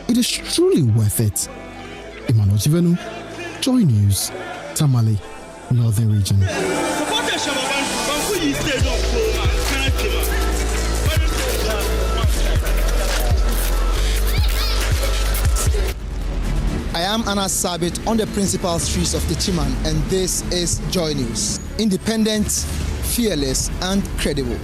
it is truly worth it. Emmanuel Chivenu, Joy News, Tamale, Northern Region. I am Anas Sabit on the principal streets of Ichiman, and this is Joy News. Independent, fearless, and credible.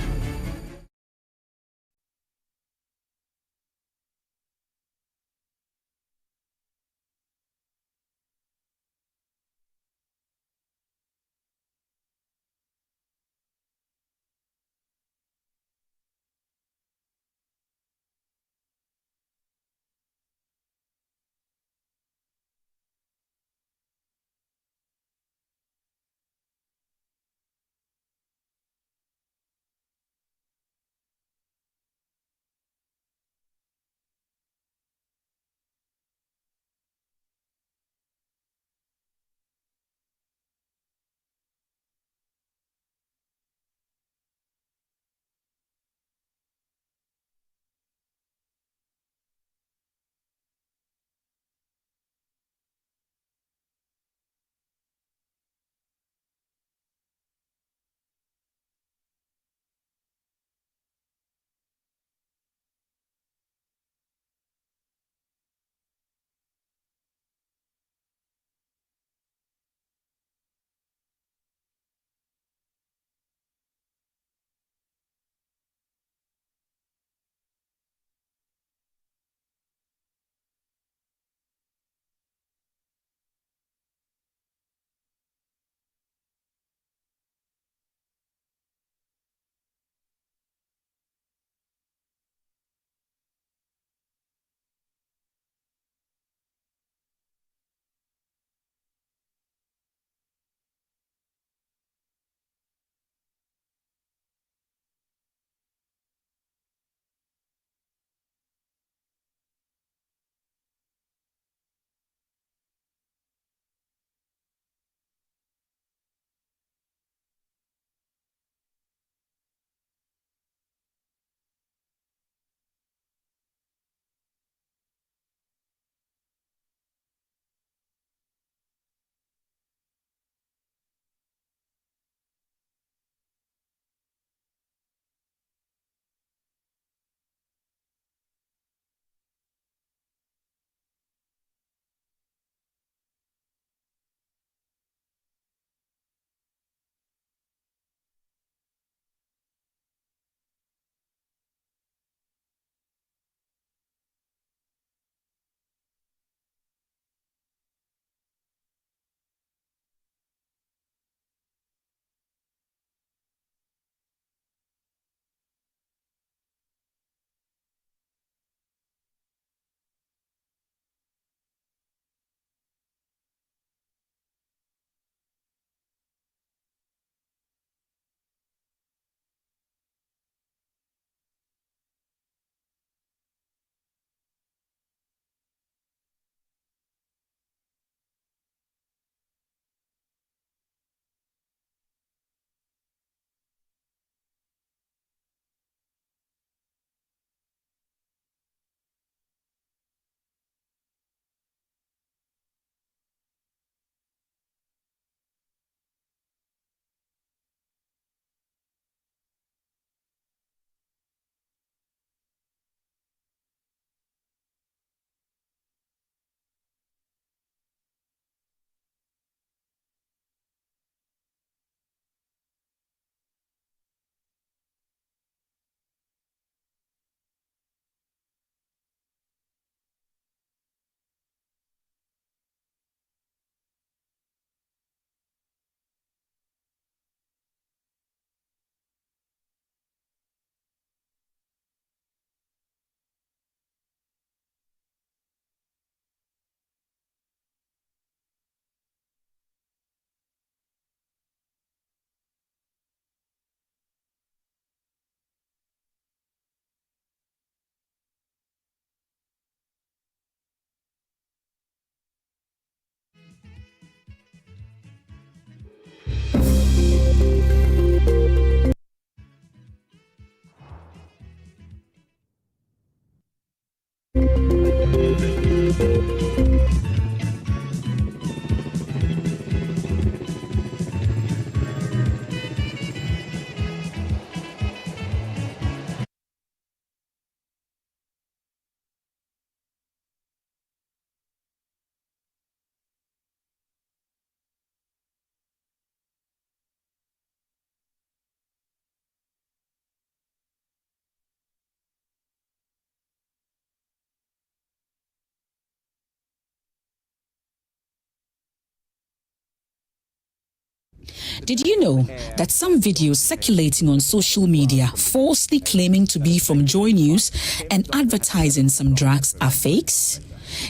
Did you know that some videos circulating on social media falsely claiming to be from Joy News and advertising some drugs are fakes?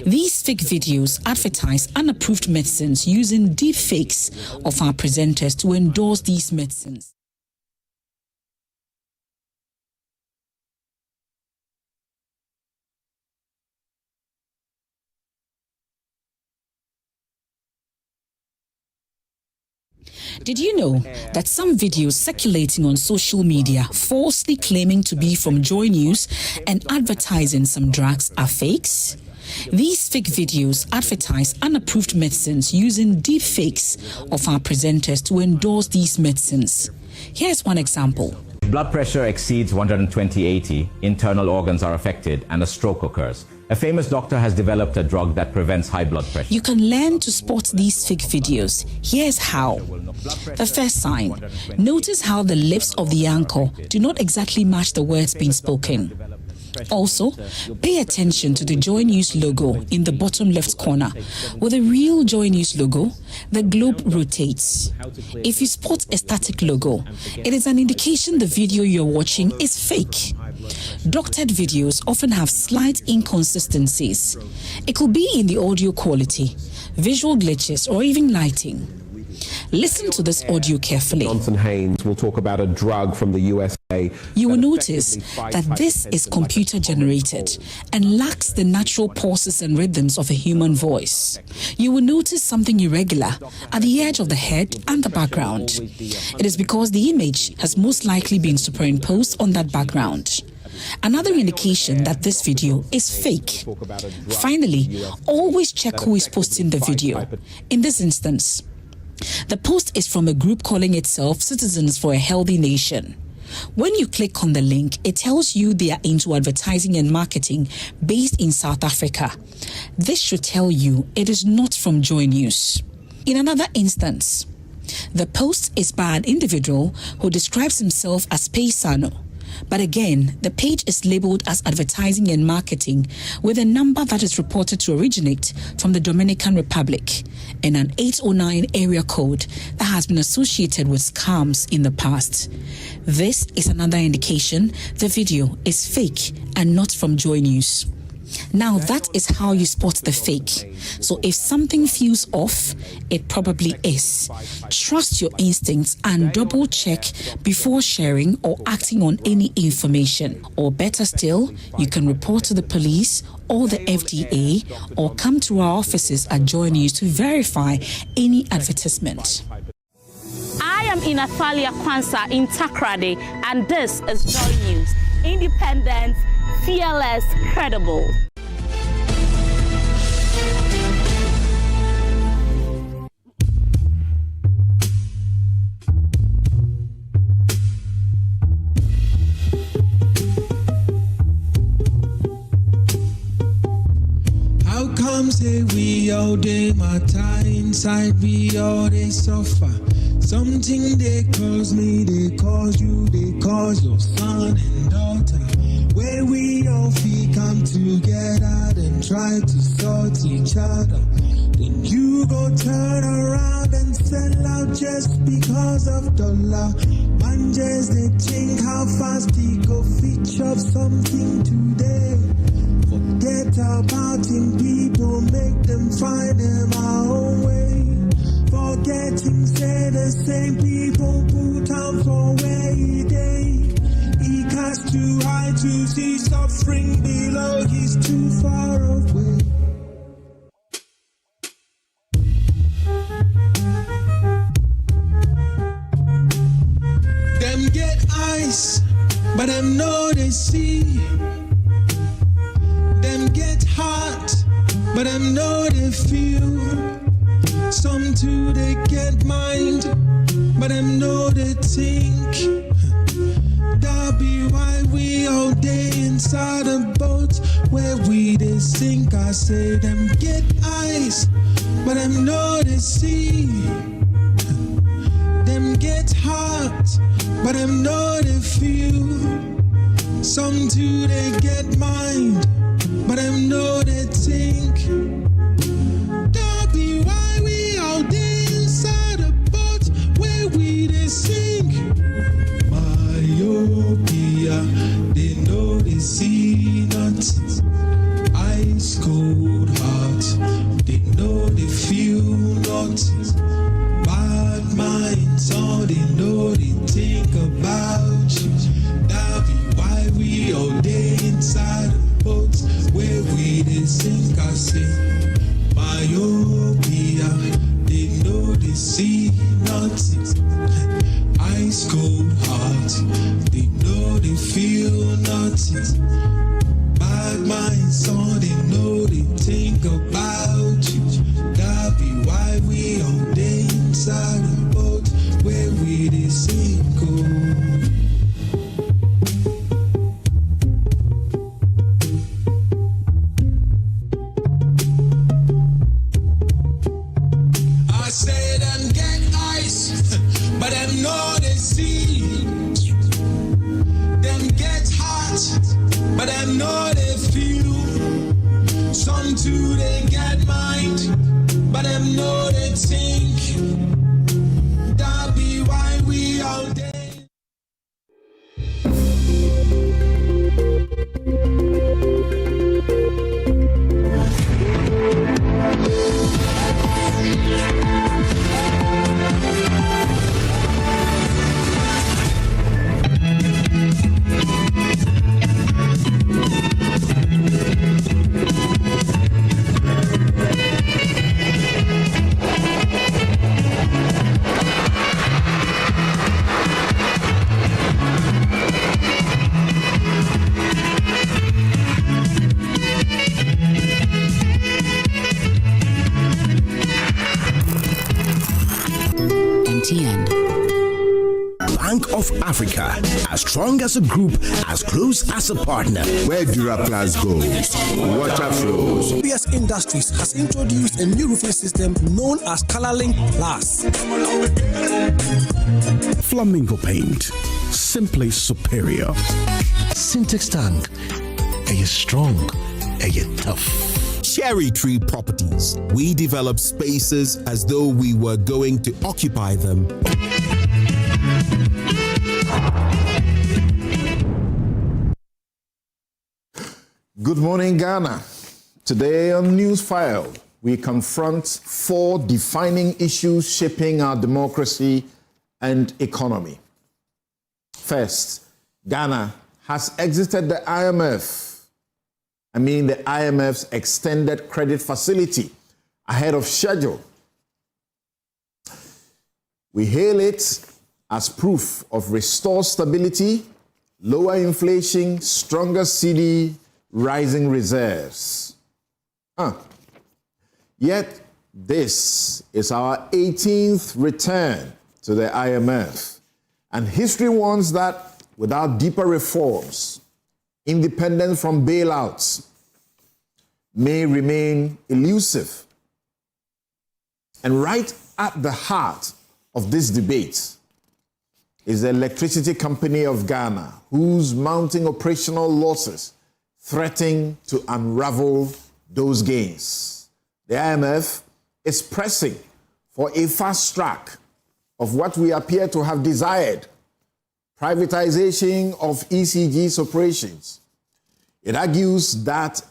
These fake videos advertise unapproved medicines using deep fakes of our presenters to endorse these medicines. Did you know that some videos circulating on social media falsely claiming to be from Joy News and advertising some drugs are fakes? These fake videos advertise unapproved medicines using deep fakes of our presenters to endorse these medicines. Here's one example. Blood pressure exceeds 120/80, internal organs are affected, and a stroke occurs. A famous doctor has developed a drug that prevents high blood pressure. You can learn to spot these fake videos. Here's how. The first sign. Notice how the lips of the anchor do not exactly match the words being spoken. Also, pay attention to the Joy News logo in the bottom left corner. With a real Joy News logo, the globe rotates. If you spot a static logo, it is an indication the video you're watching is fake. Doctored videos often have slight inconsistencies. It could be in the audio quality, visual glitches, or even lighting. Listen to this audio carefully. Johnson Haynes will talk about a drug from the USA. You will notice that this is computer generated and lacks the natural pauses and rhythms of a human voice. You will notice something irregular at the edge of the head and the background. It is because the image has most likely been superimposed on that background. Another indication that this video is fake. Finally, always check who is posting the video. In this instance, the post is from a group calling itself Citizens for a Healthy Nation. When you click on the link, it tells you they are into advertising and marketing based in South Africa. This should tell you it is not from Joy News. In another instance, the post is by an individual who describes himself as Paisano. But again, the page is labeled as advertising and marketing with a number that is reported to originate from the Dominican Republic and an 809 area code that has been associated with scams in the past. This is another indication the video is fake and not from Joy News. Now that is how you spot the fake. So if something feels off, it probably is. Trust your instincts and double check before sharing or acting on any information. Or better still, you can report to the police or the FDA or come to our offices at Joy News to verify any advertisement. I am in Athalia Kwanzaa in Takrady, and this is Joy News. Independent, fearless, credible. How come say we all day matter inside, we all they suffer? Something they cause me, they cause you, they cause your son and daughter. Where we all feel come together and try to sort each other. Then you go turn around and sell out just because of dollar. Man just they think how fast he go fetch up something today. Forget about him, people make them find them our own way. Forgetting say the same people put out for where he day. He cast too high to see suffering below, he's too far away. Them get eyes, but them know they see. Them get heart, but them know they feel. Some too they get mind, but them know they think. That be why we all day inside a boat where we they sink. I say them get eyes, but them know they see. Them get heart, but them know they feel. Some too they get mind, but them know they think. That be why we all day inside a boat where we cold hearts, they know they feel nothing. Bad minds, all they know they think about you. That be why we all day inside the boats where we they sink our say myopia. They know they see nothing. Ice cold hearts, they know they feel nothing. Bad minds, all they know they think about you. That be why we all day inside the boat where we they sink. I say them get ice, but them know they see. Them get hot, but them know they feel. Some too they get mind, but them know they think. That be why we all day. Bank of Africa, as strong as a group, as close as a partner. Where Duraplas goes, water flows. PS Industries has introduced a new roofing system known as Colorlink Plus. Flamingo paint, simply superior. Syntax tank, are you strong? Are you tough? Cherry Tree Properties. We develop spaces as though we were going to occupy them. Good morning, Ghana. Today on Newsfile, we confront 4 defining issues shaping our democracy and economy. First, Ghana has exited the IMF. The IMF's extended credit facility ahead of schedule. We hail it as proof of restored stability, lower inflation, stronger cedi, rising reserves. Yet, this is our 18th return to the IMF. And history warns that without deeper reforms, independence from bailouts may remain elusive. And right at the heart of this debate is the Electricity Company of Ghana, whose mounting operational losses threaten to unravel those gains. The IMF is pressing for a fast track of what we appear to have desired, privatization of ECG's operations. It argues that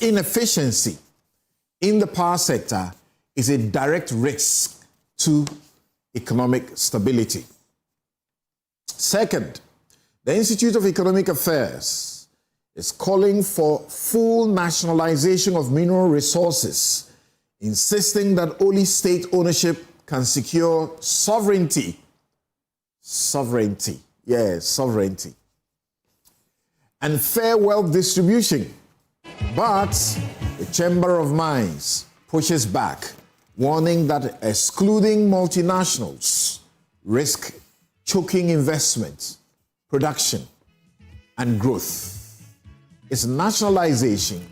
inefficiency in the power sector is a direct risk to economic stability. Second, the Institute of Economic Affairs is calling for full nationalization of mineral resources, insisting that only state ownership can secure sovereignty. Sovereignty. And fair wealth distribution. But the Chamber of Mines pushes back, warning that excluding multinationals risk choking investment, production, and growth. Is nationalization,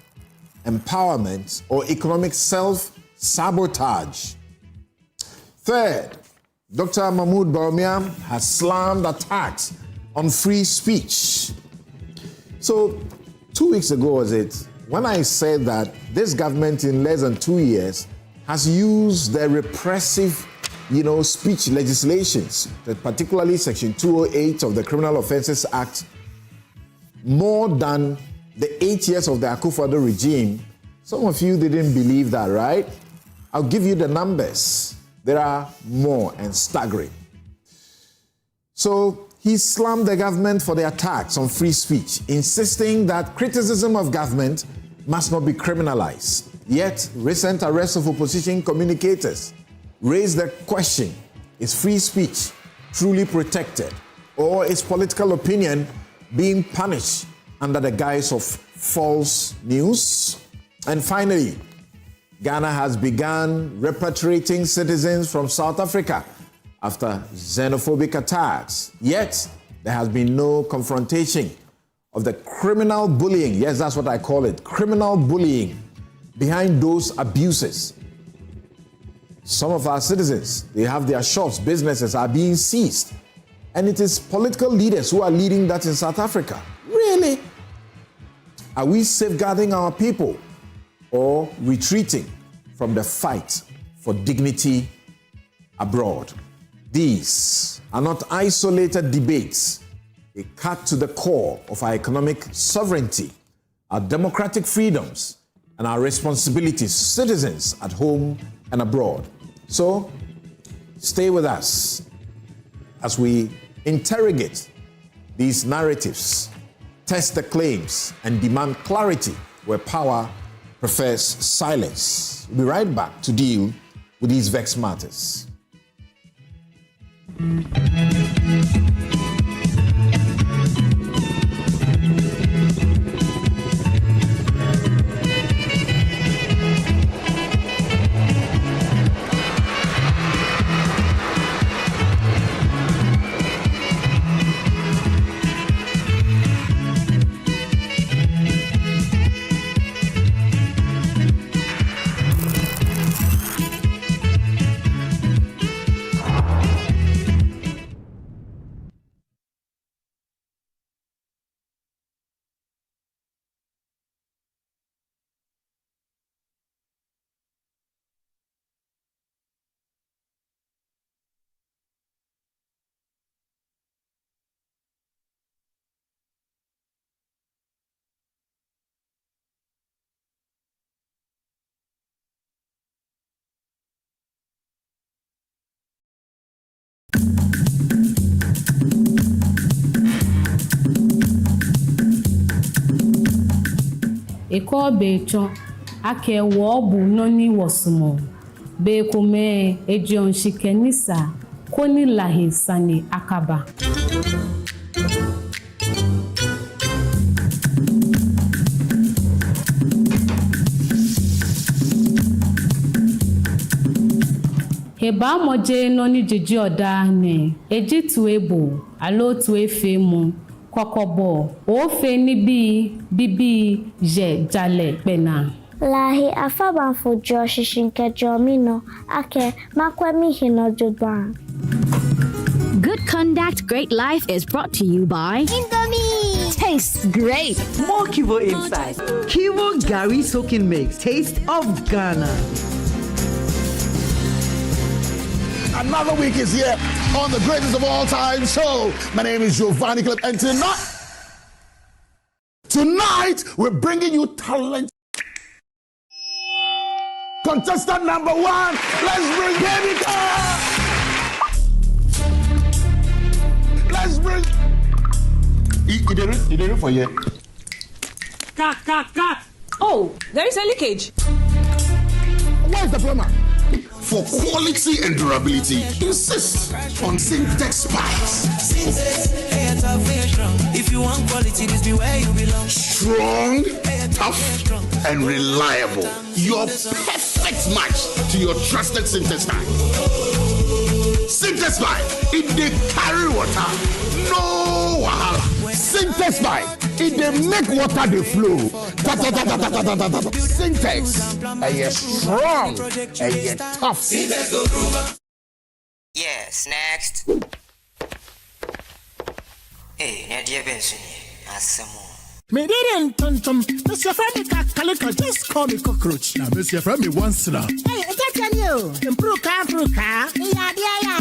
empowerment, or economic self-sabotage? Third, Dr. Mahmoud Bawumia has slammed attacks on free speech. So, 2 weeks ago was it, when I said that this government in less than 2 years has used their repressive, speech legislations, particularly Section 208 of the Criminal Offences Act, more than the 8 years of the Akufo-Addo regime, Some of you didn't believe that, right? I'll give you the numbers. There are more and staggering. So he slammed the government for the attacks on free speech, insisting that criticism of government must not be criminalized. Yet, recent arrests of opposition communicators raised the question, is free speech truly protected, or is political opinion being punished under the guise of false news? And finally, Ghana has begun repatriating citizens from South Africa after xenophobic attacks. Yet, there has been no confrontation of the criminal bullying, yes, that's what I call it, criminal bullying behind those abuses. Some of our citizens, they have their shops, businesses are being seized. And it is political leaders who are leading that in South Africa. Really? Are we safeguarding our people or retreating from the fight for dignity abroad? These are not isolated debates. They cut to the core of our economic sovereignty, our democratic freedoms, and our responsibilities, citizens at home and abroad. So, stay with us as we interrogate these narratives, test the claims, and demand clarity where power prefers silence. We'll be right back to deal with these vexed matters. Eko becho ake wobu noni wasumo be kume ejon shikenisa koni lahi sani akaba. Heba moje noni jiji oda ne eji tuebo alo tuefe mu kokobo o fe ni bibi je jale pena lahi afaba fo jo shishinke jomino ake makwemi hino jodban. Good Conduct Great Life is brought to you by Indomie. Tastes great. More Kivo inside. Kivo Gari Soaking Mix. Taste of Ghana. Another week is here on the greatest of all time show. My name is Giovanni Clip, and tonight we're bringing you talent. Contestant number one, let's bring Baby Car. Let's bring. He did it for you. Cut. Oh, there is a leakage. Where's the plumber? For quality and durability, insist on Syntex pipes. If you want quality, this be where you belong. Strong, tough, and reliable. Your perfect match to your trusted Syntex pipe. Syntex pipe, it dey carry water, no wahala. Syntex pipe, it dey make water dey flow. Syntex, strong, tough. Yes, next. Hey, Nadia Benson, Asamo. Me didn't tum. Mr. Femi Kalika, just call me cockroach. Now, Mr. Femi once now. Hey, get you. Improve car.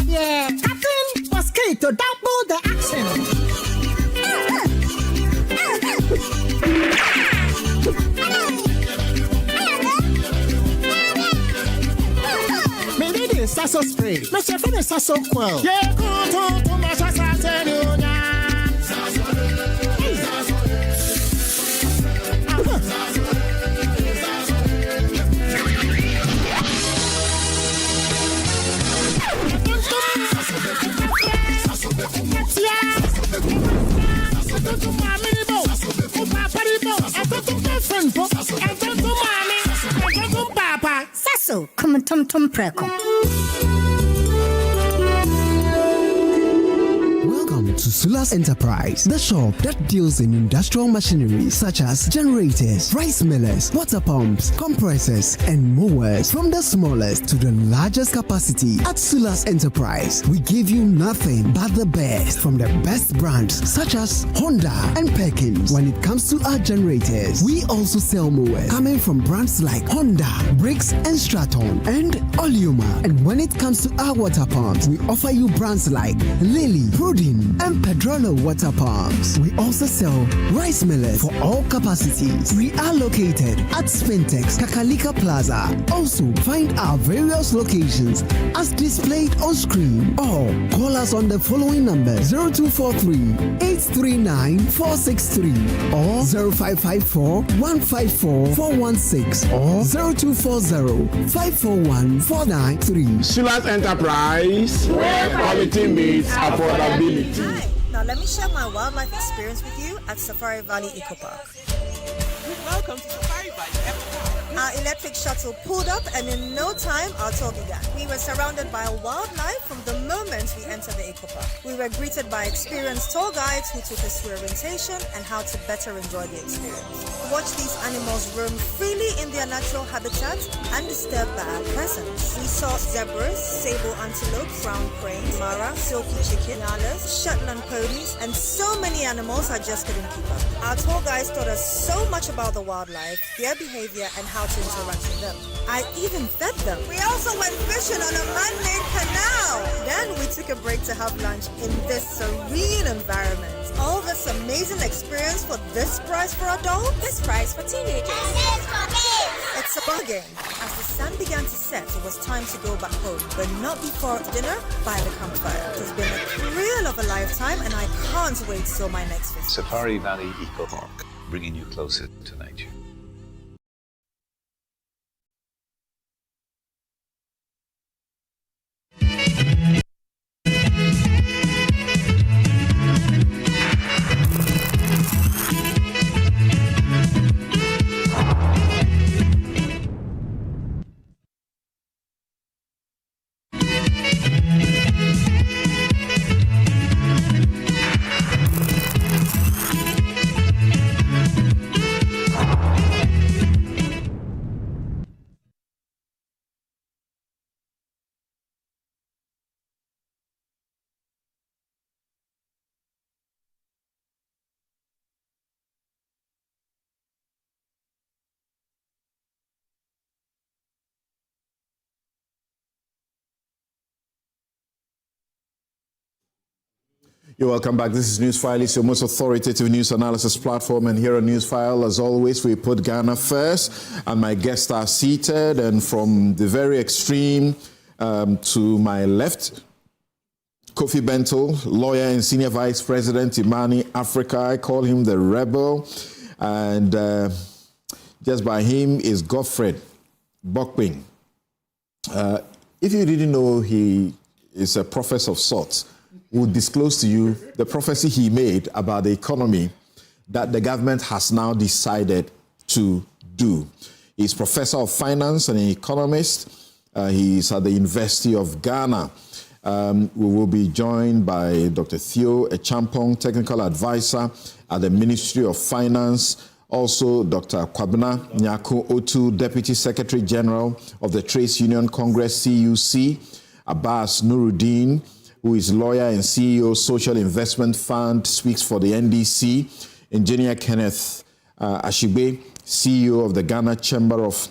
Yeah. Captain was key to double the action. Sasso spray. Mr. Friend Sasso quell. Yeah, go to my Sasso. Sasso, come tum preko. Welcome to Sulas Enterprise, the shop that deals in industrial machinery such as generators, rice millers, water pumps, compressors, and mowers. From the smallest to the largest capacity, at Sulas Enterprise, we give you nothing but the best from the best brands such as Honda and Perkins. When it comes to our generators, we also sell mowers coming from brands like Honda, Briggs and Straton, and Oleuma. And when it comes to our water pumps, we offer you brands like Lily, Prudin, and Pedrolo water pumps. We also sell rice millers for all capacities. We are located at Spintex, Kakalika Plaza. Also, find our various locations as displayed on screen, or call us on the following numbers: 0243-839-463 or 0554-154-416 or 0240-541-493. Sulas Enterprise, where quality meets affordability. Hi, now let me share my wildlife experience with you at Safari Valley Eco Park. Welcome to Safari Valley Eco Park. Our electric shuttle pulled up, and in no time our tour began. We were surrounded by wildlife from the moment we entered the Eco Park. We were greeted by experienced tour guides who took us through orientation and how to better enjoy the experience. Watch these animals roam freely in their natural habitat undisturbed by our presence. We saw zebras, sable antelope, brown cranes, mara, silky chicken, nyalas, Shetland ponies, and so many animals I just couldn't keep up. Our tour guides taught us so much about the wildlife, their behavior, and how to interact with them. I even fed them. We also went fishing on a man-made canal. Then we took a break to have lunch in this serene environment. All this amazing experience for this price for adults, this price for teenagers. It's a bargain. As the sun began to set, it was time to go back home, but not before dinner by the campfire. It has been a thrill of a lifetime, and I can't wait till my next visit. Safari Valley Eco Park, bringing you closer to nature. You're welcome back. This is Newsfile. It's your most authoritative news analysis platform. And here on Newsfile, as always, we put Ghana first. And my guests are seated. And from the very extreme to my left, Kofi Bento, lawyer and senior vice president, Imani Africa. I call him the rebel. And just by him is Godfred Bokping. If you didn't know he is a professor of sorts, will disclose to you the prophecy he made about the economy that the government has now decided to do. He's professor of finance and an economist. He's at the University of Ghana. We will be joined by Dr. Theo Echampong, technical advisor at the Ministry of Finance. Also, Dr. Kwabena Nyako Otu, Deputy Secretary General of the Trades Union Congress, CUC. Abbas Nuruddin, who is lawyer and CEO, Social Investment Fund, speaks for the NDC. Engineer Kenneth Ashigbe, CEO of the Ghana Chamber of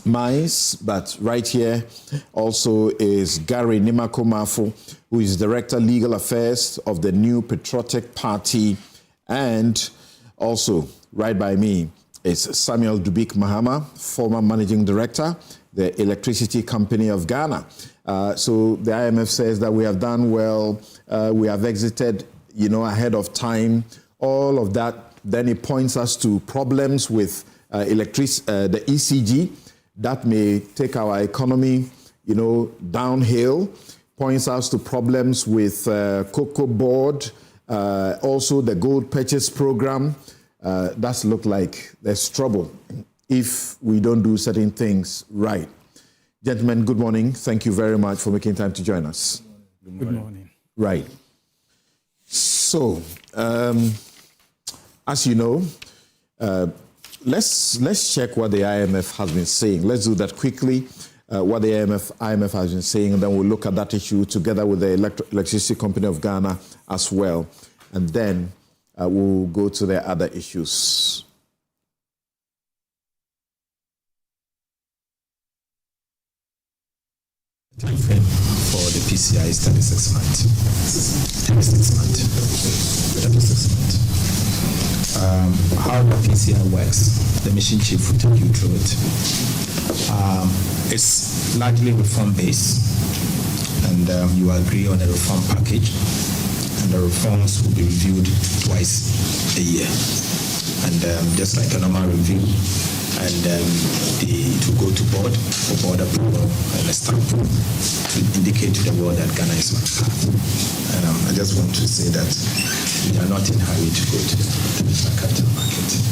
Mines. But right here also is Gary Nimako-Mafo, who is Director Legal Affairs of the New Patriotic Party. And also, right by me, is Samuel Dubik Mahama, former Managing Director, the Electricity Company of Ghana. So the IMF says that we have done well, we have exited, ahead of time, all of that. Then it points us to problems with the ECG that may take our economy, downhill. Points us to problems with Cocoa Board, also the gold purchase program. That's look like there's trouble if we don't do certain things right. Gentlemen, good morning. Thank you very much for making time to join us. Good morning. Right. So, as you know, let's check what the IMF has been saying. Let's do that quickly. What the IMF has been saying, and then we'll look at that issue together with the Electricity Company of Ghana as well. And then we'll go to the other issues. Time frame for the PCI is 36 months. 36 months. 36 months. How the PCI works, the mission chief will take you through it. It's largely reform-based, and you agree on a reform package, and the reforms will be reviewed twice a year. And just like a normal review, and it will go to board for board approval and a stamp to indicate to the world that Ghana is on path. And I just want to say that we are not in a hurry to go to the international capital market.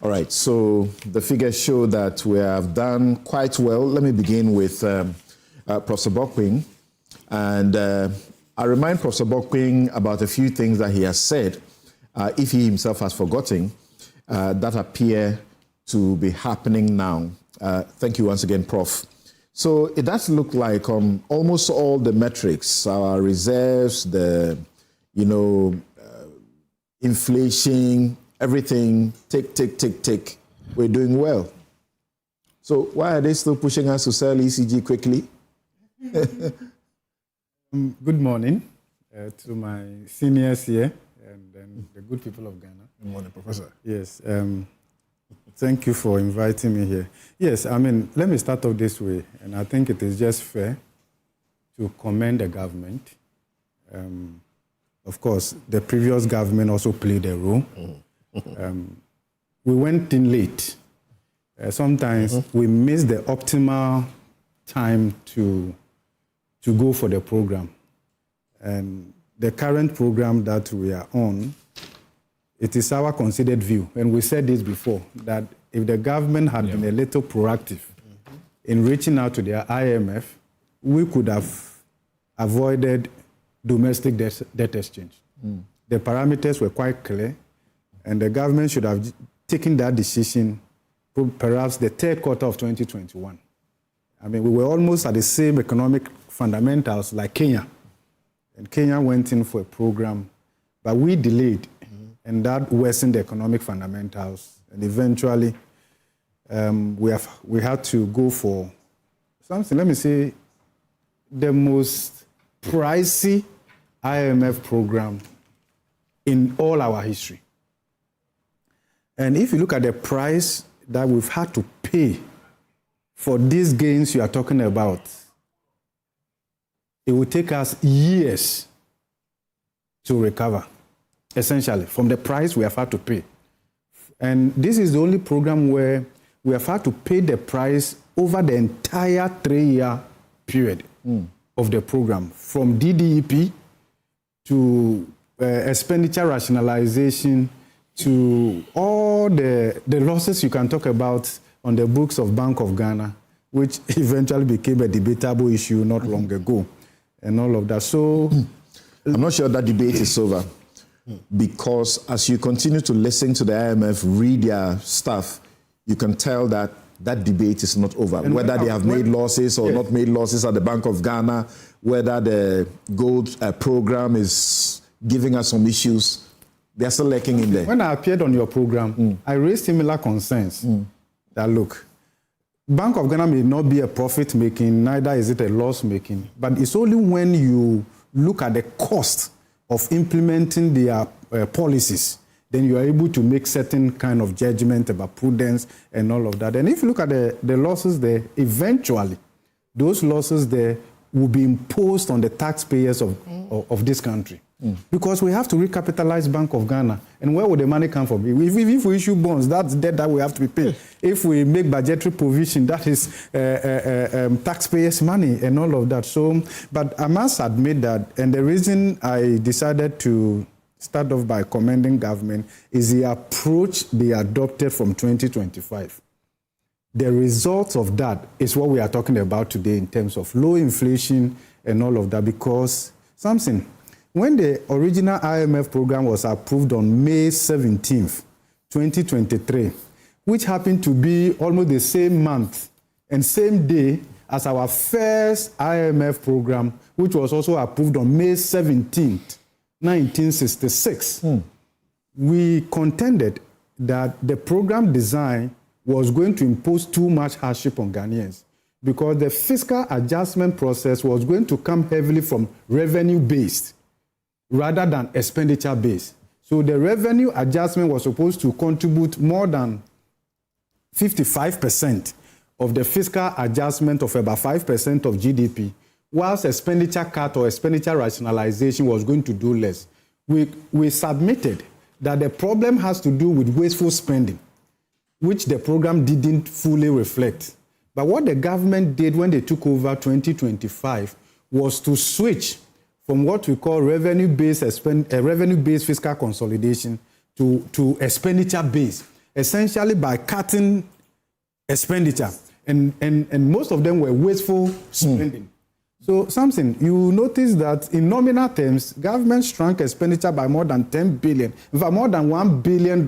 All right, so the figures show that we have done quite well. Let me begin with Professor Bokwing. And I remind Professor Bokwing about a few things that he has said, if he himself has forgotten, that appear to be happening now. Thank you once again, Prof. So it does look like almost all the metrics, our reserves, the, inflation, everything, tick, we're doing well. So why are they still pushing us to sell ECG quickly? Good morning to my seniors here and the good people of Ghana. Good morning, Professor. Yes, thank you for inviting me here. Yes, let me start off this way, and I think it is just fair to commend the government. Of course, the previous government also played a role. We went in late. Sometimes we miss the optimal time to go for the program. And the current program that we are on, it is our considered view, and we said this before, that if the government had been a little proactive in reaching out to the IMF, we could have avoided domestic debt exchange. The parameters were quite clear, and the government should have taken that decision perhaps the third quarter of 2021. We were almost at the same economic fundamentals like Kenya. And Kenya went in for a program, but we delayed, and that worsened the economic fundamentals. And eventually, we had to go for something, let me say, the most pricey IMF program in all our history. And if you look at the price that we've had to pay for these gains you are talking about, it will take us years to recover, essentially, from the price we have had to pay. And this is the only program where we have had to pay the price over the entire 3-year period of the program, from DDEP to expenditure rationalization to all the losses you can talk about on the books of Bank of Ghana, which eventually became a debatable issue not long ago, and all of that. So I'm not sure that debate is over, because as you continue to listen to the IMF read their stuff, you can tell that that debate is not over. And whether they have made losses or not made losses at the Bank of Ghana, whether the gold program is giving us some issues, they're still lacking in there. When I appeared on your program, I raised similar concerns that, look, Bank of Ghana may not be a profit-making, neither is it a loss-making, but it's only when you look at the cost of implementing their policies then you are able to make certain kind of judgment about prudence and all of that. And if you look at the losses there, eventually, those losses there will be imposed on the taxpayers of this country. Because we have to recapitalize Bank of Ghana. And where would the money come from? If we issue bonds, that's debt that we have to be paid. If we make budgetary provision, that is taxpayers' money and all of that. So, but I must admit that, and the reason I decided to start off by commending government is the approach they adopted from 2025. The result of that is what we are talking about today in terms of low inflation and all of that, because something, when the original IMF program was approved on May 17th, 2023, which happened to be almost the same month and same day as our first IMF program, which was also approved on May 17th, 1966, we contended that the program design was going to impose too much hardship on Ghanaians because the fiscal adjustment process was going to come heavily from revenue-based rather than expenditure-based. So the revenue adjustment was supposed to contribute more than 55% of the fiscal adjustment of about 5% of GDP, whilst expenditure cut or expenditure rationalization was going to do less. We submitted that the problem has to do with wasteful spending, which the program didn't fully reflect. But what the government did when they took over 2025 was to switch from what we call revenue-based fiscal consolidation to expenditure-based, essentially by cutting expenditure. And most of them were wasteful spending. So something, you notice that in nominal terms, government shrunk expenditure by more than 10 billion, in fact, more than $1 billion.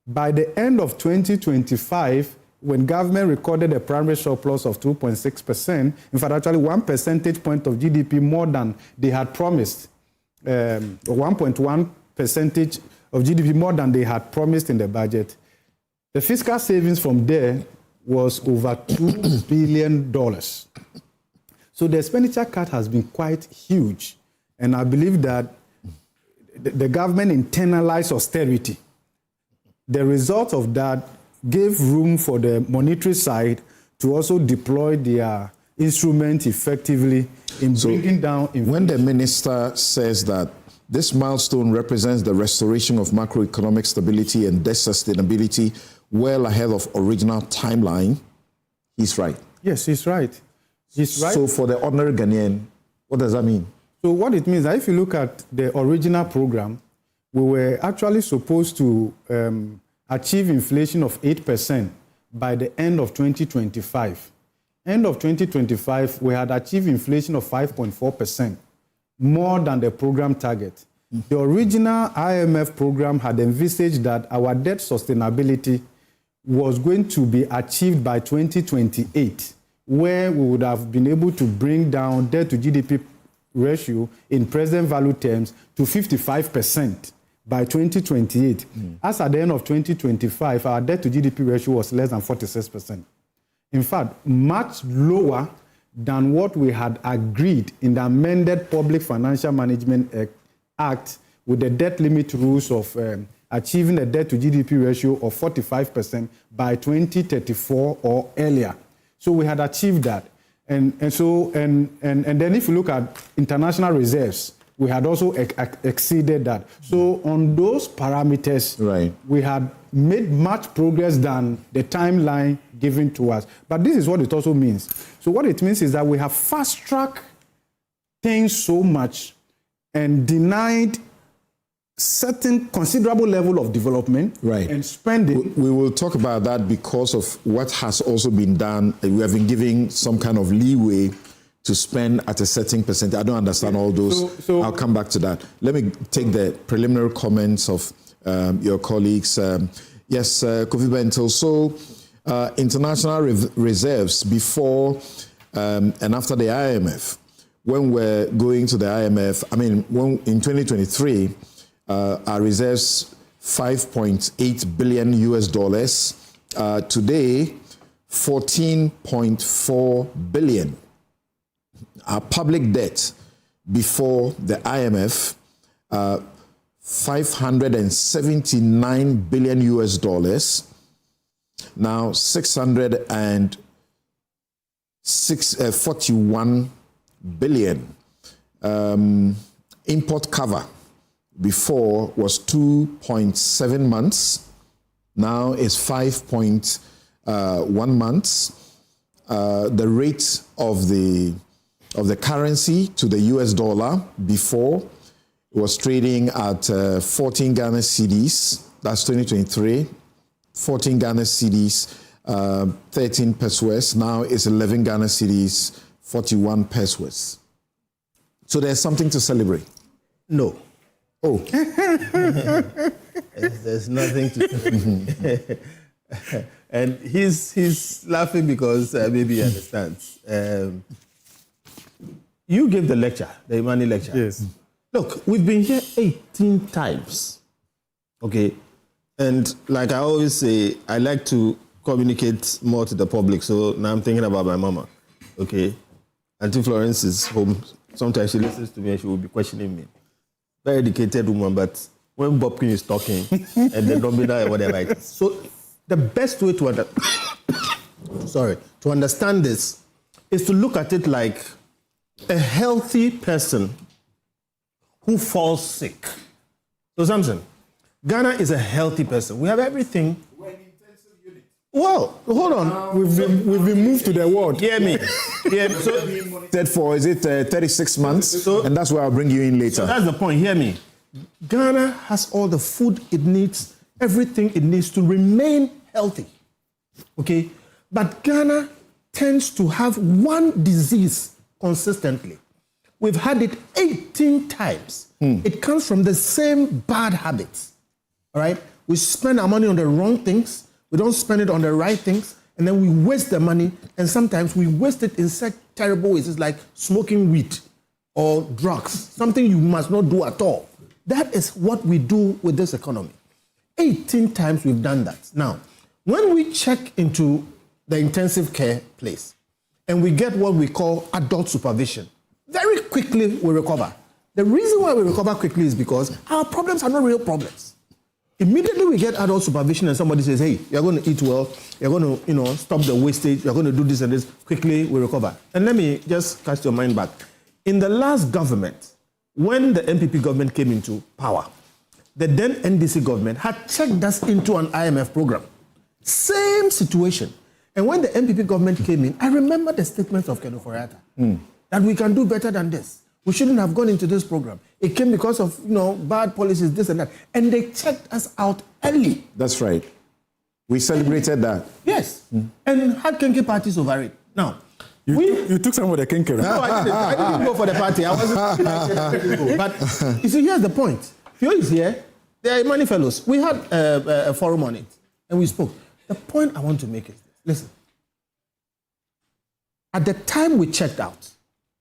By the end of 2025, when government recorded a primary surplus of 2.6%, in fact, actually 1 percentage point of GDP more than they had promised, 1.1 percentage of GDP more than they had promised in the budget, the fiscal savings from there was over $2 billion. So the expenditure cut has been quite huge. And I believe that the government internalized austerity. The result of that gave room for the monetary side to also deploy their instrument effectively in bringing down inflation. When the minister says that this milestone represents the restoration of macroeconomic stability and debt sustainability well ahead of original timeline, he's right. Yes, he's right. He's right. So for the ordinary Ghanaian, what does that mean? So what it means, if you look at the original program, we were actually supposed to achieve inflation of 8% by the end of 2025. End of 2025, we had achieved inflation of 5.4%, more than the program target. The original IMF program had envisaged that our debt sustainability was going to be achieved by 2028, where we would have been able to bring down debt to GDP ratio in present value terms to 55% by 2028. As at the end of 2025, our debt to GDP ratio was less than 46%. In fact, much lower than what we had agreed in the amended Public Financial Management Act with the debt limit rules of achieving a debt to GDP ratio of 45% by 2034 or earlier. So we had achieved that. And then if you look at international reserves, we had also exceeded that. So on those parameters, we had made much progress than the timeline given to us. But this is what it also means. So what it means is that we have fast-tracked things so much and denied certain considerable level of development and spending. We will talk about that because of what has also been done. We have been giving some kind of leeway to spend at a certain percentage. I don't understand all those. So I'll come back to that. Let me take the preliminary comments of your colleagues. Yes, Kofi Bentil. So international reserves before and after the IMF, when we're going to the IMF, when in 2023, our reserves $5.8 billion US. Today, 14.4 billion. Our public debt before the IMF, 579 billion US dollars. Now 641 billion. Import cover before was 2.7 months. Now is 5.1 months. The rate of the currency to the US dollar before was trading at 14 Ghana cedis. That's 2023. 14 Ghana cedis, 13 pesos. Now it's 11 Ghana cedis, 41 pesos. So there's something to celebrate. No. Oh. There's nothing to celebrate. And he's laughing because maybe he understands. You gave the lecture, the Imani lecture. Yes. Look, we've been here 18 times. Okay? And like I always say, I like to communicate more to the public. So now I'm thinking about my mama. Okay? Auntie Florence is home. Sometimes she listens to me and she will be questioning me. Very educated woman, but when Bob King is talking and then don't be there, whatever it is. So the best way to understand this is to look at it like a healthy person who falls sick. So Samson, Ghana is a healthy person. We have everything. We're an intensive unit. Well, hold on. We've been moved to the ward. Hear me. For is it 36 months? And that's where I'll bring you in later. So that's the point. Hear me. Ghana has all the food it needs, everything it needs to remain healthy. Okay? But Ghana tends to have one disease consistently. We've had it 18 times. It comes from the same bad habits. All right? We spend our money on the wrong things. We don't spend it on the right things. And then we waste the money. And sometimes we waste it in such terrible ways. It's like smoking weed or drugs, something you must not do at all. That is what we do with this economy. 18 times we've done that. Now, when we check into the intensive care place and we get what we call adult supervision, very quickly we recover. The reason why we recover quickly is because our problems are not real problems. Immediately we get adult supervision and somebody says, hey, you're going to eat well, you're going to, stop the wastage, you're going to do this and this, quickly we recover. And let me just cast your mind back. In the last government, when the MPP government came into power, the then NDC government had checked us into an IMF program. Same situation. And when the MPP government came in, I remember the statements of Xenophobia that we can do better than this. We shouldn't have gone into this program. It came because of, bad policies, this and that. And they checked us out early. That's right. We celebrated that. Yes. And had Kenke parties over it. Now, you took some of the Kenke. No, I didn't go for the party. I wasn't. But you see, here's the point. Fio is here. There are many fellows. We had a forum on it, and we spoke. The point I want to make is this. Listen. At the time we checked out,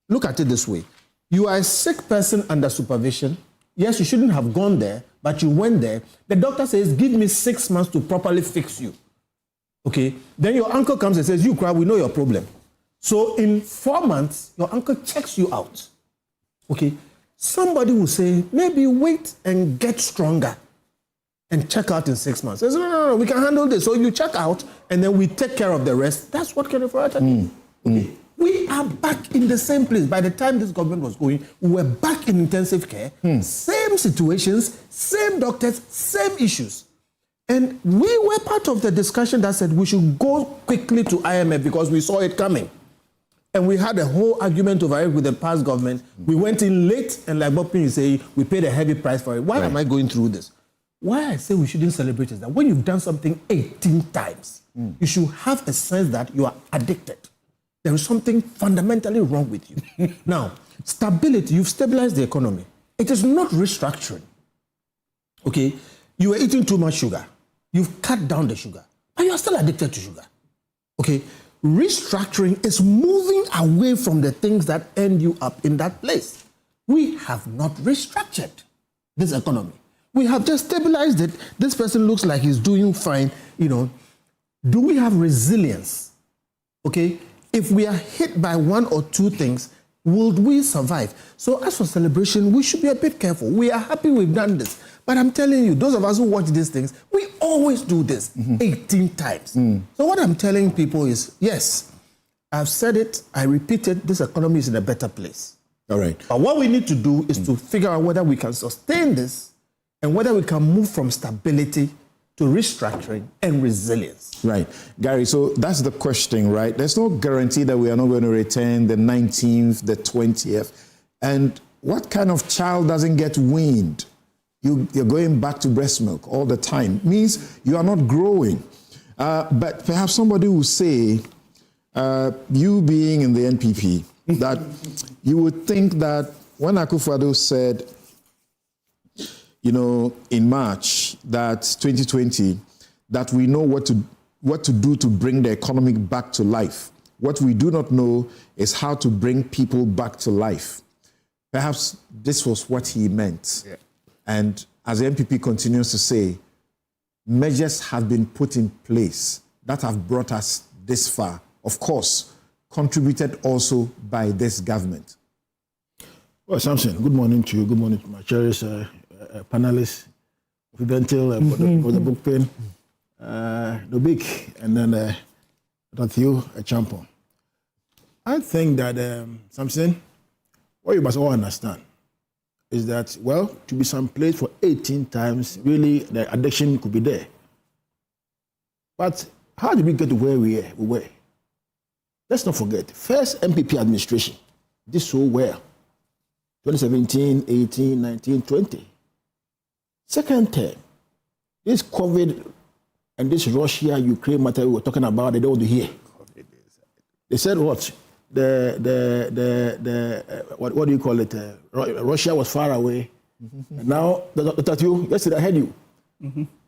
look at it this way. You are a sick person under supervision. Yes, you shouldn't have gone there, but you went there. The doctor says, give me 6 months to properly fix you. Okay? Then your uncle comes and says, you cry, we know your problem. So in 4 months, your uncle checks you out. Okay? Somebody will say, maybe wait and get stronger and check out in 6 months. Says, no, we can handle this. So you check out and then we take care of the rest. That's what Xenophobia did. Okay? We are back in the same place. By the time this government was going, we were back in intensive care. Same situations, same doctors, same issues. And we were part of the discussion that said we should go quickly to IMF because we saw it coming. And we had a whole argument over it with the past government. We went in late, and like Bob Pin is saying, we paid a heavy price for it. Why am I going through this? Why I say we shouldn't celebrate is that when you've done something 18 times, you should have a sense that you are addicted. There is something fundamentally wrong with you. Now, stability, you've stabilized the economy. It is not restructuring. Okay? You were eating too much sugar. You've cut down the sugar. But you are still addicted to sugar. Okay? Restructuring is moving away from the things that end you up in that place. We have not restructured this economy. We have just stabilized it. This person looks like he's doing fine. Do we have resilience? Okay? If we are hit by one or two things, Would we survive? So as for celebration, we should be a bit careful. We are happy we've done this. But I'm telling you, those of us who watch these things, we always do this 18 times. So what I'm telling people is, yes, I've said it, I repeat it, this economy is in a better place. All right. But what we need to do is to figure out whether we can sustain this and whether we can move from stability to restructuring and resilience. Right. Gary, so that's the question, right? There's no guarantee that we are not going to return the 19th, the 20th. And what kind of child doesn't get weaned? You're going back to breast milk all the time. It means you are not growing. But perhaps somebody will say, you being in the NPP, that you would think that when Akufo-Addo said, you know, in March, that 2020, that we know what to do to bring the economy back to life. What we do not know is how to bring people back to life. Perhaps this was what he meant. Yeah. And as the NPP continues to say, measures have been put in place that have brought us this far. Of course, contributed also by this government. Well, Samson, good morning to you. Good morning to my cherished panelists, Viventil, for the book pen, Nobik, and then Matthew, a champion. I think that, Samson, what you must all understand is that, well, to be someplace for 18 times, really, the addiction could be there. But how did we get to where we were? Let's not forget, first MPP administration did so well. 2017, 18, 19, 20. Second term, this COVID and this Russia-Ukraine matter we were talking about, they don't want to hear. They said what? What do you call it? Russia was far away. And now, yesterday I heard you.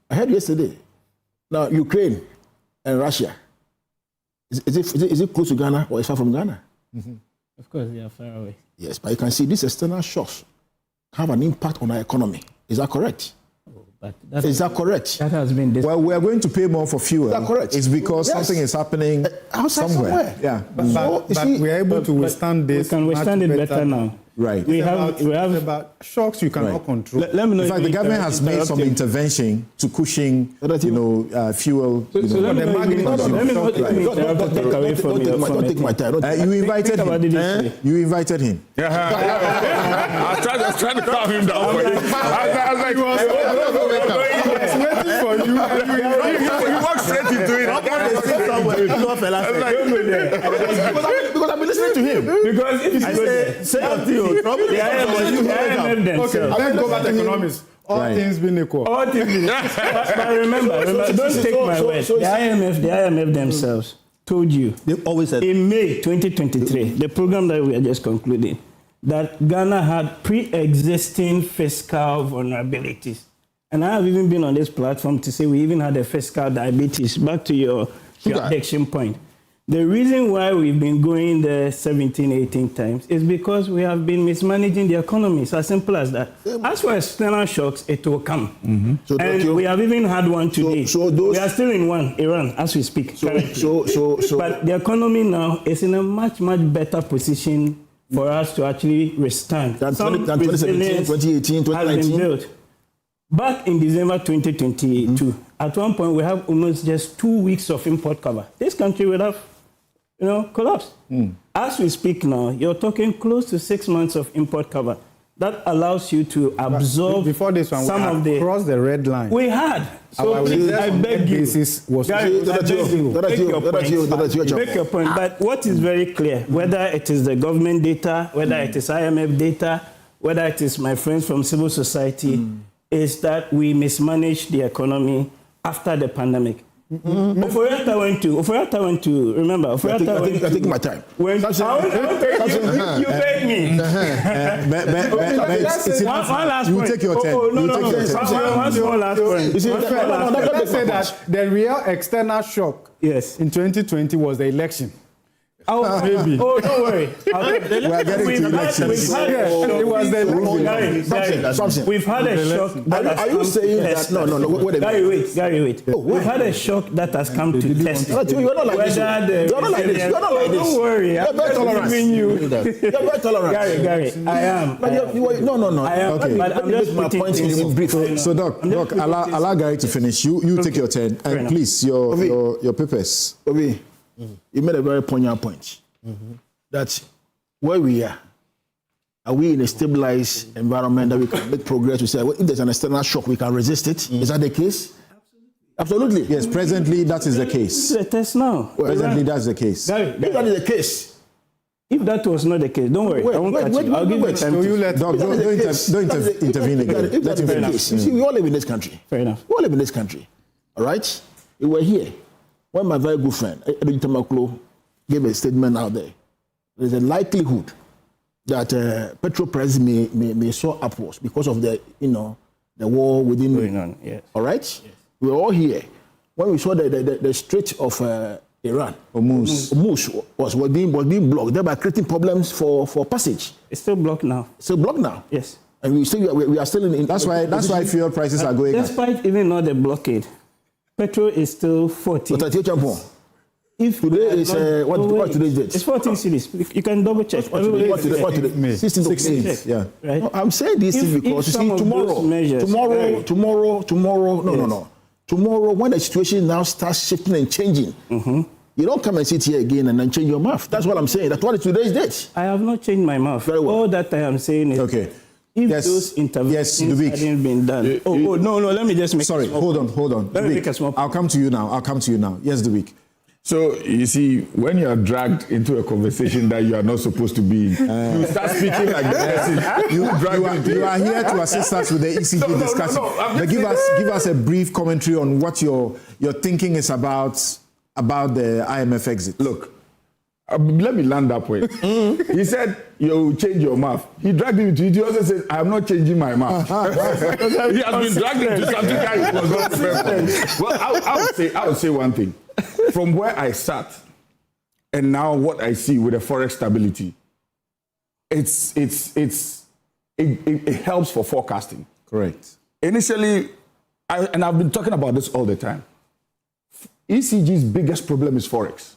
I heard yesterday. Now, Ukraine and Russia, is it close to Ghana or is it far from Ghana? Of course, they are far away. Yes, but you can see these external shocks have an impact on our economy. Is that correct? Is that correct? That has been. Well, we are going to pay more for fuel. Is that correct? It's because something is happening somewhere. Yeah. But we are able to withstand this. We can withstand it better now. Right. We have about shocks you cannot control. Let me know. In fact, the government has made some intervention to cushion, fuel. Let me not take away from you. Don't take my time. You invited him. You invited him. I was trying to calm him down for you. I was like, he was waiting for you. You walked straight into it. Because I've been listening to him. Because if you say the IMF themselves. Okay, let's go back to economics. All things being equal. All things being equal. But remember, don't take my word. The IMF themselves told you. They always said in May 2023, the program that we are just concluding, that Ghana had pre-existing fiscal vulnerabilities. And I have even been on this platform to say we even had a fiscal diabetes. Back to your addiction point. The reason why we've been going there 17, 18 times is because we have been mismanaging the economy. It's as simple as that. As for external shocks, it will come. So and we have even had one today. We are still in one, Iran, as we speak. But the economy now is in a much, much better position for us to actually withstand. Than 2017, 2018, 2019. Back in December 2022, at one point we have almost just 2 weeks of import cover. This country would have, collapsed. As we speak now, you're talking close to 6 months of import cover. That allows you to absorb before this one, some of the cross the red line. We had. So please, I beg you. Make your point. But what is very clear, whether it is the government data, whether it is IMF data, whether it is my friends from civil society, is that we mismanaged the economy after the pandemic. Oforiatta went to, remember, Oforiatta went to... I take my time. You beg me. One last point. You take your turn. One last point. Let's say that the real external shock in 2020 was the election. Maybe. Oh, don't worry. We are getting to elections. We've had a shock. Are you saying that? No. Wait a minute. Gary, wait. We've had a shock that has come to test. You're not like this. You're not like this. Don't worry. You're very tolerant. You're very tolerant. Gary, I am. No. I am. Okay. But I'm just my point in brief. So, Doc, allow Gary to finish. You take your turn. And please, your papers. Obi, you made a very poignant point. That where we are we in a stabilized environment that we can make progress? We say, well, if there's an external shock, we can resist it. Is that the case? Absolutely. Yes, presently that is the case. It's a test now. Presently that's the case. Gary, if that is the case. If that was not the case, don't worry. I won't catch you. I'll give you time. Don't intervene again. If that is the case. You see, we all live in this country. Fair enough. We all live in this country. All right? We were here when my very good friend, Edwin Tamaklo, gave a statement out there. There's a likelihood that petrol prices may soar upwards because of the war within. Going on, yes. All right? Yes. We were all here when we saw the Strait of Iran. Hormuz was being blocked, thereby creating problems for passage. It's still blocked now. Still blocked now. Yes. And we are still in. That's why fuel prices are going up. Despite even not the blockade, petrol is still 14. But if today is what today's date? It's 14 cities. You can double check. What today? 16th of May. Yeah. Right. No, I'm saying this thing because you see tomorrow, when the situation now starts shifting and changing, you don't come and sit here again and then change your mouth. That's what I'm saying. That's what is today's date. I have not changed my mouth. Very well. All that I am saying is if those interventions hadn't been done. No, let me just make Sorry, hold on. Let me make a small point. I'll come to you now. Yes, Dubik. So, you see, when you are dragged into a conversation that you are not supposed to be in, you start speaking like the person you are here to assist us with the ECG discussion. But give us a brief commentary on what your thinking is about the IMF exit. Look, let me land that point. He said, you change your mouth. He dragged him into it. He also said, I am not changing my mouth. He has been dragged into something that he was not prepared for. Well, I would say one thing. From where I sat and now what I see with the forex stability, it helps for forecasting. Correct. Initially, and I've been talking about this all the time, ECG's biggest problem is forex.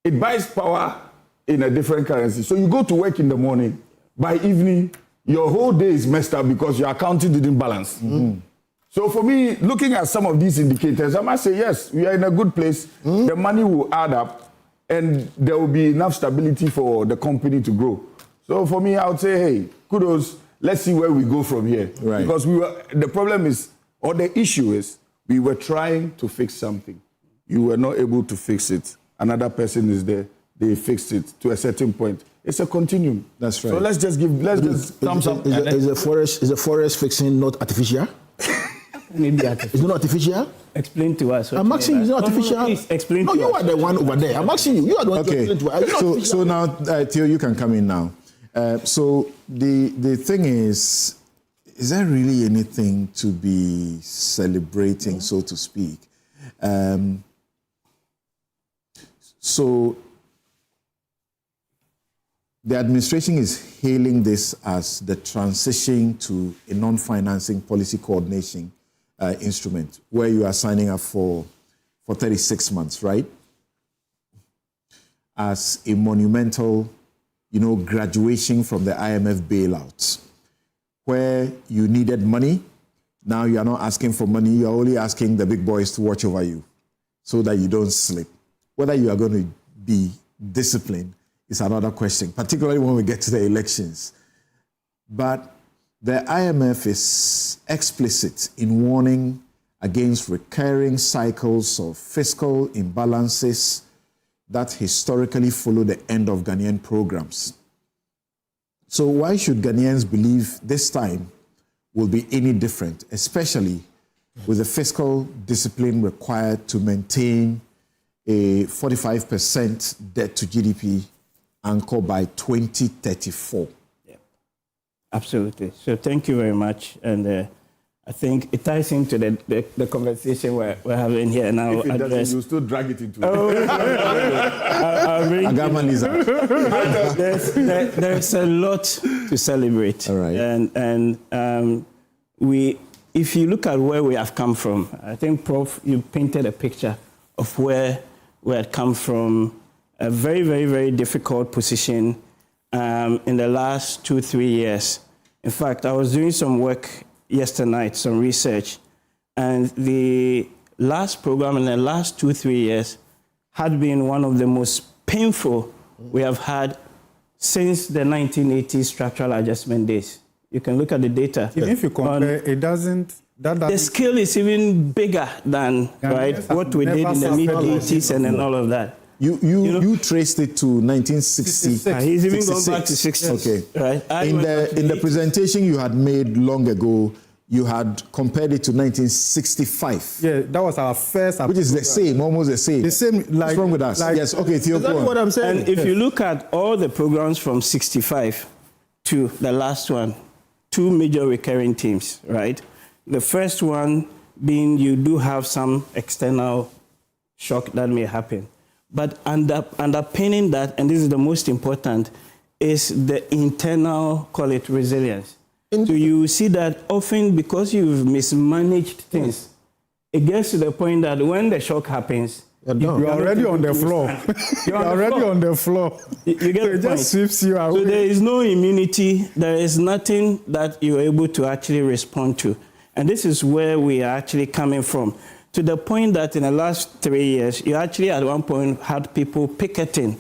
It buys power in a different currency. So you go to work in the morning, by evening, your whole day is messed up because your accounting didn't balance. So for me, looking at some of these indicators, I must say, yes, we are in a good place. The money will add up and there will be enough stability for the company to grow. So for me, I would say, hey, kudos. Let's see where we go from here. Right. Because the problem is, or the issue is, we were trying to fix something. You were not able to fix it. Another person is there. They fixed it to a certain point. It's a continuum. That's right. So let's just thumbs up. Is the forest fixing not artificial? Maybe artificial. It's not artificial? Explain to us. I'm asking you, it's not artificial. No, please explain to us. No, you are the one over there. I'm asking you. You are the one explain to us. So now, Theo, you can come in now. So the thing is there really anything to be celebrating, so to speak? So the administration is hailing this as the transition to a non-financing policy coordination instrument where you are signing up for 36 months, right? As a monumental, graduation from the IMF bailout, where you needed money. Now you are not asking for money. You are only asking the big boys to watch over you so that you don't slip. Whether you are going to be disciplined is another question, particularly when we get to the elections. But the IMF is explicit in warning against recurring cycles of fiscal imbalances that historically follow the end of Ghanaian programs. So why should Ghanaians believe this time will be any different, especially with the fiscal discipline required to maintain a 45% debt to GDP anchor by 2034? Yeah, absolutely. So thank you very much. And I think it ties into the conversation we're having here now. If it doesn't, you still drag it into it. There's a lot to celebrate. All right. And if you look at where we have come from, I think, Prof, you painted a picture of where we had come from, a very, very, very difficult position in the last 2-3 years. In fact, I was doing some work yesterday night, some research, and the last program in the last 2-3 years had been one of the most painful we have had since the 1980s structural adjustment days. You can look at the data. Even if you compare, it doesn't. The scale is even bigger than what we did in the mid-80s and then all of that. You traced it to 1960. He's even gone back to 60. Okay. Right. In the presentation you had made long ago, you had compared it to 1965. Yeah, that was our first. Which is the same, almost the same. The same, like. What's wrong with us? Yes, okay, Theo, go on. What I'm saying. And if you look at all the programs from 65 to the last one, 2 major recurring themes, right? The first one being you do have some external shock that may happen. But underpinning that, and this is the most important, is the internal, call it resilience. So you see that often because you've mismanaged things, it gets to the point that when the shock happens, you're already on the floor. You're already on the floor. You get so the it just sweeps you away. So there is no immunity. There is nothing that you're able to actually respond to. And this is where we are actually coming from. To the point that in the last 3 years, you actually at one point had people picketing,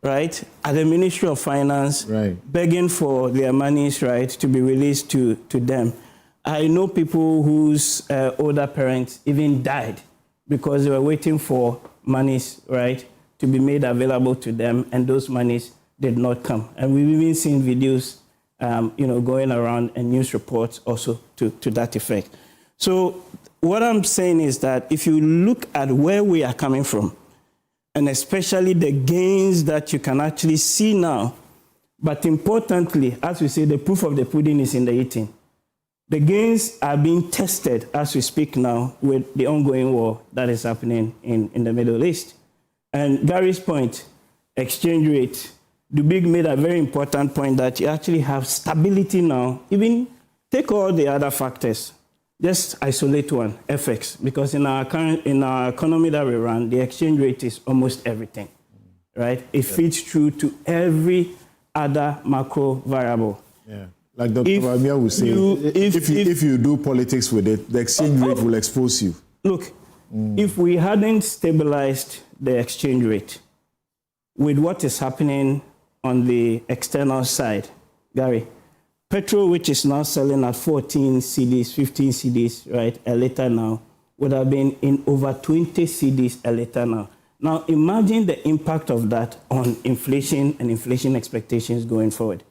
right, at the Ministry of Finance, begging for their monies, right, to be released to them. I know people whose older parents even died because they were waiting for monies, right, to be made available to them, and those monies did not come. And we've even seen videos, going around and news reports also to that effect. So what I'm saying is that if you look at where we are coming from, and especially the gains that you can actually see now, but importantly, as we say, the proof of the pudding is in the eating. The gains are being tested as we speak now with the ongoing war that is happening in the Middle East. And Gary's point, exchange rate, Dubig made a very important point that you actually have stability now. Even take all the other factors. Just isolate one, FX, because in our economy that we run, the exchange rate is almost everything, right? It feeds through to every other macro variable. Yeah, like Dr. Ramia would say, if you do politics with it, the exchange rate will expose you. Look, if we hadn't stabilized the exchange rate with what is happening on the external side, Gary, petrol, which is now selling at 14 cedis, 15 cedis, right, a litre now, would have been in over 20 cedis a litre now. Now, imagine the impact of that on inflation and inflation expectations going forward,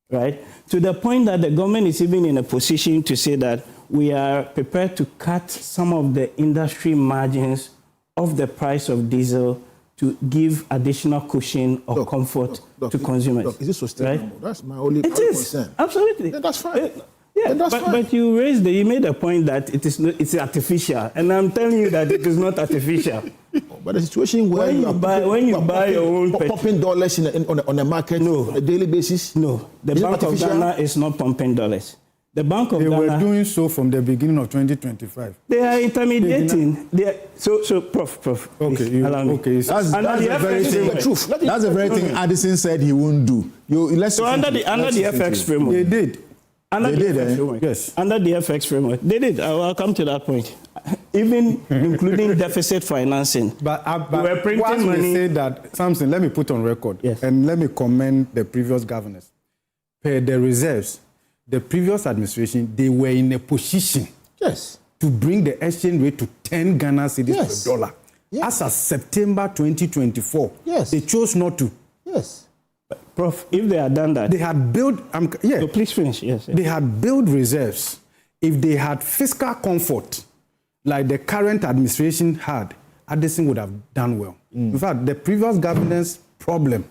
right? To the point that the government is even in a position to say that we are prepared to cut some of the industry margins of the price of diesel to give additional cushion or comfort to consumers. Is it sustainable? Right? That's my only concern. Is, absolutely. Then that's fine. But you made a point that it's artificial, and I'm telling you that it is not artificial. But the situation where you buy your own pumping dollars on the market on a daily basis. No, the Bank of Ghana is not pumping dollars. The Bank of Ghana. They were doing so from the beginning of 2025. They are intermediating. So, Prof. Okay, that's the very thing. The truth. That's the very thing Addison said he wouldn't do. Under the FX framework, they did. Under the FX framework, yes. Under the FX framework, they did. I'll come to that point. Even including deficit financing. But we were printing money. Say that something. Let me put on record, and let me commend the previous governors. Per the reserves, the previous administration, they were in a position, to bring the exchange rate to 10 Ghana cedis per dollar. As of September 2024, they chose not to. But Prof, if they had done that, they had built. So please finish. Yes. They had built reserves. If they had fiscal comfort, like the current administration had, Addison would have done well. In fact, the previous governance problem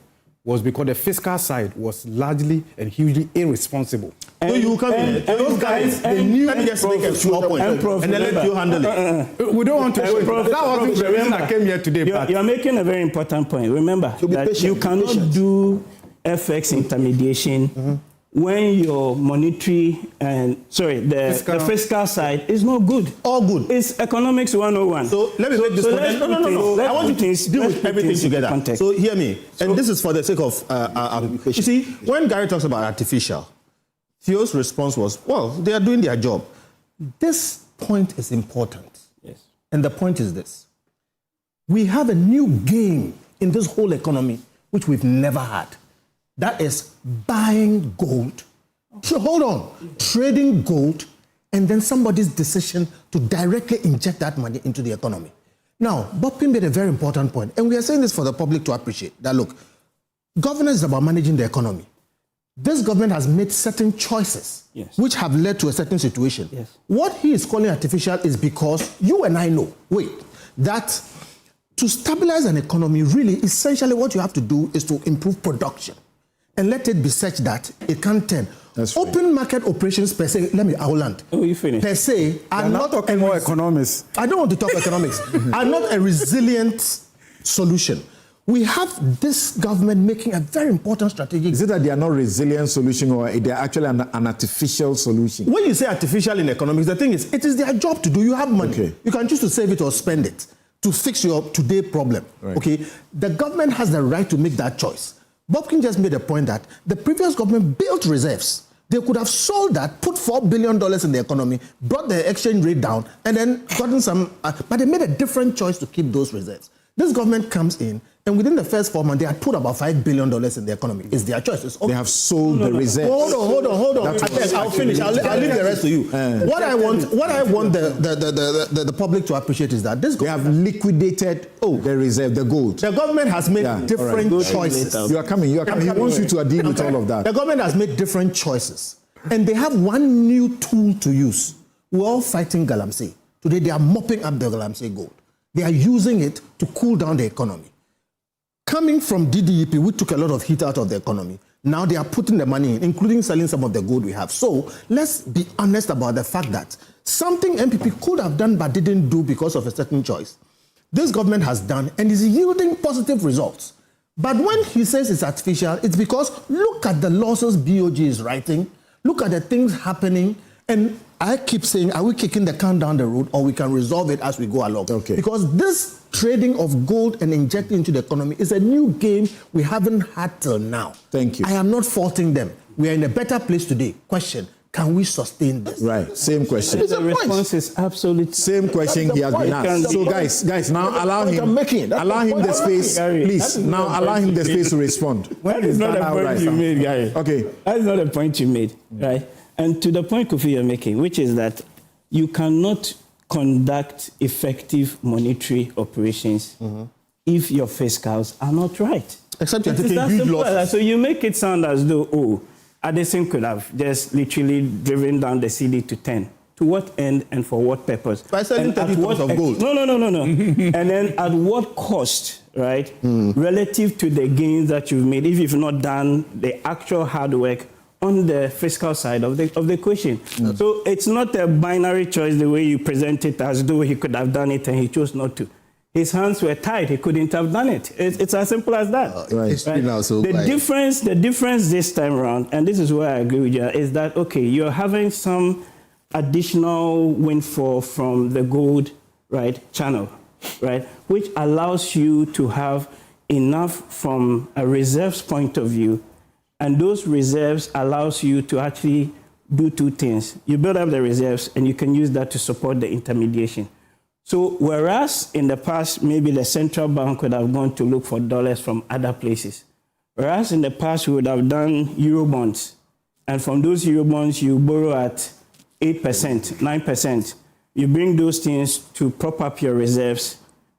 was because the fiscal side was largely and hugely irresponsible. So you come in, those guys, they knew. Let me just make a small point, and then let you handle it. We don't want to. That wasn't the reason I came here today. You're making a very important point. Remember that you cannot do FX intermediation when your monetary and the fiscal side is not good. All good. It's economics 101. So let me make this point. No. I want you to deal with everything together. Context. So hear me, and this is for the sake of you see, when Gary talks about artificial, Theo's response was, well, they are doing their job. This point is important. Yes. And the point is this. We have a new game in this whole economy, which we've never had. That is buying gold. So hold on. Trading gold, and then somebody's decision to directly inject that money into the economy. Now, Bob Pim made a very important point, and we are saying this for the public to appreciate, that look, governance is about managing the economy. This government has made certain choices which have led to a certain situation. Yes. What he is calling artificial is because you and I know, that to stabilize an economy, really, essentially what you have to do is to improve production and let it be such that it can turn. Open market operations per se, I will land. Oh, you finished. Per se, are not talking more economics. I don't want to talk economics. Are not a resilient solution. We have this government making a very important strategic. Is it that they are not resilient solution, or they are actually an artificial solution? When you say artificial in economics, the thing is, it is their job to do. You have money. Okay. You can choose to save it or spend it to fix your today problem. Right. Okay. The government has the right to make that choice. Bobkin just made a point that the previous government built reserves. They could have sold that, put $4 billion in the economy, brought the exchange rate down, and then gotten some. But they made a different choice to keep those reserves. This government comes in, and within the first 4 months, they had put about $5 billion in the economy. It's their choice. It's okay. They have sold the reserves. Hold on. I'll finish. I'll leave the rest to you. What I want the public to appreciate is that this government have liquidated the reserve, the gold. The government has made different choices. You are coming. He wants you to deal with all of that. The government has made different choices, and they have one new tool to use. We're all fighting Galamsey. Today, they are mopping up the Galamsey gold. They are using it to cool down the economy. Coming from DDEP, we took a lot of heat out of the economy. Now they are putting the money in, including selling some of the gold we have. So let's be honest about the fact that something MPP could have done but didn't do because of a certain choice, this government has done and is yielding positive results. But when he says it's artificial, it's because look at the losses BOG is writing, look at the things happening, and I keep saying, are we kicking the can down the road, or we can resolve it as we go along? Okay. Because this trading of gold and injecting into the economy is a new game we haven't had till now. Thank you. I am not faulting them. We are in a better place today. Question, can we sustain this? Right, same question. The response is absolutely same question he has been asked. So guys, now allow him the space, please. Now allow him the space to respond. That is not a point you made, Gary. Okay. That is not a point you made, right? And to the point, Kofi, you're making, which is that you cannot conduct effective monetary operations if your fiscals are not right. Except you're taking huge losses. So you make it sound as though, Addison could have just literally driven down the CD to 10. To what end and for what purpose? By selling 30 tons of gold. No. And then at what cost, right, relative to the gains that you've made, if you've not done the actual hard work on the fiscal side of the equation. So it's not a binary choice the way you present it, as though he could have done it and he chose not to. His hands were tied, he couldn't have done it. It's as simple as that. The difference this time around, and this is where I agree with you, is that, okay, you're having some additional windfall from the gold, right, channel, right, which allows you to have enough from a reserves point of view. And those reserves allows you to actually do two things. You build up the reserves, and you can use that to support the intermediation. So whereas in the past, maybe the central bank would have gone to look for dollars from other places. Whereas in the past, we would have done Eurobonds. And from those Eurobonds, you borrow at 8%, 9%. You bring those things to prop up your reserves,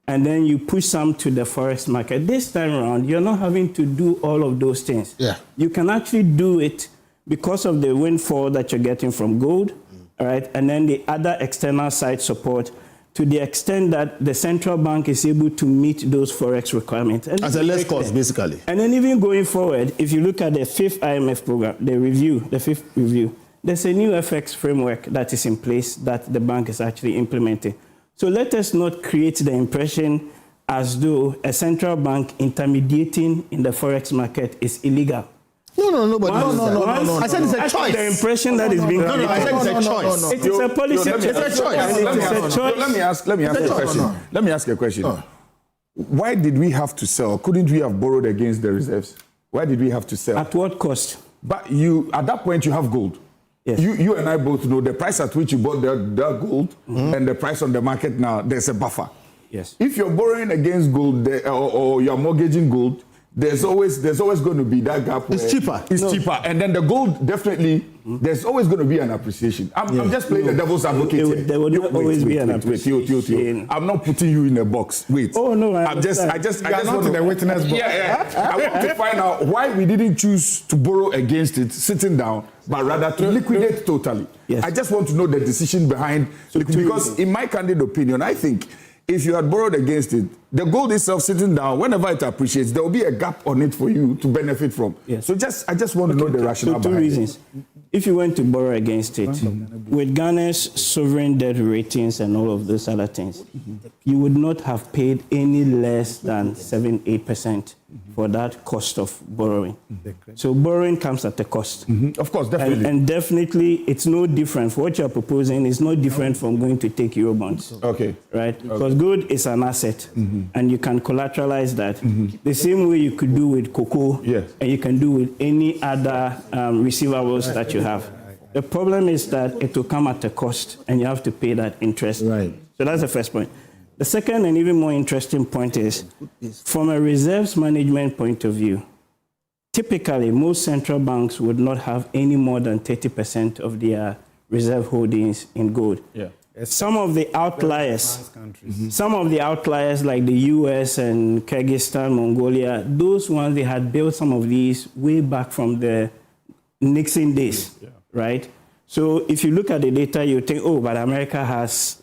and then you push some to the forex market. This time around, you're not having to do all of those things. Yeah. You can actually do it because of the windfall that you're getting from gold, all right, and then the other external side support to the extent that the central bank is able to meet those forex requirements. And as a less cost, basically. And then even going forward, if you look at the fifth IMF program, the fifth review, there's a new FX framework that is in place that the bank is actually implementing. So let us not create the impression as though a central bank intermediating in the forex market is illegal. No. I said it's a choice. The impression that is being created. No, I said it's a choice. It is a policy. It's a choice. Let me ask a question. Why did we have to sell? Couldn't we have borrowed against the reserves? Why did we have to sell? At what cost? But at that point, you have gold. Yes. You and I both know the price at which you bought that gold and the price on the market now, there's a buffer. Yes. If you're borrowing against gold or you're mortgaging gold, there's always going to be that gap. It's cheaper. It's cheaper. And then the gold, definitely, there's always going to be an appreciation. I'm just playing the devil's advocate. There will not always be an appreciation. I'm not putting you in a box. Wait. Oh, no. I just want in the witness box. Yeah. I want to find out why we didn't choose to borrow against it, sitting down, but rather to liquidate totally. Yes. I just want to know the decision behind, because in my candid opinion, I think if you had borrowed against it, the gold itself sitting down, whenever it appreciates, there will be a gap on it for you to benefit from. Yes. So I just want to know the rationale two behind reasons. it. If you went to borrow against it, with Ghana's sovereign debt ratings and all of those other things, you would not have paid any less than 7-8% for that cost of borrowing. So borrowing comes at a cost. Of course, definitely. And definitely, it's no different. For what you're proposing is no different from going to take Eurobonds. Okay. Right? Because gold is an asset, and you can collateralize that. The same way you could do with cocoa, and you can do with any other receivables that you have. The problem is that it will come at a cost, and you have to pay that interest. Right. So that's the first point. The second and even more interesting point is, from a reserves management point of view, typically most central banks would not have any more than 30% of their reserve holdings in gold. Yeah. Some of the outliers, like the US and Kyrgyzstan, Mongolia, those ones, they had built some of these way back from the Nixon days, right? So if you look at the data, you think, oh, but America has,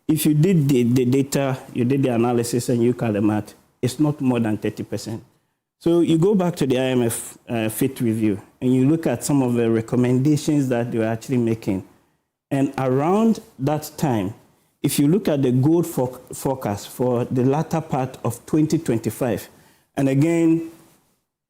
if you did the data, you did the analysis, and you cut the math, it's not more than 30%. So you go back to the IMF Fifth Review, and you look at some of the recommendations that they were actually making. And around that time, if you look at the gold forecast for the latter part of 2025, and again,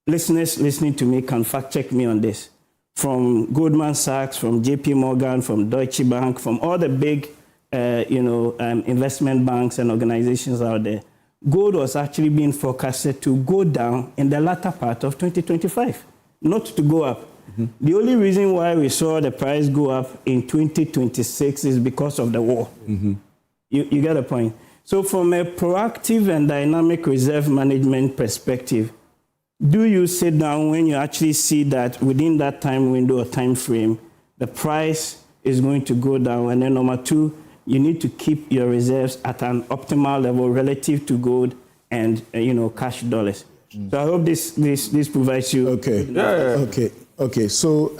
listeners listening to me can fact check me on this, from Goldman Sachs, from JP Morgan, from Deutsche Bank, from all the big investment banks and organizations out there, gold was actually being forecasted to go down in the latter part of 2025, not to go up. The only reason why we saw the price go up in 2026 is because of the war. You get the point? So from a proactive and dynamic reserve management perspective, do you sit down when you actually see that within that time window or time frame, the price is going to go down? And then number two, you need to keep your reserves at an optimal level relative to gold and cash dollars. So I hope this provides you. Okay. So,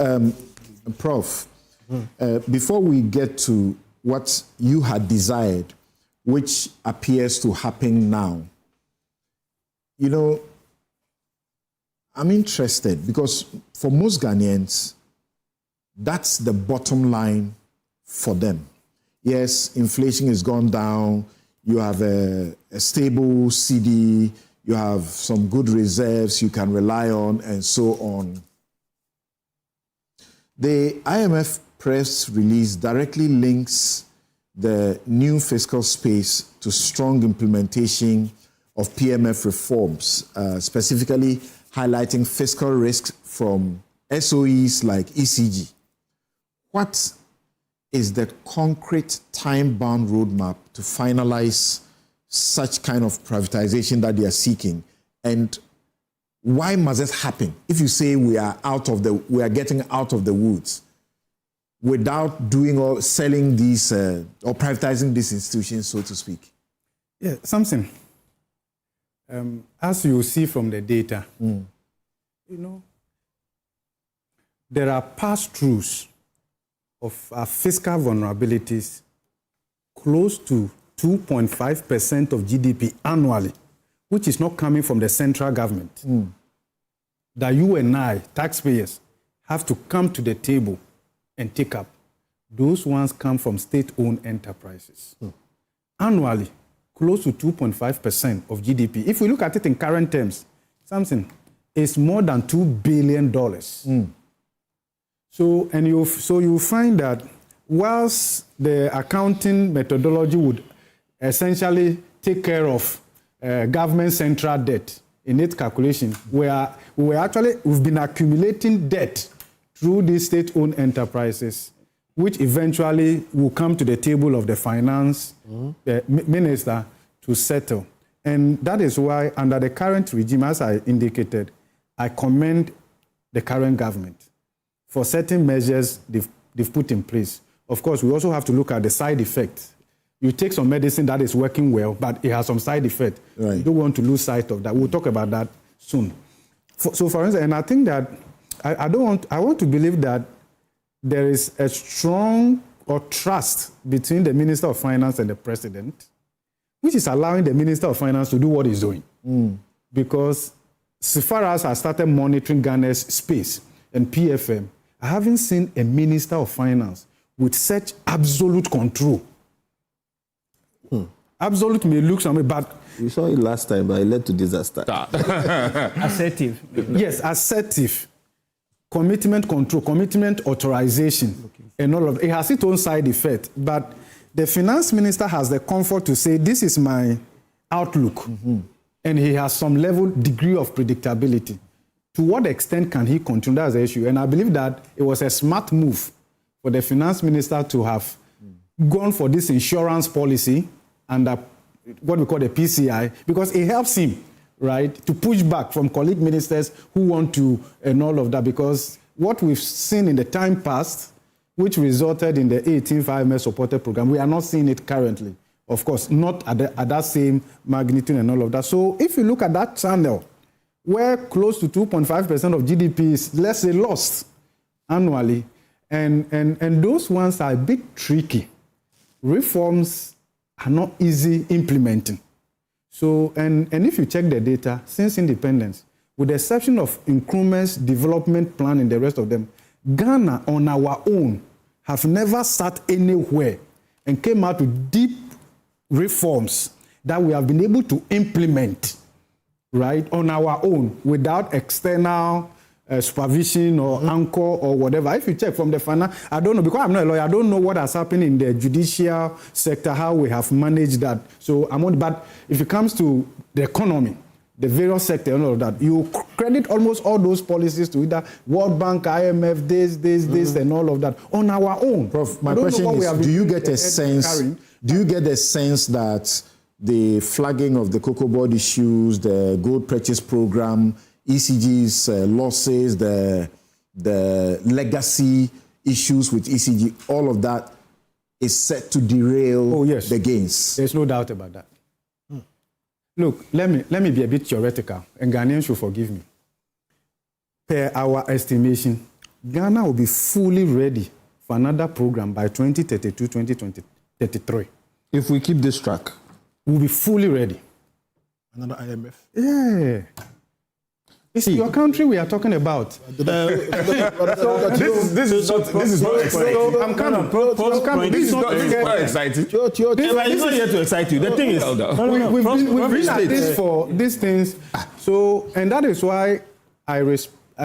Prof, before we get to what you had desired, which appears to happen now, I'm interested because for most Ghanaians, that's the bottom line for them. Yes, inflation has gone down. You have a stable CD. You have some good reserves you can rely on, and so on. The IMF press release directly links the new fiscal space to strong implementation of PMF reforms, specifically highlighting fiscal risks from SOEs like ECG. What is the concrete time-bound roadmap to finalize such kind of privatization that they are seeking? And why must it happen? If you say we are getting out of the woods without doing or selling these or privatizing these institutions, so to speak. Yeah, Samson. As you see from the data, there are pass-throughs of our fiscal vulnerabilities close to 2.5% of GDP annually, which is not coming from the central government, that you and I, taxpayers, have to come to the table and take up. Those ones come from state-owned enterprises. Annually, close to 2.5% of GDP. If we look at it in current terms, something is more than $2 billion. So you find that whilst the accounting methodology would essentially take care of government central debt in its calculation, we've been accumulating debt through these state-owned enterprises, which eventually will come to the table of the finance minister to settle. And that is why, under the current regime, as I indicated, I commend the current government for certain measures they've put in place. Of course, we also have to look at the side effects. You take some medicine that is working well, but it has some side effect. Right. You don't want to lose sight of that. We'll talk about that soon. So, for instance, and I think that I want to believe that there is a strong trust between the Minister of Finance and the President, which is allowing the Minister of Finance to do what he's doing. Because so far as I started monitoring Ghana's space and PFM, I haven't seen a Minister of Finance with such absolute control. Absolute may look something, but we saw it last time, but it led to disaster. Assertive. Yes, assertive. Commitment control, commitment authorization, and all of it. It has its own side effect, but the finance minister has the comfort to say, this is my outlook, and he has some degree of predictability. To what extent can he continue? That's the issue. And I believe that it was a smart move for the finance minister to have gone for this insurance policy under what we call the PCI, because it helps him, right, to push back from colleague ministers who want to, and all of that, because what we've seen in the time past, which resulted in the 18th IMF supported program, we are not seeing it currently. Of course, not at that same magnitude and all of that. So if you look at that channel, where close to 2.5% of GDP is, let's say, lost annually, and those ones are a bit tricky. Reforms are not easy implementing. So, and if you check the data, since independence, with the exception of Nkrumah's development plan and the rest of them, Ghana on our own have never sat anywhere and came out with deep reforms that we have been able to implement, right, on our own without external supervision or anchor or whatever. If you check from the finance, I don't know, because I'm not a lawyer, I don't know what has happened in the judicial sector, how we have managed that. So but if it comes to the economy, the various sectors and all of that, you credit almost all those policies to either World Bank, IMF, this, and all of that on our own. Prof, my question is, do you get a sense that the flagging of the cocoa board issues, the gold purchase program, ECG's losses, the legacy issues with ECG, all of that is set to derail the gains? There's no doubt about that. Look, let me be a bit theoretical, and Ghanaians should forgive me. Per our estimation, Ghana will be fully ready for another program by 2032, 2033. If we keep this track, we'll be fully ready. Another IMF? Yeah. It's your country we are talking about. This is not exciting. I'm coming. This is not exciting. It's not here to excite you. The thing is, we've been at this for these things. So, and that is why I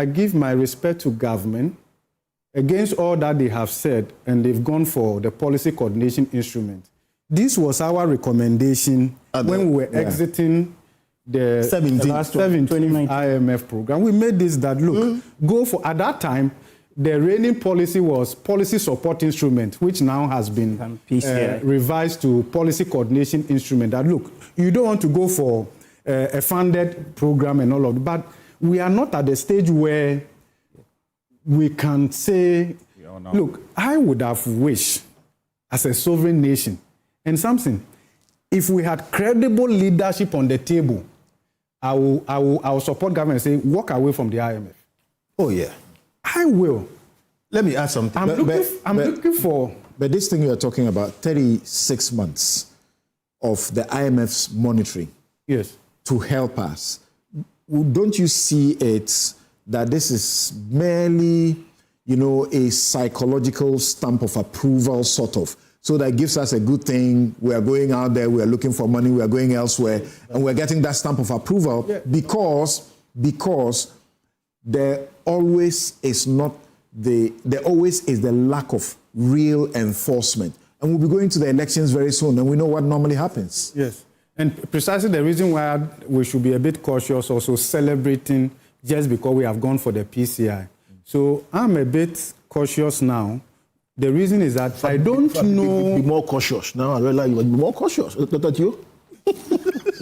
give my respect to government against all that they have said, and they've gone for the policy coordination instrument. This was our recommendation when we were exiting the 17th IMF program. We made this that, look, go for, at that time, the reigning policy was policy support instrument, which now has been revised to policy coordination instrument. That, look, you don't want to go for a funded program and all of that, but we are not at the stage where we can say, look, I would have wished as a sovereign nation, and something, if we had credible leadership on the table, I will support government and say, walk away from the IMF. Oh, yeah. I will. Let me add something. I'm looking for But this thing you are talking about, 36 months of the IMF's monitoring, yes, to help us. Don't you see it that this is merely, a psychological stamp of approval, sort of? So that gives us a good thing. We are going out there, we are looking for money, we are going elsewhere, and we're getting that stamp of approval because there always is the lack of real enforcement. And we'll be going to the elections very soon, and we know what normally happens. Yes. And precisely the reason why we should be a bit cautious also celebrating just because we have gone for the PCI. So I'm a bit cautious now. The reason is that I don't know... Be more cautious. Now I realize you will be more cautious. Is that you?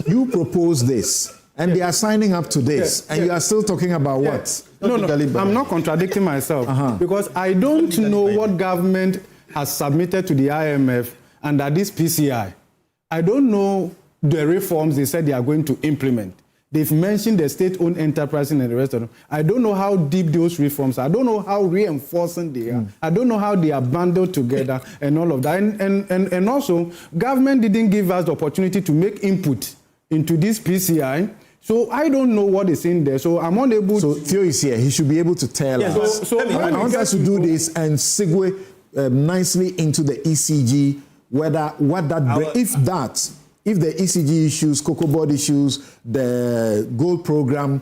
You propose this, and they are signing up to this, and you are still talking about what? No, I'm not contradicting myself because I don't know what government has submitted to the IMF under this PCI. I don't know the reforms they said they are going to implement. They've mentioned the state-owned enterprise and the rest of them. I don't know how deep those reforms are. I don't know how reinforcing they are. I don't know how they are bundled together and all of that. And also, government didn't give us the opportunity to make input into this PCI. So I don't know what is in there. So I'm unable to... So Theo is here. He should be able to tell us. So I want us to do this and segue nicely into the ECG, if the ECG issues, Cocoa Board issues, the gold program,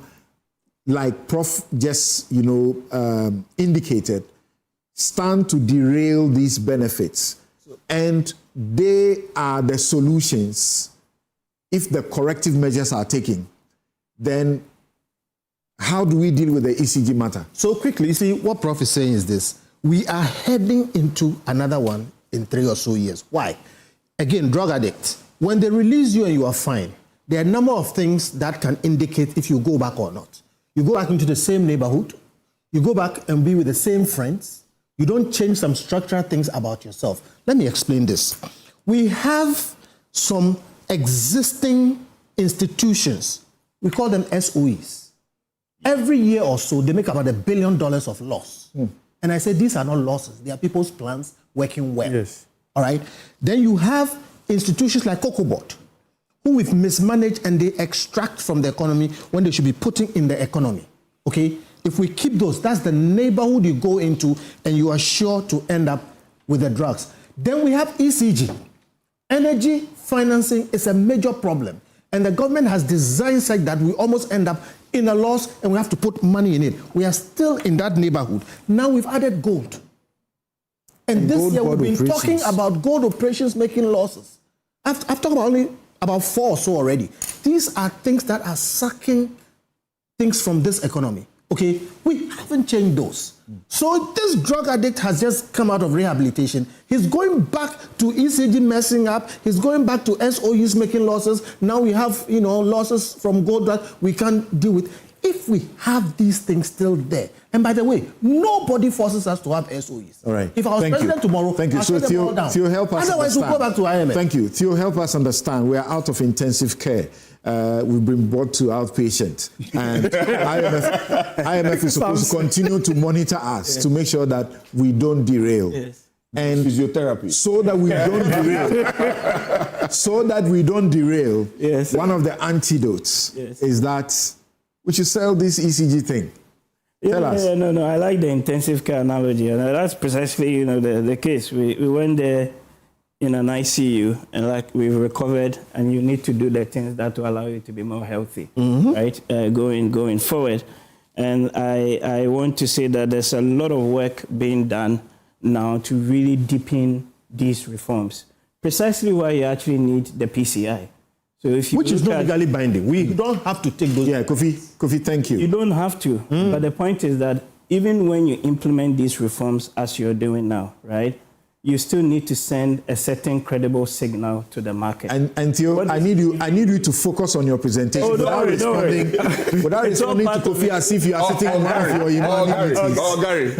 like Prof just indicated, stand to derail these benefits, and they are the solutions. If the corrective measures are taken, then how do we deal with the ECG matter? So quickly, you see, what Prof is saying is this: we are heading into another one in 3 or so years. Why? Again, drug addict. When they release you and you are fine, there are a number of things that can indicate if you go back or not. You go back into the same neighborhood, you go back and be with the same friends, you don't change some structural things about yourself. Let me explain this. We have some existing institutions, we call them SOEs. Every year or so, they make about $1 billion of loss. And I say these are not losses, they are people's plans working well. Yes. All right? Then you have institutions like Cocoa Board, who we've mismanaged and they extract from the economy when they should be putting in the economy. Okay? If we keep those, that's the neighborhood you go into and you are sure to end up with the drugs. Then we have ECG. Energy financing is a major problem. And the government has designed such that we almost end up in a loss and we have to put money in it. We are still in that neighborhood. Now we've added gold. And this year we've been talking about gold operations making losses. I've talked about only about 4 or so already. These are things that are sucking things from this economy. Okay, we haven't changed those. So this drug addict has just come out of rehabilitation. He's going back to ECG messing up. He's going back to SOUs making losses. Now we have, losses from gold that we can't deal with. If we have these things still there, and by the way, nobody forces us to have SOEs. All right. If I was president tomorrow, I'll shut them all down. Theo, help us Otherwise, understand. we'll go back to IMF. Thank you. Theo, help us understand. We are out of intensive care. We've been brought to outpatient. And IMF is supposed to continue to monitor us to make sure that we don't derail. Yes. And physiotherapy. So that we don't derail, yes. One of the antidotes is that we should sell this ECG thing. Tell us. No. I like the intensive care analogy, and that's precisely the case. We went there in an ICU, and we've recovered, and you need to do the things that will allow you to be more healthy, right? Going forward, and I want to say that there's a lot of work being done now to really deepen these reforms. Precisely why you actually need the PCI. So if you which is not legally binding. We don't have to take those. Yeah, Kofi, thank you. You don't have to. But the point is that even when you implement these reforms as you're doing now, right, you still need to send a certain credible signal to the market. And Theo, I need you to focus on your presentation without responding to Kofi as if you are sitting on one of your humanities. Gary.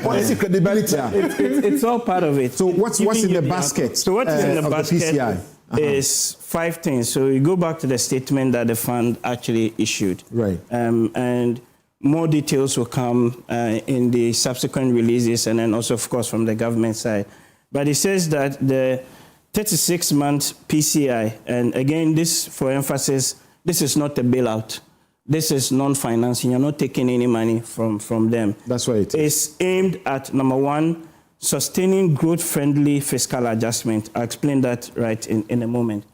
Policy credibility. It's all part of it. So what's in the basket? So what is in the basket? PCI? Is 5 things. So you go back to the statement that the fund actually issued. Right. And More details will come in the subsequent releases, and then also, of course, from the government side. But it says that the 36-month PCI, and again, this for emphasis, this is not a bailout. This is non-financing. You're not taking any money from them. That's why it is. It's aimed at, number one, sustaining growth-friendly fiscal adjustment. I'll explain that right in a moment.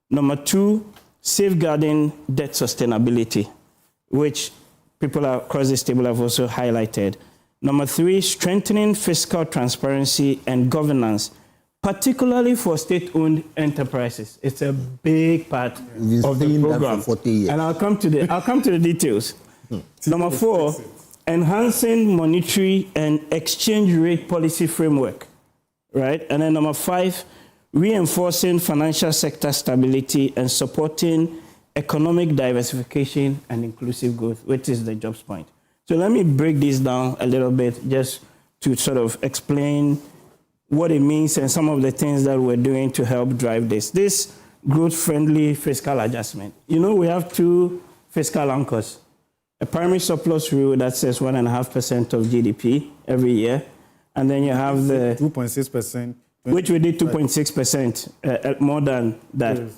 Number two, safeguarding debt sustainability, which people across this table have also highlighted. Number three, strengthening fiscal transparency and governance, particularly for state-owned enterprises. It's a big part of the program. For 40 years. And I'll come to the details. Number four, enhancing monetary and exchange rate policy framework, right? And then number five, reinforcing financial sector stability and supporting economic diversification and inclusive growth, which is the jobs point. So let me break this down a little bit just to sort of explain what it means and some of the things that we're doing to help drive this. This growth-friendly fiscal adjustment. You know, we have two fiscal anchors. A primary surplus rule that says 1.5% of GDP every year. And then you have the 2.6%. Which we did 2.6%, more than that. Yes.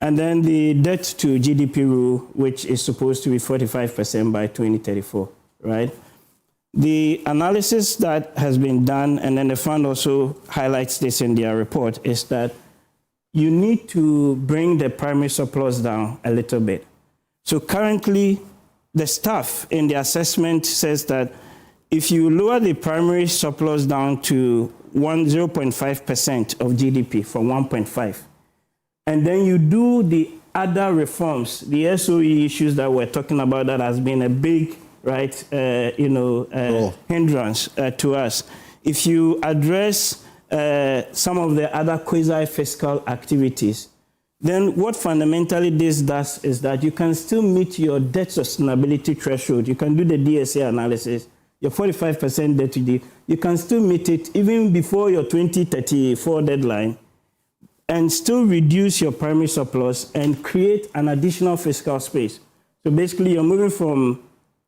And then the debt to GDP rule, which is supposed to be 45% by 2034, right? The analysis that has been done, and then the fund also highlights this in their report, is that you need to bring the primary surplus down a little bit. So currently, the staff in the assessment says that if you lower the primary surplus down to 0.5% of GDP from 1.5, and then you do the other reforms, the SOE issues that we're talking about that has been a big, right, hindrance to us. If you address some of the other quasi-fiscal activities, then what fundamentally this does is that you can still meet your debt sustainability threshold. You can do the DSA analysis, your 45% debt to GDP. You can still meet it even before your 2034 deadline and still reduce your primary surplus and create an additional fiscal space. So basically, you're moving from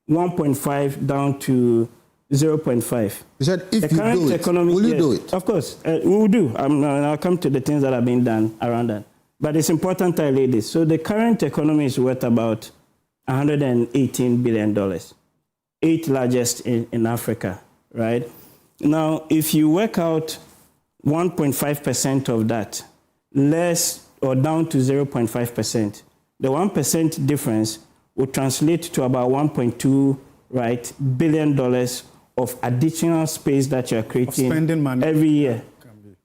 1.5 down to 0.5. You said if you do it, will you do it? Of course, we will do. I'll come to the things that have been done around that. But it's important I lay this. So the current economy is worth about $118 billion, eighth largest in Africa, right? Now, if you work out 1.5% of that, less or down to 0.5%, the 1% difference will translate to about $1.2 billion of additional space that you're creating spending money every year.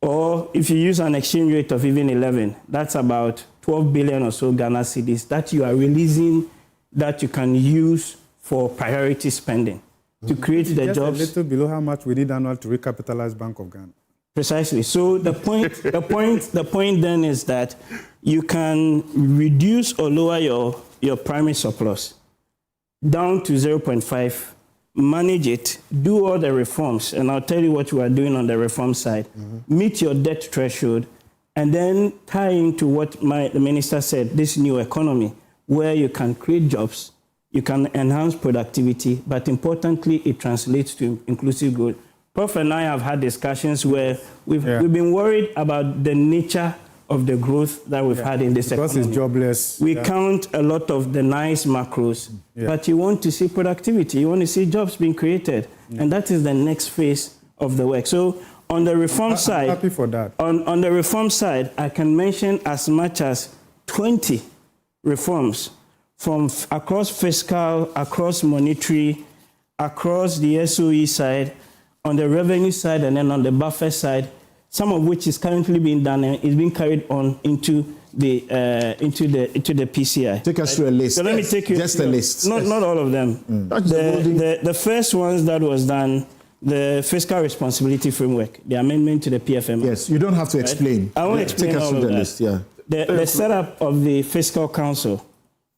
Or if you use an exchange rate of even 11, that's about 12 billion or so Ghana cedis that you are releasing that you can use for priority spending to create the just jobs. A little below how much we did annual to recapitalize Bank of Ghana. Precisely. So the point then is that you can reduce or lower your primary surplus down to 0.5, manage it, do all the reforms, and I'll tell you what we are doing on the reform side, meet your debt threshold, and then tie into what the minister said, this new economy, where you can create jobs, you can enhance productivity, but importantly, it translates to inclusive growth. Prof and I have had discussions where we've been worried about the nature of the growth that we've had in this economy. Because it's jobless. We count a lot of the nice macros, but you want to see productivity, you want to see jobs being created, and that is the next phase of the work. So on the reform side, I'm happy for that. On the reform side, I can mention as much as 20 reforms from across fiscal, across monetary, across the SOE side, on the revenue side, and then on the buffer side, some of which is currently being done and is being carried on into the PCI. Take us through a list. So let me take you just a list. Not all of them. The first ones that was done, the fiscal responsibility framework, the amendment to the PFM. Yes, you don't have to explain. I won't explain take us all through of the that. list. Yeah. The setup of the fiscal council,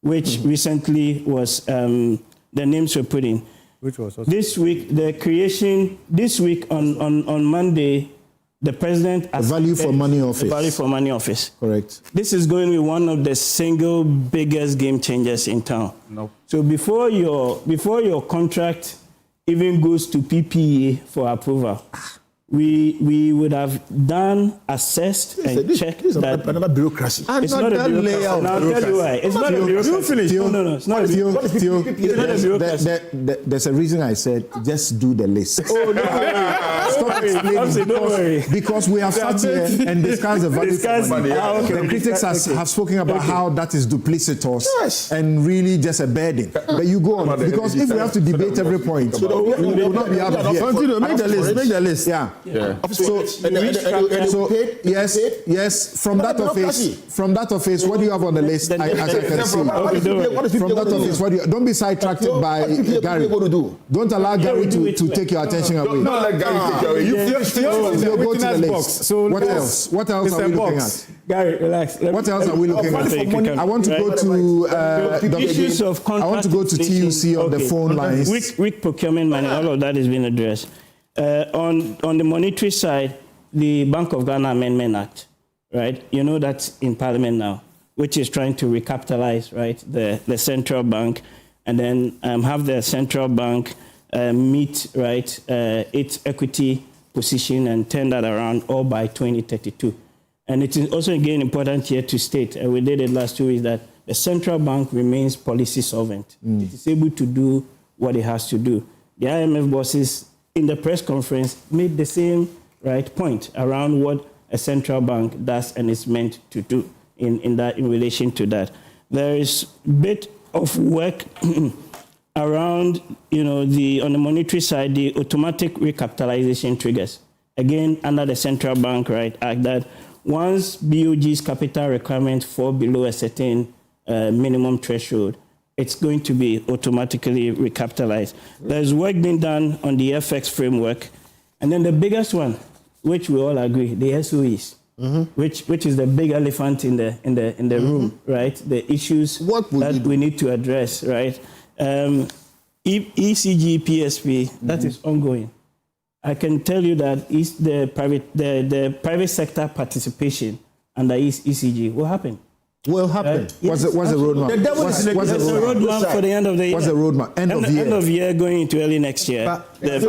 which recently was the names were put in. Which was also this week, the creation, this week on Monday, the president has value for money office. The value for money office. Correct. This is going to be one of the single biggest game changers in town. No. So before your contract even goes to PPA for approval, we would have done, assessed, and checked that. Another bureaucracy. It's not a bureaucracy. Now I'll tell you why. It's not a bureaucracy. No, it's not a bureaucracy. It's not a bureaucracy. There's a reason I said just do the list. Oh, no. Stop explaining. Don't worry. Because we have sat here and discussed the value for money. Okay. The critics have spoken about how that is duplicitous and really just a burden. But you go on. Because if we have to debate every point, we will not be out of here. Continue, make the list. Yeah. So yes. From that office, what do you have on the list? As I can see. From that office, what do you? Don't be sidetracked by Gary. Don't allow Gary to take your attention away. Don't let Gary take you away. You go to the list. So what else? What else are we looking at? Gary, relax. What else are we looking at? I want to go to the issues of contract. I want to go to TUC on the phone lines. Weak procurement money, all of that is being addressed. On the monetary side, the Bank of Ghana Amendment Act, right? You know that's in Parliament now, which is trying to recapitalize, right, the central bank, and then have the central bank meet, right, its equity position and turn that around all by 2032. And it is also again important here to state, and we did it last 2 weeks, that the central bank remains policy solvent. It is able to do what it has to do. The IMF bosses in the press conference made the same point around what a central bank does and is meant to do in relation to that. There is a bit of work around, on the monetary side, the automatic recapitalization triggers. Again, under the Central Bank Act, that once BOG's capital requirements fall below a certain minimum threshold, it's going to be automatically recapitalized. There's work being done on the FX framework. And then the biggest one, which we all agree, the SOEs, which is the big elephant in the room, right? The issues that we need to address, right? ECG PSP, that is ongoing. I can tell you that the private sector participation under ECG will happen. What's the roadmap? What's the roadmap for the end of the year? What's the roadmap? End of year going into early next year. Okay.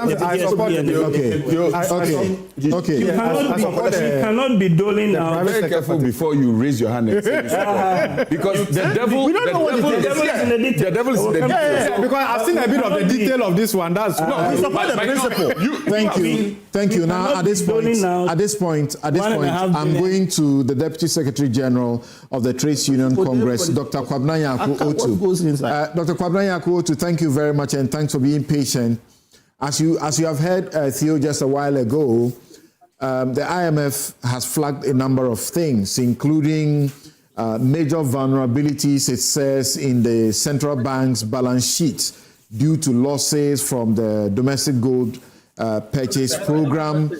You cannot be doling out. Be very careful before you raise your hand and say this. Because the devil, the devil is in the detail. The devil is in the detail. Because I've seen a bit of the detail of this one. That's we support the principle. Thank you. Now at this point, I'm going to the Deputy Secretary General of the Trades Union Congress, Dr. Kwabena Nyarko Otu. Dr. Kwabena Nyarko Otu, thank you very much and thanks for being patient. As you have heard Theo just a while ago, the IMF has flagged a number of things, including major vulnerabilities, it says, in the central bank's balance sheet due to losses from the domestic gold purchase program.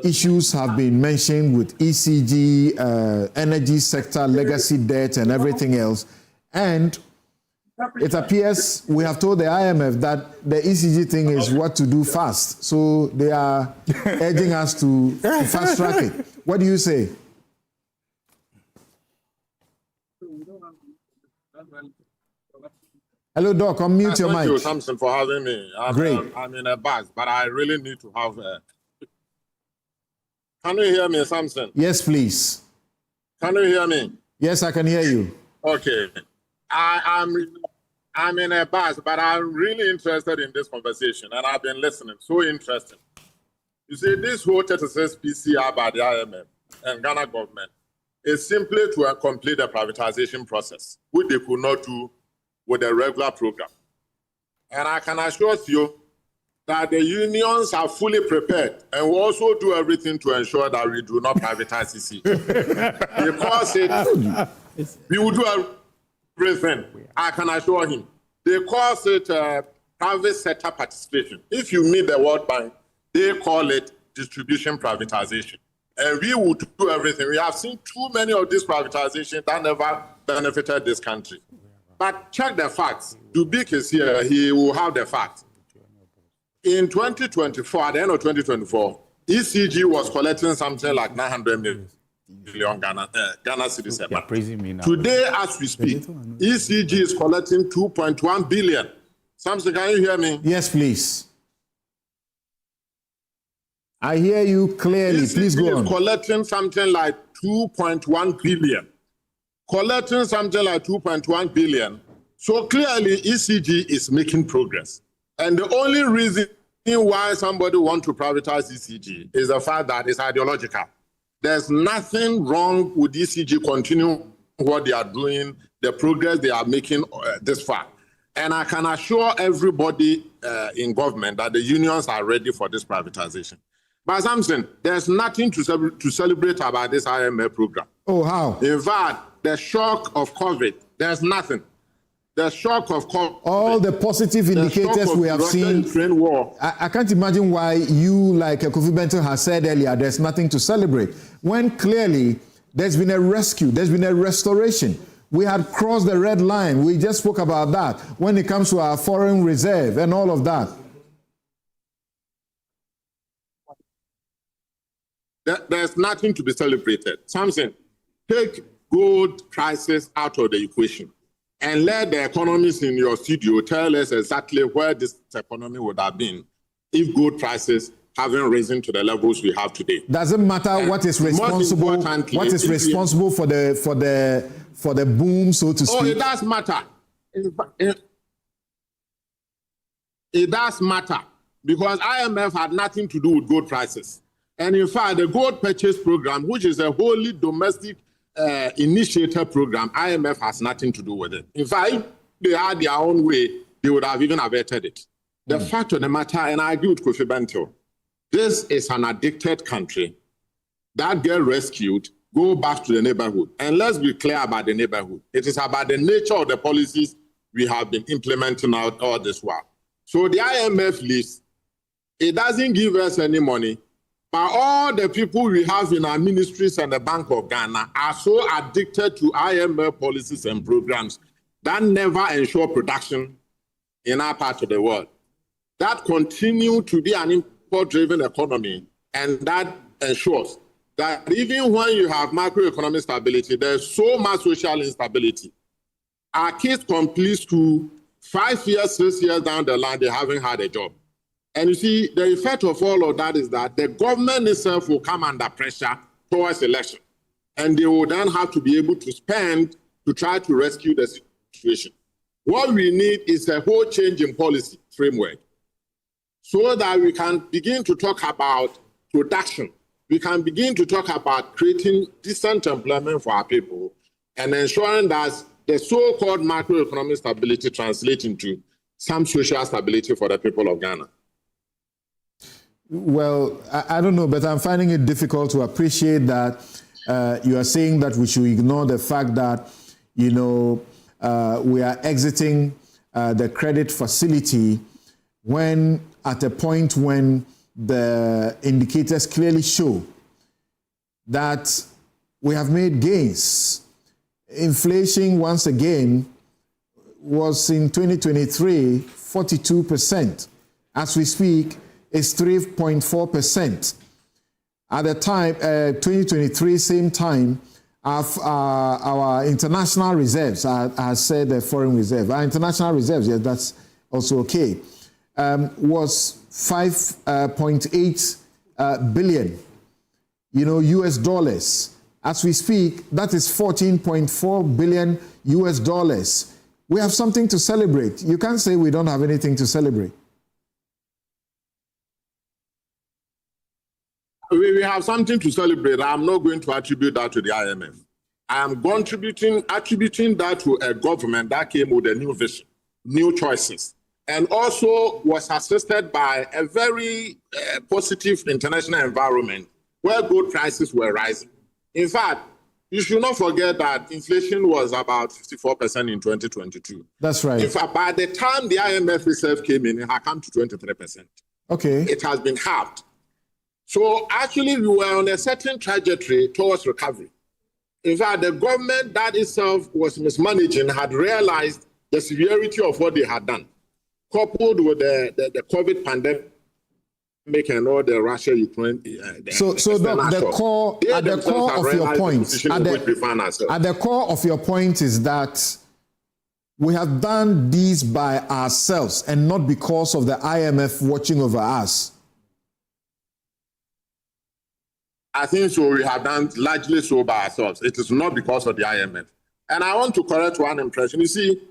Issues have been mentioned with ECG, energy sector, legacy debt, and everything else. And it appears we have told the IMF that the ECG thing is what to do fast. So they are urging us to fast track it. What do you say? Hello, Doc. Unmute your mic. Thank you, Samson, for having me. Great. I'm in a bus, but I really need to have Can you hear me, Samson? Yes, please. Can you hear me? Yes, I can hear you. Okay. I'm in a bus, but I'm really interested in this conversation, and I've been listening. So interesting. You see, this whole 36 PCR by the IMF and Ghana government is simply to complete the privatization process, which they could not do with the regular program. And I can assure you that the unions are fully prepared and will also do everything to ensure that we do not privatize ECG. Because we will do everything, I can assure him. They call it private sector participation. If you meet the World Bank, they call it distribution privatization. And we will do everything. We have seen too many of these privatizations that never benefited this country. But check the facts. Dubik is here. He will have the facts. In 2024, at the end of 2024, ECG was collecting something like 900 million Ghana cedis a month. Today, as we speak, ECG is collecting 2.1 billion. Samson, can you hear me? Yes, please. I hear you clearly. ECG please go on. is collecting something like 2.1 billion. Collecting something like 2.1 billion. So clearly, ECG is making progress. And the only reason why somebody wants to privatize ECG is the fact that it's ideological. There's nothing wrong with ECG continuing what they are doing, the progress they are making this far. And I can assure everybody in government that the unions are ready for this privatization. But Samson, there's nothing to celebrate about this IMF program. Oh, how? In fact, the shock of COVID, there's nothing. The shock of COVID. All the positive indicators we have seen. I can't imagine why you, like Kofi Benton has said earlier, there's nothing to celebrate. When clearly there's been a rescue, there's been a restoration. We had crossed the red line. We just spoke about that when it comes to our foreign reserve and all of that. There's nothing to be celebrated. Samson, take gold prices out of the equation and let the economists in your studio tell us exactly where this economy would have been if gold prices haven't risen to the levels we have today. Doesn't matter what is responsible. What is responsible for the boom, so to speak. Oh, it does matter. It does matter because IMF had nothing to do with gold prices. And in fact, the gold purchase program, which is a wholly domestic initiated program, IMF has nothing to do with it. In fact, if they had their own way, they would have even averted it. The fact of the matter, and I agree with Kofi Bento, this is an addicted country. That girl rescued, go back to the neighborhood. And let's be clear about the neighborhood. It is about the nature of the policies we have been implementing out all this while. So the IMF list, it doesn't give us any money. But all the people we have in our ministries and the Bank of Ghana are so addicted to IMF policies and programs that never ensure production in our part of the world. That continue to be an import-driven economy, and that ensures that even when you have macroeconomic stability, there's so much social instability. Our kids complete school 5 years, 6 years down the line, they haven't had a job. And you see, the effect of all of that is that the government itself will come under pressure towards election. And they will then have to be able to spend to try to rescue the situation. What we need is a whole change in policy framework so that we can begin to talk about production. We can begin to talk about creating decent employment for our people and ensuring that the so-called macroeconomic stability translates into some social stability for the people of Ghana. Well, I don't know, but I'm finding it difficult to appreciate that you are saying that we should ignore the fact that, you know, we are exiting the credit facility when at a point when the indicators clearly show that we have made gains. Inflation, once again, was in 2023, 42%. As we speak, it's 3.4%. At the time, 2023, same time, our international reserves, I said the foreign reserve, our international reserves, yeah, that's also okay, was 5.8 billion, US dollars. As we speak, that is 14.4 billion US dollars. We have something to celebrate. You can't say we don't have anything to celebrate. We have something to celebrate. I'm not going to attribute that to the IMF. I am attributing that to a government that came with a new vision, new choices, and also was assisted by a very positive international environment where gold prices were rising. In fact, you should not forget that inflation was about 54% in 2022. That's right. In fact, by the time the IMF itself came in, it had come to 23%. Okay. It has been halved. So actually, we were on a certain trajectory towards recovery. In fact, the government that itself was mismanaging had realized the severity of what they had done, coupled with the COVID pandemic and all the Russia-Ukraine. So Doc, at the core of your point, at the core of your point is that we have done these by ourselves and not because of the IMF watching over us. I think so. We have done largely so by ourselves. It is not because of the IMF. And I want to correct one impression. You see,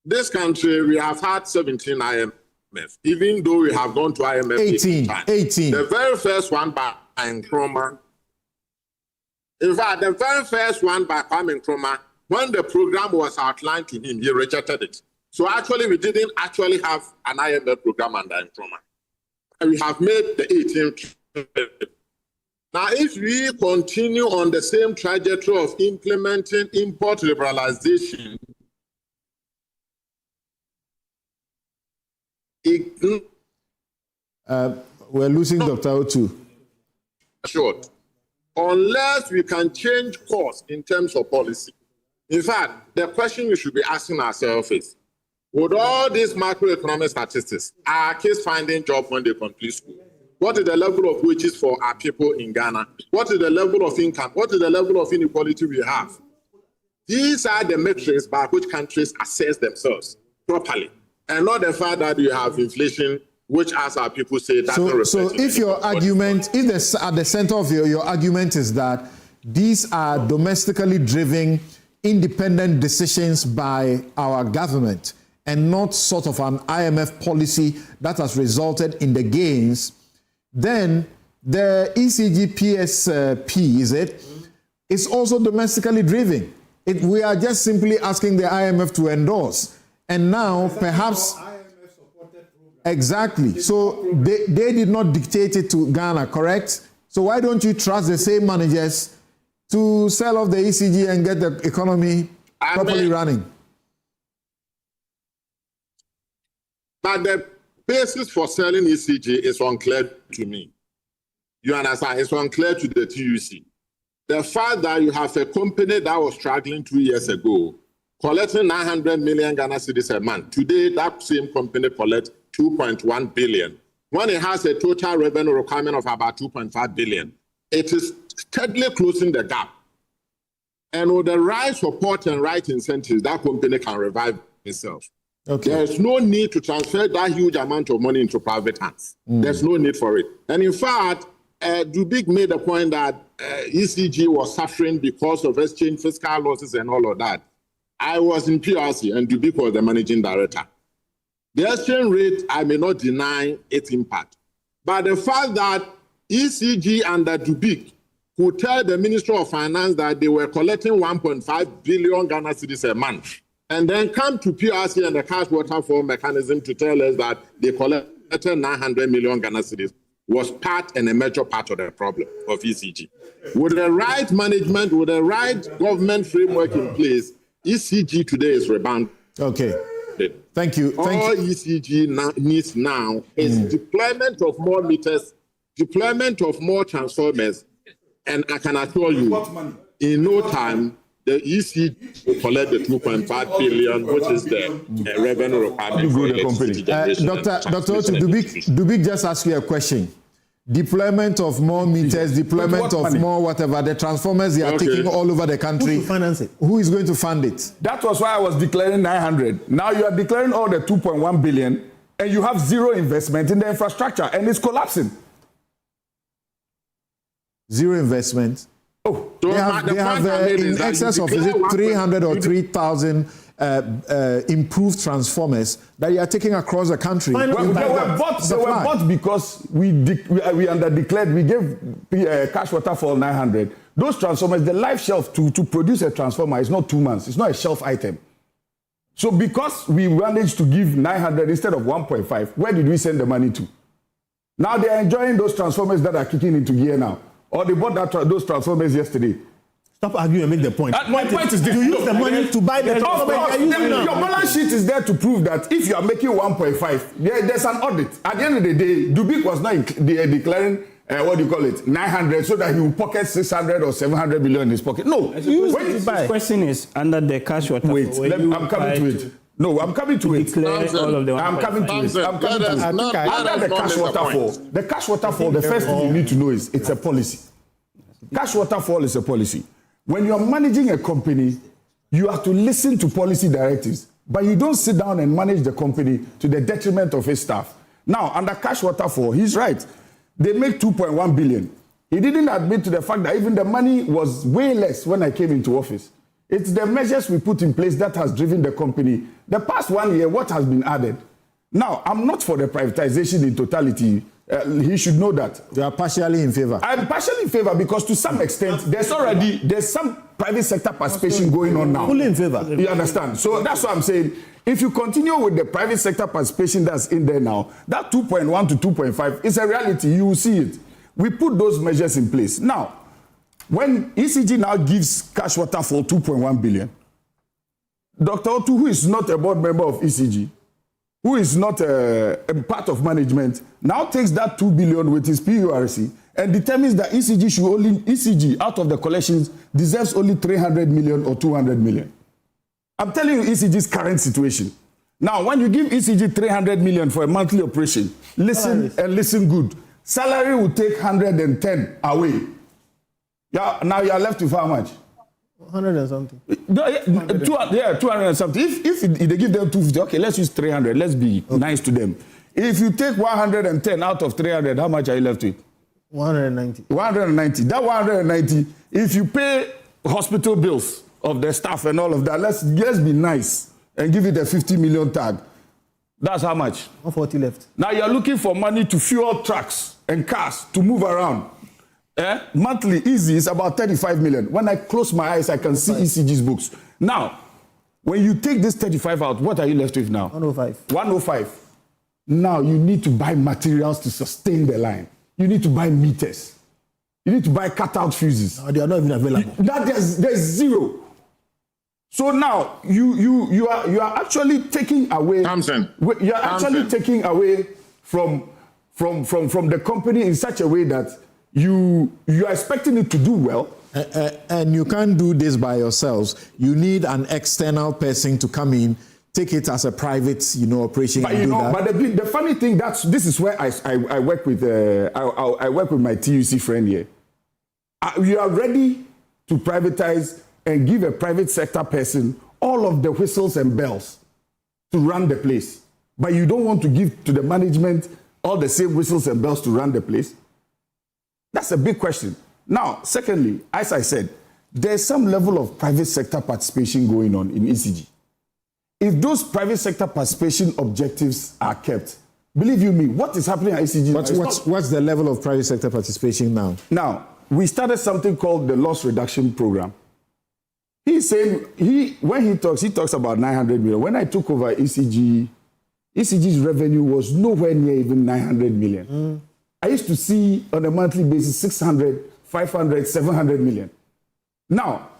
this country, we have had 17 IMF, even though we have gone to IMF 18 times. 18. The very first one by Nkrumah. In fact, the very first one by Kwame Nkrumah, when the program was outlined to him, he rejected it. So actually, we didn't actually have an IMF program under Nkrumah. And we have made the 18th. Now, if we continue on the same trajectory of implementing import liberalization, we're losing Dr. Otu. Short. Unless we can change course in terms of policy. In fact, the question we should be asking ourselves is, with all these macroeconomic statistics, are kids finding jobs when they complete school? What is the level of wages for our people in Ghana? What is the level of income? What is the level of inequality we have? These are the metrics by which countries assess themselves properly, and not the fact that you have inflation, which, as our people say, doesn't reflect. So if your argument, at the center of your argument is that these are domestically driven, independent decisions by our government and not sort of an IMF policy that has resulted in the gains, then the Ecg PSP, is also domestically driven. We are just simply asking the IMF to endorse. And now perhaps... Exactly. So they did not dictate it to Ghana, correct? So why don't you trust the same managers to sell off the ECG and get the economy properly running? But the basis for selling ECG is unclear to me. You understand? It's unclear to the TUC. The fact that you have a company that was struggling 2 years ago, collecting 900 million Ghana cedis a month. Today, that same company collects 2.1 billion. When it has a total revenue requirement of about 2.5 billion, it is steadily closing the gap. And with the right support and right incentives, that company can revive itself. Okay. There's no need to transfer that huge amount of money into private hands. There's no need for it. And in fact, Dubik made the point that ECG was suffering because of exchange fiscal losses and all of that. I was in PRC and Dubik was the managing director. The exchange rate, I may not deny its impact. But the fact that ECG under Dubik could tell the Ministry of Finance that they were collecting 1.5 billion Ghana cedis a month, and then come to PRC and the cash waterfall mechanism to tell us that they collected 900 million Ghana cedis, was part and a major part of the problem of ECG. With the right management, with the right government framework in place, ECG today is rebounded. Okay. Thank you. All ECG needs now is deployment of more meters, deployment of more transformers, and I can assure you, in no time, the ECG will collect the 2.5 billion, which is the revenue requirement for electricity generation. Dr. Otu, Dubik just asked you a question. Deployment of more meters, deployment of more whatever, the transformers they are taking all over the country. Who will finance it? Who is going to fund it? That was why I was declaring 900. Now you are declaring all the 2.1 billion and you have zero investment in the infrastructure and it's collapsing. Zero investment? Oh, they have in excess of 300 or 3,000 improved transformers that you are taking across the country. They were bought because we under-declared, we gave cash waterfall 900. Those transformers, the life shelf to produce a transformer is not 2 months. It's not a shelf item. So because we managed to give 900 instead of 1.5, where did we send the money to? Now they are enjoying those transformers that are kicking into gear now. Or they bought those transformers yesterday. Stop arguing and make the point. My point is this. You use the money to buy the transformers. Your balance sheet is there to prove that if you are making 1.5, there's an audit. At the end of the day, Dubik was not declaring, 900 so that he will pocket 600 or 700 million in his pocket. No. The question is under the cash water. Wait, I'm coming to it. No, I'm coming to it. All of them. I'm coming to it. I'm coming to it. Under the cash waterfall, the first thing you need to know is it's a policy. Cash waterfall is a policy. When you're managing a company, you have to listen to policy directives, but you don't sit down and manage the company to the detriment of his staff. Now, under cash waterfall, he's right. They make 2.1 billion. He didn't admit to the fact that even the money was way less when I came into office. It's the measures we put in place that has driven the company. The past 1 year, what has been added? Now, I'm not for the privatization in totality. He should know that. You are partially in favor. I'm partially in favor because to some extent, there's some private sector participation going on now. Fully in favor. You understand? So that's what I'm saying. If you continue with the private sector participation that's in there now, that 2.1 to 2.5 is a reality. You will see it. We put those measures in place. Now, when ECG now gives cash waterfall 2.1 billion, Dr. Otu, who is not a board member of ECG, who is not a part of management, now takes that 2 billion with his PURC and determines that ECG out of the collections deserves only 300 million or 200 million. I'm telling you ECG's current situation. Now, when you give ECG 300 million for a monthly operation, listen and listen good. Salary will take 110 away. Yeah, now you are left with how much? 100 and something. 200 and something. If they give them 250, okay, let's use 300. Let's be nice to them. If you take 110 out of 300, how much are you left with? 190. 190. That 190, if you pay hospital bills of the staff and all of that, let's be nice and give it a 50 million tag. That's how much? 140 left. Now you're looking for money to fuel trucks and cars to move around. Monthly, easy, is about 35 million. When I close my eyes, I can see ECG's books. Now, when you take this 35 out, what are you left with now? 105. 105. Now you need to buy materials to sustain the line. You need to buy meters. You need to buy cutout fuses. No, they are not even available. There's zero. So now you are actually taking away. You are actually taking away from the company in such a way that you are expecting it to do well. And you can't do this by yourselves. You need an external person to come in, take it as a private, operation. But and do that. But the funny thing, this is where I work with I work with my TUC friend here. You are ready to privatize and give a private sector person all of the whistles and bells to run the place, but you don't want to give to the management all the same whistles and bells to run the place. That's a big question. Now, secondly, as I said, there's some level of private sector participation going on in ECG. If those private sector participation objectives are kept, believe you me, what is happening at ECG? What's the level of private sector participation now? Now, we started something called the loss reduction program. He's saying, when he talks about 900 million. When I took over ECG's revenue was nowhere near even 900 million. I used to see on a monthly basis 600, 500, 700 million. Now,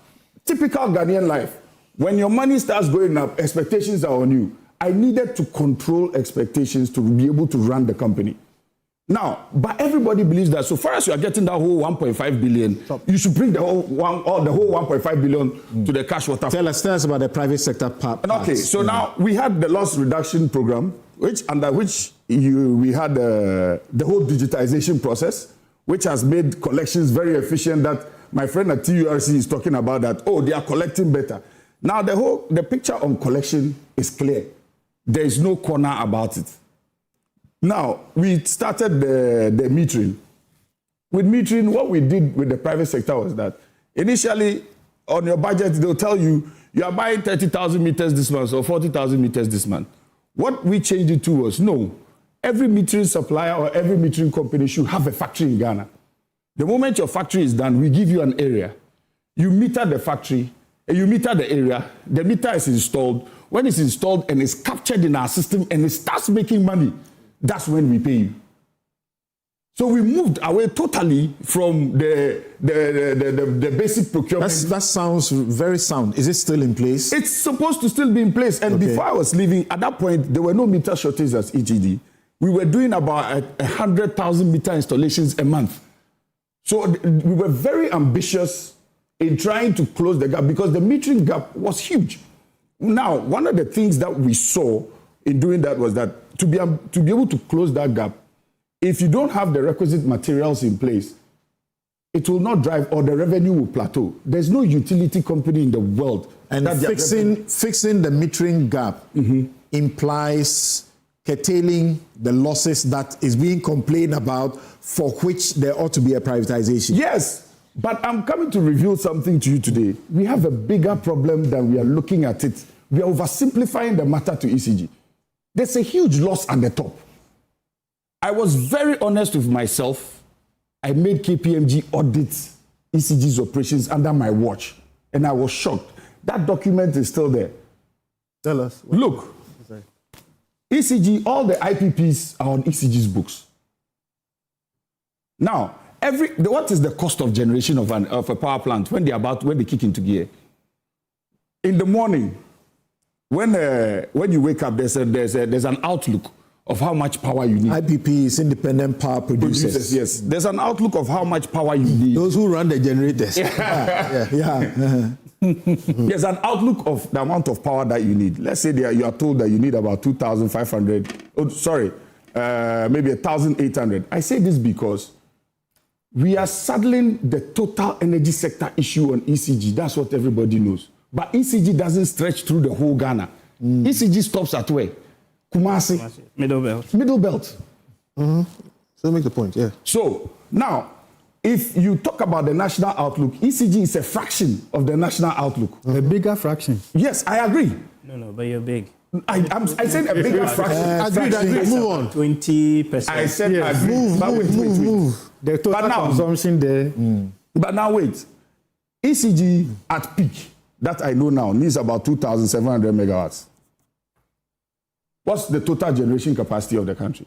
typical Ghanaian life, when your money starts going up, expectations are on you. I needed to control expectations to be able to run the company. Now, but everybody believes that so far as you are getting that whole 1.5 billion, you should bring the whole 1.5 billion to the cash water. Tell us about the private sector part. Okay, so now we had the loss reduction program, we had the whole digitization process, which has made collections very efficient. That my friend at TURC is talking about that. Oh, they are collecting better. Now the picture on collection is clear. There is no corner about it. Now, we started the metering. With metering, what we did with the private sector was that initially, on your budget, they'll tell you, you are buying 30,000 meters this month or 40,000 meters this month. What we changed it to was, no, every metering supplier or every metering company should have a factory in Ghana. The moment your factory is done, we give you an area. You meter the factory, and you meter the area, the meter is installed. When it's installed and it's captured in our system and it starts making money, that's when we pay you. So we moved away totally from the basic procurement. That sounds very sound. Is it still in place? It's supposed to still be in place. And before I was leaving, at that point, there were no meter shortages at EGD. We were doing about 100,000 meter installations a month. So we were very ambitious in trying to close the gap because the metering gap was huge. Now, one of the things that we saw in doing that was that to be able to close that gap, if you don't have the requisite materials in place, it will not drive, or the revenue will plateau. There's no utility company in the world. And fixing the metering gap implies curtailing the losses that is being complained about, for which there ought to be a privatization. Yes, but I'm coming to reveal something to you today. We have a bigger problem than we are looking at it. We are oversimplifying the matter to ECG. There's a huge loss at the top. I was very honest with myself. I made KPMG audit ECG's operations under my watch, and I was shocked. That document is still there. Tell us. Look, ECG, all the IPPs are on ECG's books. Now, what is the cost of generation of a power plant when they kick into gear? In the morning, when you wake up, there's an outlook of how much power you need. IPP is independent power producers. Yes. There's an outlook of how much power you need. Those who run the generators. There's an outlook of the amount of power that you need. Let's say you are told that you need about 2,500, maybe 1,800. I say this because we are saddling the total energy sector issue on ECG. That's what everybody knows. But ECG doesn't stretch through the whole Ghana. ECG stops at where? Kumasi. Middle belt. Middle belt. So make the point, yeah. So now, if you talk about the national outlook, ECG is a fraction of the national outlook. A bigger fraction. Yes, I agree. No, but you're big. I said a bigger fraction. Agreed. Move on. 20%. I said agreed. Move. The total consumption there. But now wait. ECG at peak, that I know now, needs about 2,700 megawatts. What's the total generation capacity of the country?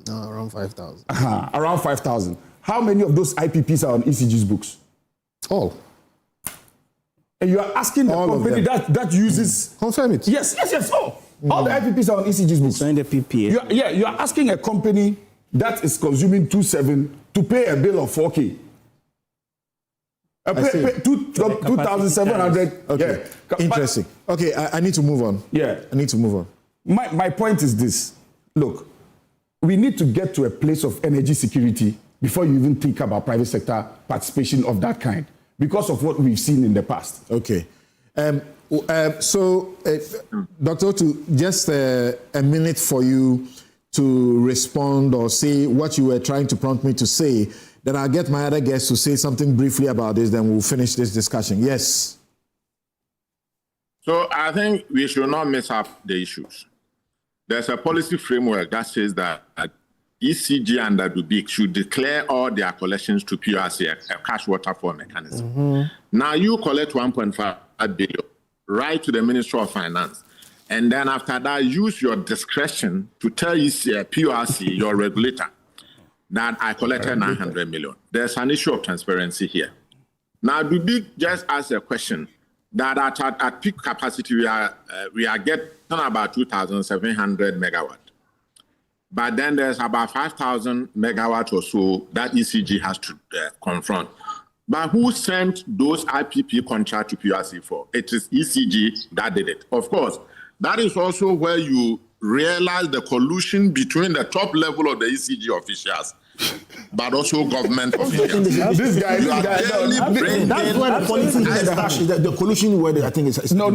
Around 5,000. Around 5,000. How many of those IPPs are on ECG's books? All. And you are asking the company that uses... Confirm it. Yes. All the IPPs are on ECG's books. Sign the PPA. You are asking a company that is consuming 2.7 to pay a bill of 4K. 2,700. Okay. Interesting. Okay, I need to move on. Yeah. I need to move on. My point is this. Look, we need to get to a place of energy security before you even think about private sector participation of that kind, because of what we've seen in the past. Okay. So, Dr. Otu, just a minute for you to respond or say what you were trying to prompt me to say. Then I'll get my other guests to say something briefly about this, then we'll finish this discussion. Yes. So I think we should not mess up the issues. There's a policy framework that says that ECG and WBIC should declare all their collections to PRC, a cash waterfall mechanism. Now you collect 1.5 billion, write to the Ministry of Finance, and then after that, use your discretion to tell PRC, your regulator, that I collected 900 million. There's an issue of transparency here. Now, WBIC just asked a question that at peak capacity, we are getting about 2,700 megawatt. But then there's about 5,000 megawatt or so that ECG has to confront. But who sent those IPP contracts to PRC for? It is ECG that did it. Of course, that is also where you realize the collusion between the top level of the ECG officials, but also government officials. This guy, that's where the policy the collusion word, I think is no.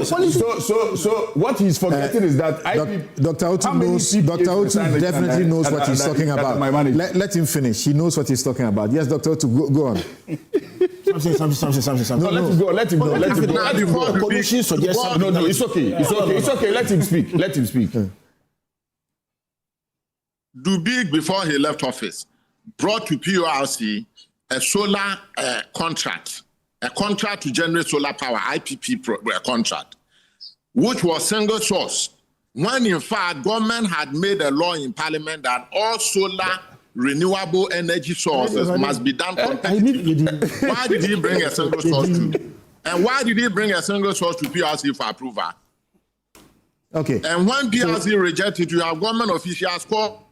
So what he's forgetting is that Dr. Otu definitely knows what he's talking about. Let him finish. He knows what he's talking about. Yes, Dr. Otu, go on. Something. No, let him go. Collusion suggests no, it's okay. Let him speak. WBIC, before he left office, brought to PRC a solar contract, a contract to generate solar power, IPP contract, which was single source. When in fact, government had made a law in parliament that all solar renewable energy sources must be done competitively. Why did he bring a single source to? And why did he bring a single source to PRC for approval? Okay. And when PRC rejected, you have government officials call.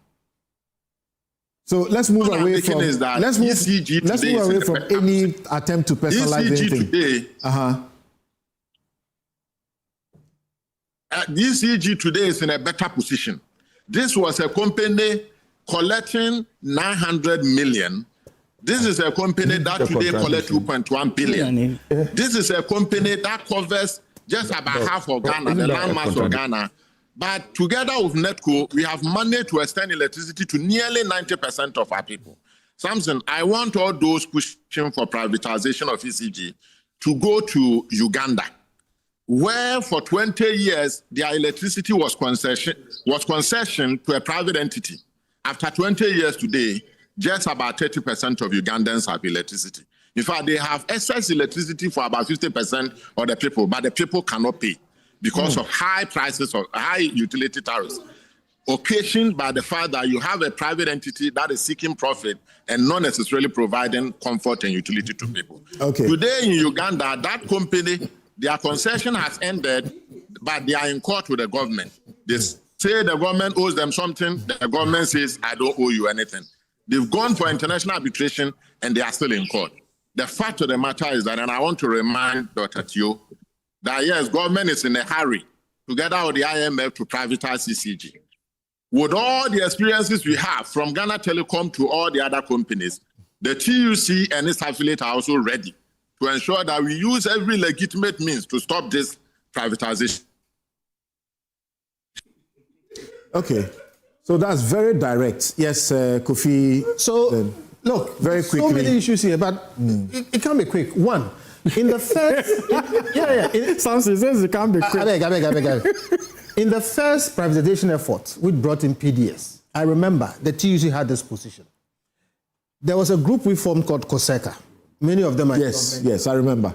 So let's move away from any attempt to personalize anything. Today, Ecg today is in a better position. This was a company collecting 900 million. This is a company that today collects 2.1 billion. This is a company that covers just about half of Ghana, the landmass of Ghana. But together with NETCO, we have managed to extend electricity to nearly 90% of our people. Samson, I want all those pushing for privatization of Ecg to go to Uganda, where for 20 years their electricity was concession to a private entity. After 20 years today, just about 30% of Ugandans have electricity. In fact, they have excess electricity for about 50% of the people, but the people cannot pay because of high prices or high utility tariffs, occasioned by the fact that you have a private entity that is seeking profit and not necessarily providing comfort and utility to people. Okay. Today in Uganda, that company, their concession has ended, but they are in court with the government. They say the government owes them something. The government says, I don't owe you anything. They've gone for international arbitration and they are still in court. The fact of the matter is that, and I want to remind Dr. Tio, that yes, government is in a hurry, together with the IMF, to privatize Ecg. With all the experiences we have from Ghana Telecom to all the other companies, the TUC and its affiliates are also ready to ensure that we use every legitimate means to stop this privatization. Okay. So that's very direct. Yes, Kofi. So, look, very quickly. So many issues here, but it can be quick. One, in the first... Samson says it can be quick. I beg. In the first privatization effort, which brought in PDS, I remember the TUC had this position. There was a group we formed called COSECA. Many of them are... Yes, I remember.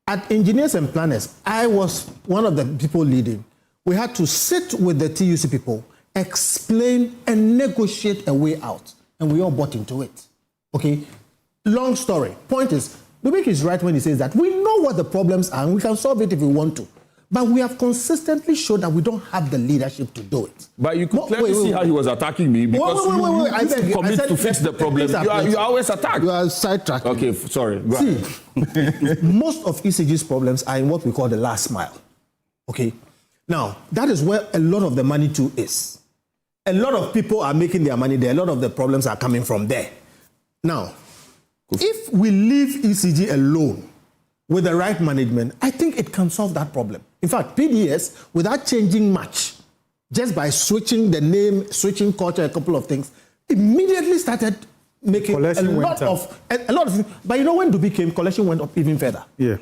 At Engineers and Planners, I was one of the people leading. We had to sit with the TUC people, explain and negotiate a way out. And we all bought into it. Okay? Long story. Point is, Dubik is right when he says that we know what the problems are and we can solve it if we want to. But we have consistently shown that we don't have the leadership to do it. But you could clearly see how he was attacking me because you commit to fix the problem. You are always attacked. You are sidetracked. Okay, sorry. Go ahead. Most of ECG's problems are in what we call the last mile. Okay? Now, that is where a lot of the money too is. A lot of people are making their money there. A lot of the problems are coming from there. Now, if we leave ECG alone with the right management, I think it can solve that problem. In fact, PDS, without changing much, just by switching the name, switching culture, a couple of things, immediately started making a lot of things. But you know, when Dubi came, collection went up even further. Yeah.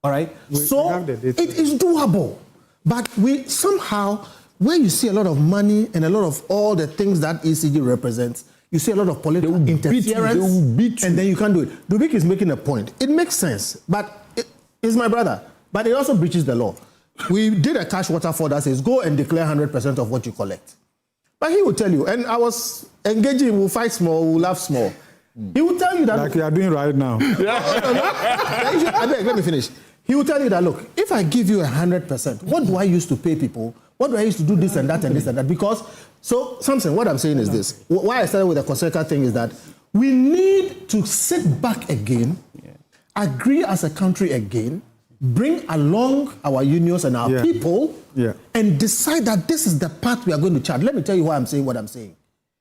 All right? So it is doable. But we somehow, where you see a lot of money and a lot of all the things that ECG represents, you see a lot of political interference, and then you can't do it. Dubik is making a point. It makes sense, but he's my brother. But it also breaches the law. We did a cash waterfall that says, go and declare 100% of what you collect. But he will tell you, and I was engaging, we'll fight small, we'll laugh small. He will tell you that... Like you are doing right now. Let me finish. He will tell you that, look, if I give you 100%, what do I use to pay people? What do I use to do this and that and this and that? Because, so, Samson, what I'm saying is this. Why I started with the COSECA thing is that we need to sit back again, agree as a country again, bring along our unions and our people, and decide that this is the path we are going to chart. Let me tell you why I'm saying what I'm saying.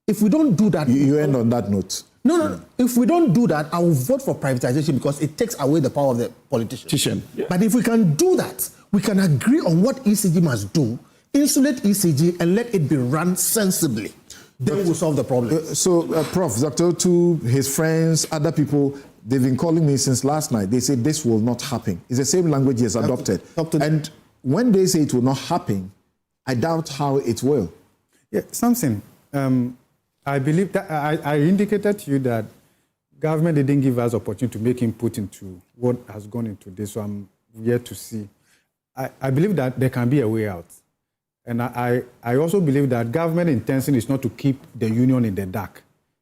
If we don't do that... You end on that note. No. If we don't do that, I will vote for privatization because it takes away the power of the politician. But if we can do that, we can agree on what ECG must do, insulate ECG, and let it be run sensibly. Then we'll solve the problem. Prof, Dr. to his friends, other people, they've been calling me since last night. They say this will not happen. It's the same language he has adopted. And when they say it will not happen, I doubt how it will. Yeah, something. I believe that I indicated to you that government didn't give us opportunity to make input into what has gone into this, so I'm yet to see. I believe that there can be a way out. And I also believe that government intention is not to keep the union in the dark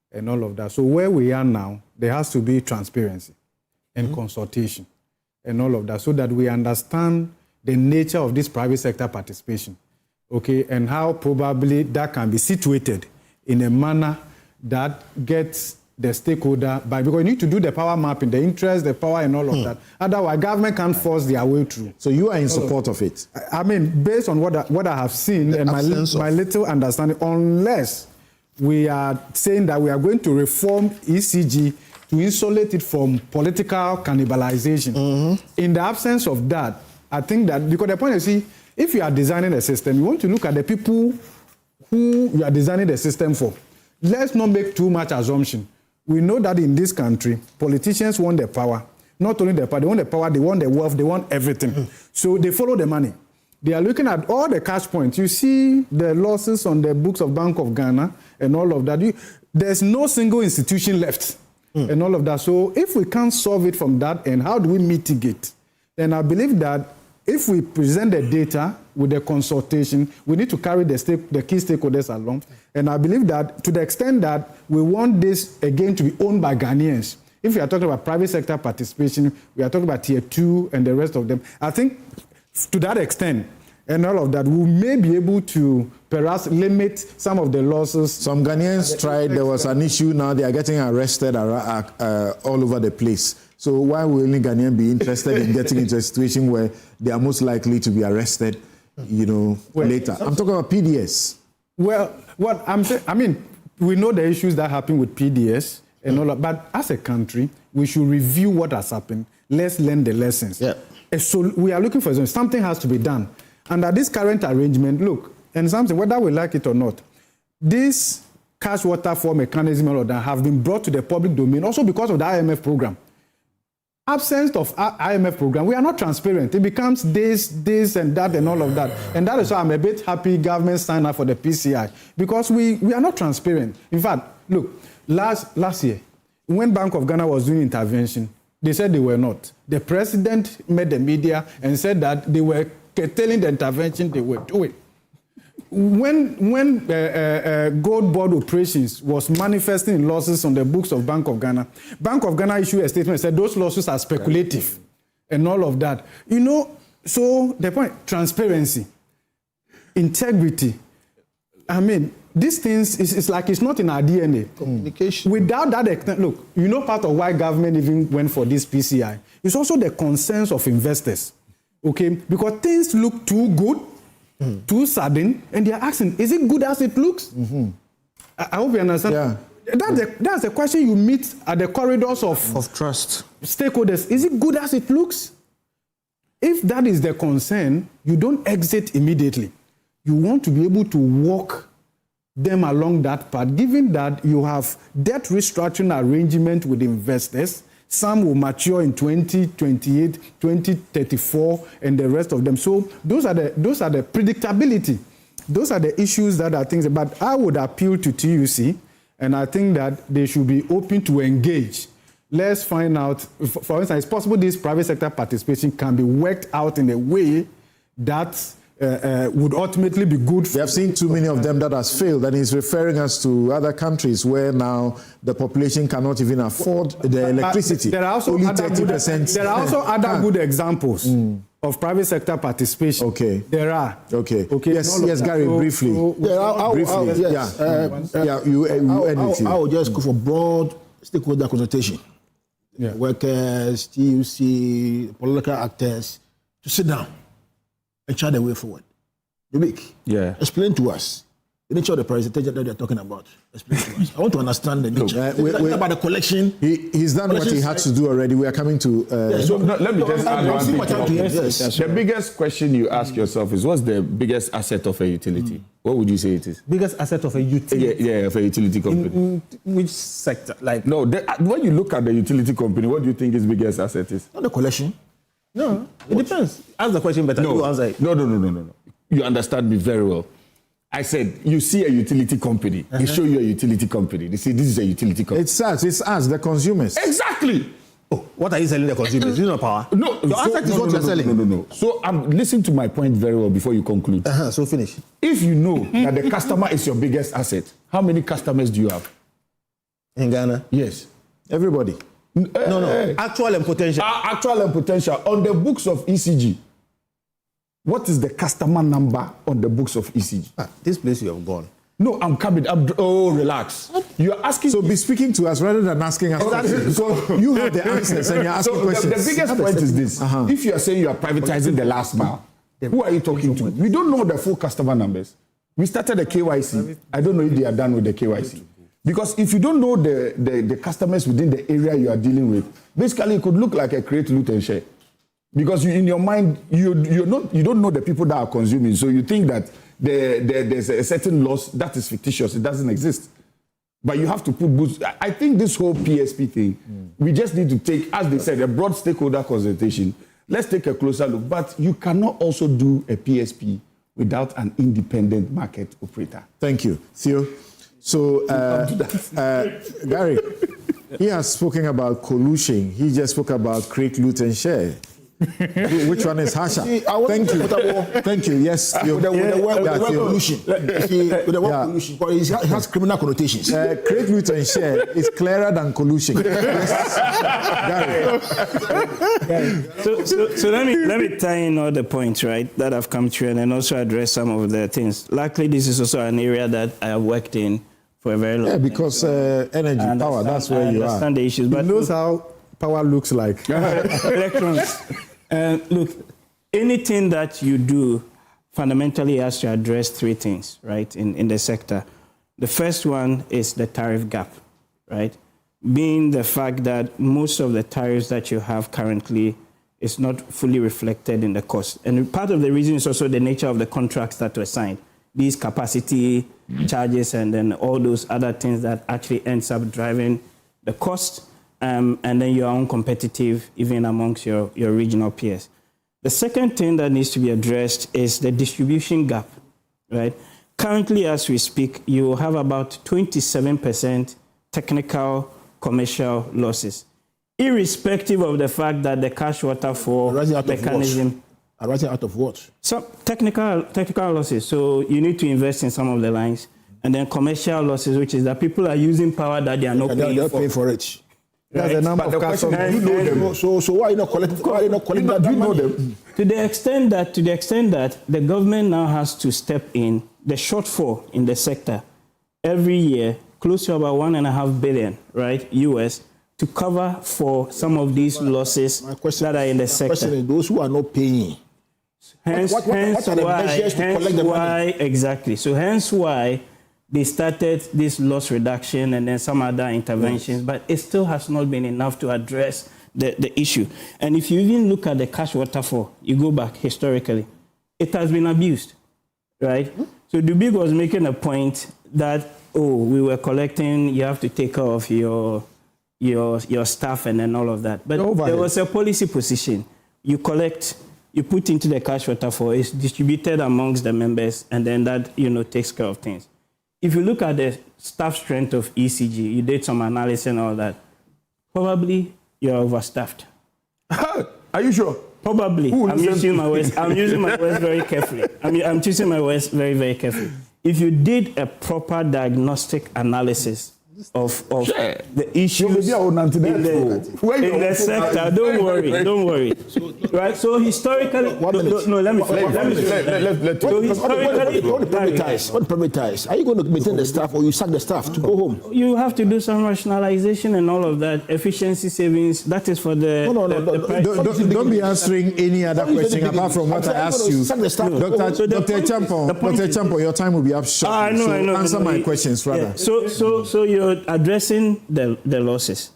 and all of that. So where we are now, there has to be transparency and consultation and all of that so that we understand the nature of this private sector participation, okay, and how probably that can be situated in a manner that gets the stakeholder, because you need to do the power mapping, the interest, the power, and all of that. Otherwise, government can't force their way through. So you are in support of it? I mean, based on what I have seen and my little understanding, unless we are saying that we are going to reform ECG to insulate it from political cannibalization. In the absence of that, I think that, because the point is, see, if you are designing a system, you want to look at the people who you are designing the system for. Let's not make too much assumption. We know that in this country, politicians want the power. Not only the power, they want the power, they want the wealth, they want everything. So they follow the money. They are looking at all the cash points. You see the losses on the books of Bank of Ghana and all of that. There's no single institution left and all of that. So if we can't solve it from that end, how do we mitigate? Then I believe that if we present the data with the consultation, we need to carry the key stakeholders along. And I believe that to the extent that we want this again to be owned by Ghanaians, if we are talking about private sector participation, we are talking about tier 2 and the rest of them, I think to that extent and all of that, we may be able to perhaps limit some of the losses. Some Ghanaians tried, there was an issue now, they are getting arrested all over the place. So why will any Ghanaian be interested in getting into a situation where they are most likely to be arrested, later? I'm talking about PDS. Well, what I'm saying, I mean, we know the issues that happen with PDS and all that, but as a country, we should review what has happened. Let's learn the lessons. Yeah. So we are looking for something has to be done. Under this current arrangement, look, and something, whether we like it or not, this cash waterfall mechanism and all that have been brought to the public domain also because of the IMF program. Absence of IMF program, we are not transparent. It becomes this and that and all of that. And that is why I'm a bit happy government signed up for the PCI, because we are not transparent. In fact, look, last year, when Bank of Ghana was doing intervention, they said they were not. The president met the media and said that they were curtailing the intervention they were doing. When gold board operations was manifesting in losses on the books of Bank of Ghana issued a statement and said those losses are speculative and all of that. So the point, transparency, integrity. I mean, these things, it's like it's not in our DNA. Communication. Without that extent, look, part of why government even went for this PCI. It's also the concerns of investors, okay? Because things look too good, too sudden, and they're asking, is it good as it looks? I hope you understand. Yeah. That's the question you meet at the corridors of trust. Stakeholders. Is it good as it looks? If that is the concern, you don't exit immediately. You want to be able to walk them along that path, given that you have debt restructuring arrangement with investors. Some will mature in 2028, 2034, and the rest of them. So those are the predictability. Those are the issues that are things. But I would appeal to TUC, and I think that they should be open to engage. Let's find out, for instance, it's possible this private sector participation can be worked out in a way that would ultimately be good. We have seen too many of them that has failed, and he's referring us to other countries where now the population cannot even afford the electricity. There are also only other 30%. There are also other good examples of private sector participation. Okay. There are. Okay. Yes, Gary, briefly. I will just go for broad stakeholder consultation. Yeah. Workers, TUC, political actors, to sit down and chart the way forward. Explain to us the nature of the presentation that they're talking about. Explain to us. I want to understand the nature. About the collection. He's done what he had to do already. We are coming to... let me just add one thing. The biggest question you ask yourself is, what's the biggest asset of a utility? What would you say it is? Biggest asset of a utility? Yeah, of a utility company. In which sector? No, when you look at the utility company, what do you think its biggest asset is? Not the collection. No, it depends. Ask the question better. No, answer it. No. You understand me very well. I said, you see a utility company. They show you a utility company. They say, this is a utility company. It's us, the consumers. Exactly. Oh, what are you selling the consumers? You know power? No. Your asset is what you're selling. No. So listen to my point very well before you conclude. So finish. If you know that the customer is your biggest asset, how many customers do you have? In Ghana? Yes. Everybody. No. Actual and potential. Actual and potential. On the books of ECG, what is the customer number on the books of ECG? This place you have gone. No, I'm coming. Relax. You're asking. So be speaking to us rather than asking us. So you have the answers and you're asking questions. The biggest point is this. If you are saying you are privatizing the last mile, who are you talking to? We don't know the full customer numbers. We started the KYC. I don't know if they are done with the KYC. Because if you don't know the customers within the area you are dealing with, basically it could look like a create, loot and share. Because in your mind, you don't know the people that are consuming. So you think that there's a certain loss that is fictitious. It doesn't exist. But you have to put boots. I think this whole PSP thing, we just need to take, as they said, a broad stakeholder consultation. Let's take a closer look. But you cannot also do a PSP without an independent market operator. Thank you, Theo. So, Gary, he has spoken about collusion. He just spoke about create, loot, and share. Which one is harsher? Thank you. Thank you. Yes. With the word collusion. With the word collusion. It has criminal connotations. Create, loot, and share is clearer than collusion. Yes. So let me tie in all the points, right, that have come through and then also address some of the things. Luckily, this is also an area that I have worked in for a very long time. Yeah, because energy, power, that's where you are. I understand the issues. But he knows how power looks like. Electrons. Look, anything that you do fundamentally has to address three things, right, in the sector. The first one is the tariff gap, right? Being the fact that most of the tariffs that you have currently is not fully reflected in the cost. And part of the reason is also the nature of the contracts that were signed. These capacity charges and then all those other things that actually ends up driving the cost. And then you are uncompetitive even amongst your regional peers. The second thing that needs to be addressed is the distribution gap, right? Currently, as we speak, you have about 27% technical commercial losses, irrespective of the fact that the cash waterfall mechanism... Arising out of what? So technical losses. So you need to invest in some of the lines. And then commercial losses, which is that people are using power that they are not paying for. They're paying for it. That's the number of customers. You know them. So why are you not collecting? Why are you not collecting that? You know them. To the extent that the government now has to step in, the shortfall in the sector every year, close to about $1.5 billion, right, US, to cover for some of these losses that are in the sector. My question is those who are not paying. Hence why exactly. So hence why they started this loss reduction and then some other interventions, but it still has not been enough to address the issue. And if you even look at the cash waterfall, you go back historically, it has been abused, right? So Dubig was making a point that, we were collecting, you have to take care of your staff and then all of that. But there was a policy position. You collect, you put into the cash waterfall, it's distributed amongst the members, and then that, takes care of things. If you look at the staff strength of ECG, you did some analysis and all that, probably you're overstaffed. Are you sure? Probably. I'm using my words very carefully. I'm choosing my words very, very carefully. If you did a proper diagnostic analysis of the issues in the sector, don't worry. Right? So historically, let me privatize. Are you going to maintain the staff or you sack the staff to go home? You have to do some rationalization and all of that, efficiency savings. That is for the... Don't be answering any other question apart from what I asked you. Dr. Champo, your time will be up short. I know. Answer my questions rather. So you're addressing the losses.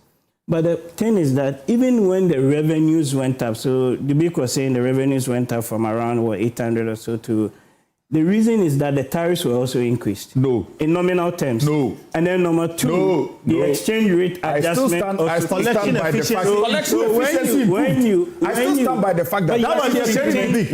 But the thing is that even when the revenues went up, so Dubik was saying the revenues went up from around 800 or so to... The reason is that the tariffs were also increased. No. In nominal terms. No. And then number two, the exchange rate adjustment. I still stand by the fact that the exchange rate.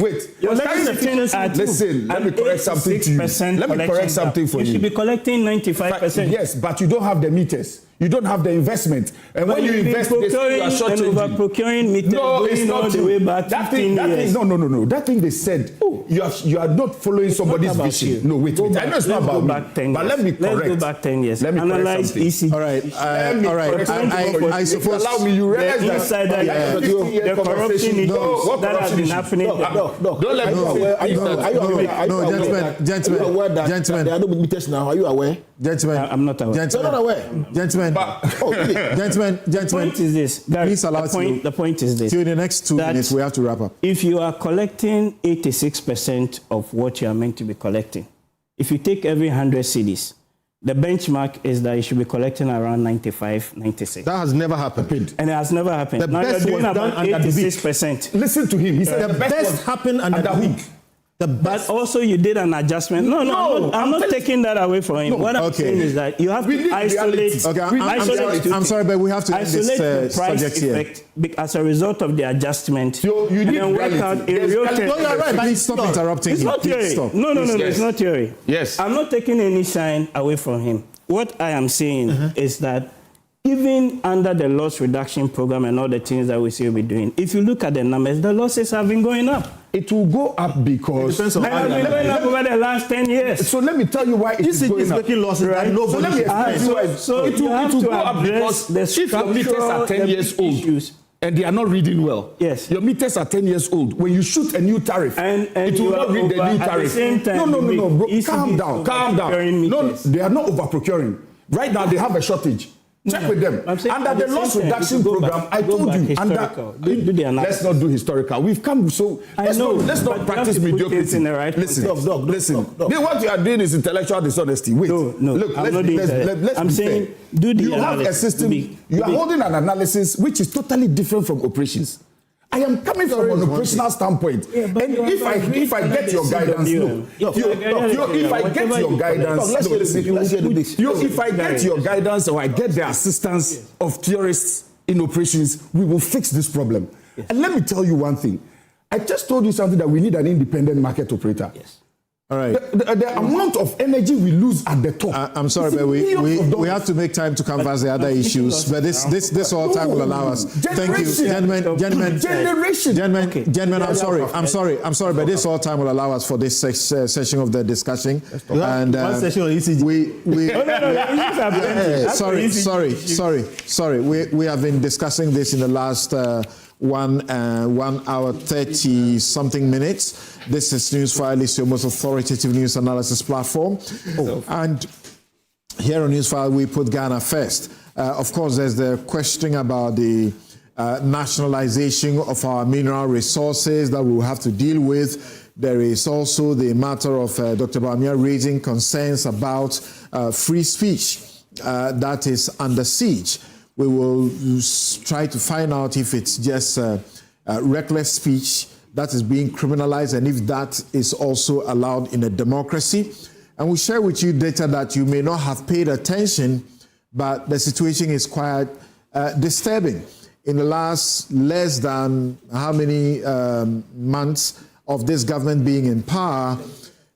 Listen, let me correct something to you. Let me correct something for you. You should be collecting 95%. Yes, but you don't have the meters. You don't have the investment. And when you invest, you are short-changing. Procuring meters No, it's not all the way back that 15 years. No. That thing they said, you are not following somebody's vision. You. No, wait. I know it's not about back 10 but years. let me correct. Let's go back 10 years. Let me analyze ECG. All right. I suppose. Allow me. You realize the insider, the corruption issues that has been happening. Don't let me. Are you aware? Gentlemen. There are no meters now. Are you aware? Gentlemen, I'm not aware. You're not aware. Gentlemen, gentlemen. The point is this. Gary, please allow the point is this. Till the next 2 minutes, we have to wrap up. If you are collecting 86% of what you are meant to be collecting, if you take every 100 cedis, the benchmark is that you should be collecting around 95, 96. That has never happened. And it has never happened. The now best you're doing was done about under the 86%. Listen to him. He said the best happened under the week. But also you did an adjustment. No, I'm not taking that away from him. What I'm saying is that you have to isolate. I'm sorry, but we have to isolate the price effect as a result of the adjustment. So you need and work out in real terms. No, you're right. Please stop interrupting. It's not theory. No, it's not theory. Yes. I'm not taking any shine away from him. What I am saying is that even under the loss reduction program and all the things that we see we'll be doing, if you look at the numbers, the losses have been going up. It will go up because it has been going up over the last 10 years. So let me tell you why it is going up. Making losses, right? So let me explain you why. So it will go up because if your meters are 10 years old and they are not reading well, yes, your meters are 10 years old. When you shoot a new tariff, and it will not read the new tariff. At the same time, No, bro. Calm down. No, they are not over procuring. Right now, they have a shortage. Check with them. Under the loss reduction program, I told you. Let's not do historical. We've come so. Let's not practice mediocrity. Listen. What you are doing is intellectual dishonesty. Wait. No. Look, I'm saying do the analysis. You have a system. You are holding an analysis which is totally different from operations. I am coming from an operational standpoint, and if I get your guidance, if I get your guidance, if I get your guidance or I get the assistance of theorists in operations, we will fix this problem. And let me tell you one thing. I just told you something that we need an independent market operator. Yes. All right. The amount of energy we lose at the top. I'm sorry, but we have to make time to canvas the other issues. But this all time will allow us. Thank you, gentlemen. I'm sorry, but this all time will allow us for this session of the discussion. And one session on ECG. Sorry. We have been discussing this in the last 1 hour 30 something minutes. This is Newsfile, it's your most authoritative news analysis platform. And here on Newsfile, we put Ghana first. Of course, there's the question about the nationalization of our mineral resources that we'll have to deal with. There is also the matter of Dr. Bawumia raising concerns about free speech that is under siege. We will try to find out if it's just reckless speech that is being criminalized and if that is also allowed in a democracy. And we'll share with you data that you may not have paid attention, but the situation is quite disturbing. In the last less than how many months of this government being in power,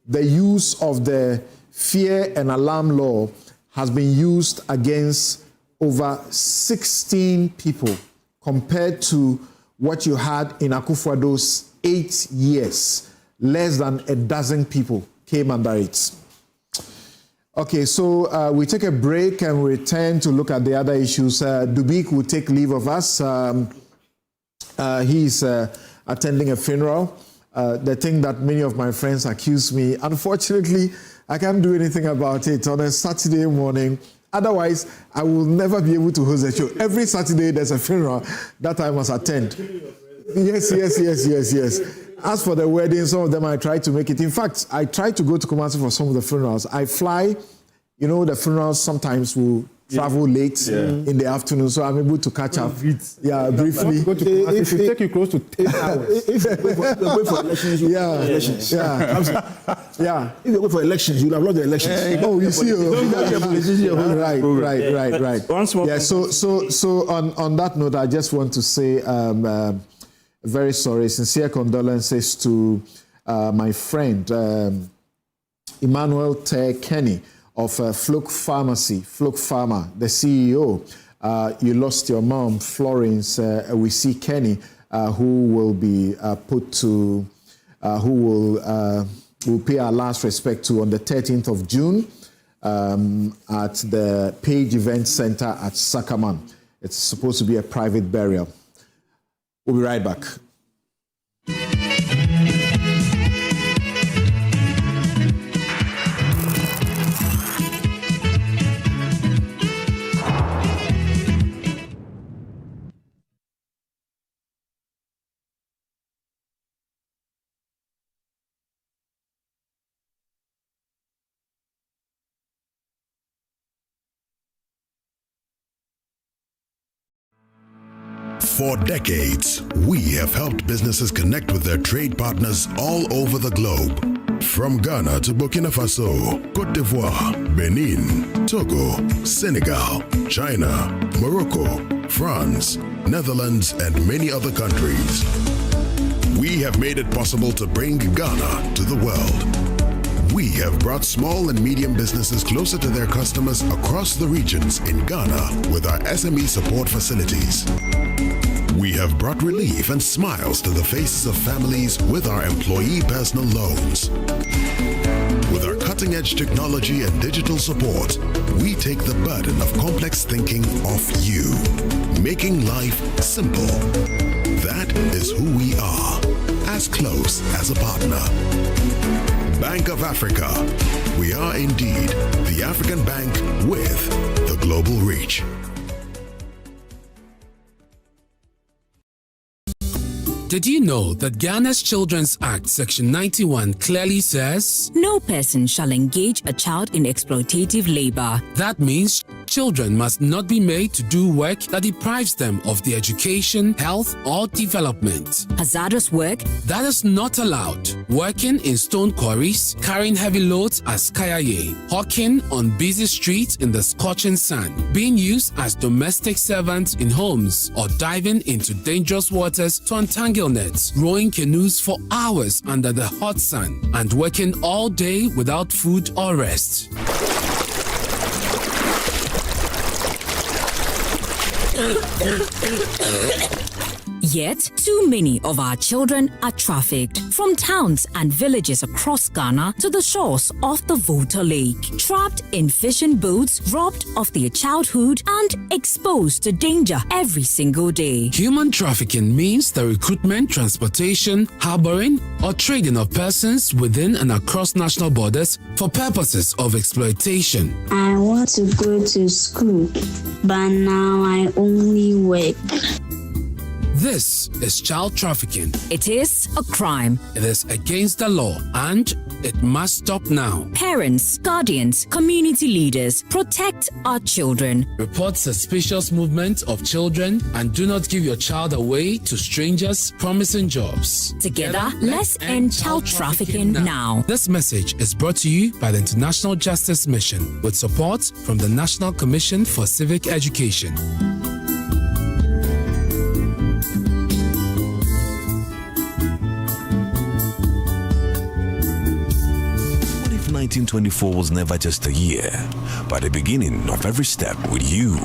the use of the fear and alarm law has been used against over 16 people compared to what you had in Akufo-Addo's 8 years. Less than a dozen people came under it. Okay, so we take a break and return to look at the other issues. Dubik will take leave of us. He's attending a funeral. The thing that many of my friends accuse me, unfortunately, I can't do anything about it on a Saturday morning. Otherwise, I will never be able to host a show. Every Saturday, there's a funeral that I must attend. Yes. As for the wedding, some of them I try to make it. In fact, I try to go to Kumasi for some of the funerals. I fly. You know, the funerals sometimes will travel late in the afternoon, so I'm able to catch up. Briefly. If you take you close to 10 hours. If you wait for elections, you have elections. If you wait for elections, you have lost the elections. You see. Right. Once more. Yeah. So on that note, I just want to say very sorry, sincere condolences to my friend Emmanuel Kenny of Fluke Pharma, the CEO. You lost your mom, Florence. We see Kenny, who will be who will pay our last respect to on the 13th of June at the Page Event Center at Sakaman. It's supposed to be a private burial. We'll be right back. For decades, we have helped businesses connect with their trade partners all over the globe. From Ghana to Burkina Faso, Côte d'Ivoire, Benin, Togo, Senegal, China, Morocco, France, Netherlands, and many other countries. We have made it possible to bring Ghana to the world. We have brought small and medium businesses closer to their customers across the regions in Ghana with our SME support facilities. We have brought relief and smiles to the faces of families with our employee personal loans. With our cutting-edge technology and digital support, we take the burden of complex thinking off you, making life simple. That is who we are, as close as a partner. Bank of Africa. We are indeed the African bank with the global reach. Did you know that Ghana's Children's Act Section 91 clearly says, no person shall engage a child in exploitative labor? That means children must not be made to do work that deprives them of their education, health, or development. Hazardous work? That is not allowed. Working in stone quarries, carrying heavy loads as kayaye, hawking on busy streets in the scorching sun, being used as domestic servants in homes, or diving into dangerous waters to untangle nets, rowing canoes for hours under the hot sun, and working all day without food or rest. Yet, too many of our children are trafficked from towns and villages across Ghana to the shores of the Volta Lake, trapped in fishing boats, robbed of their childhood, and exposed to danger every single day. Human trafficking means the recruitment, transportation, harboring, or trading of persons within and across national borders for purposes of exploitation. I want to go to school, but now I only work. This is child trafficking. It is a crime. It is against the law and it must stop now. Parents, guardians, community leaders, protect our children. Report suspicious movement of children and do not give your child away to strangers promising jobs. Together, let's end child trafficking now. This message is brought to you by the International Justice Mission with support from the National Commission for Civic Education. 1924 was never just a year, but the beginning of every step with you.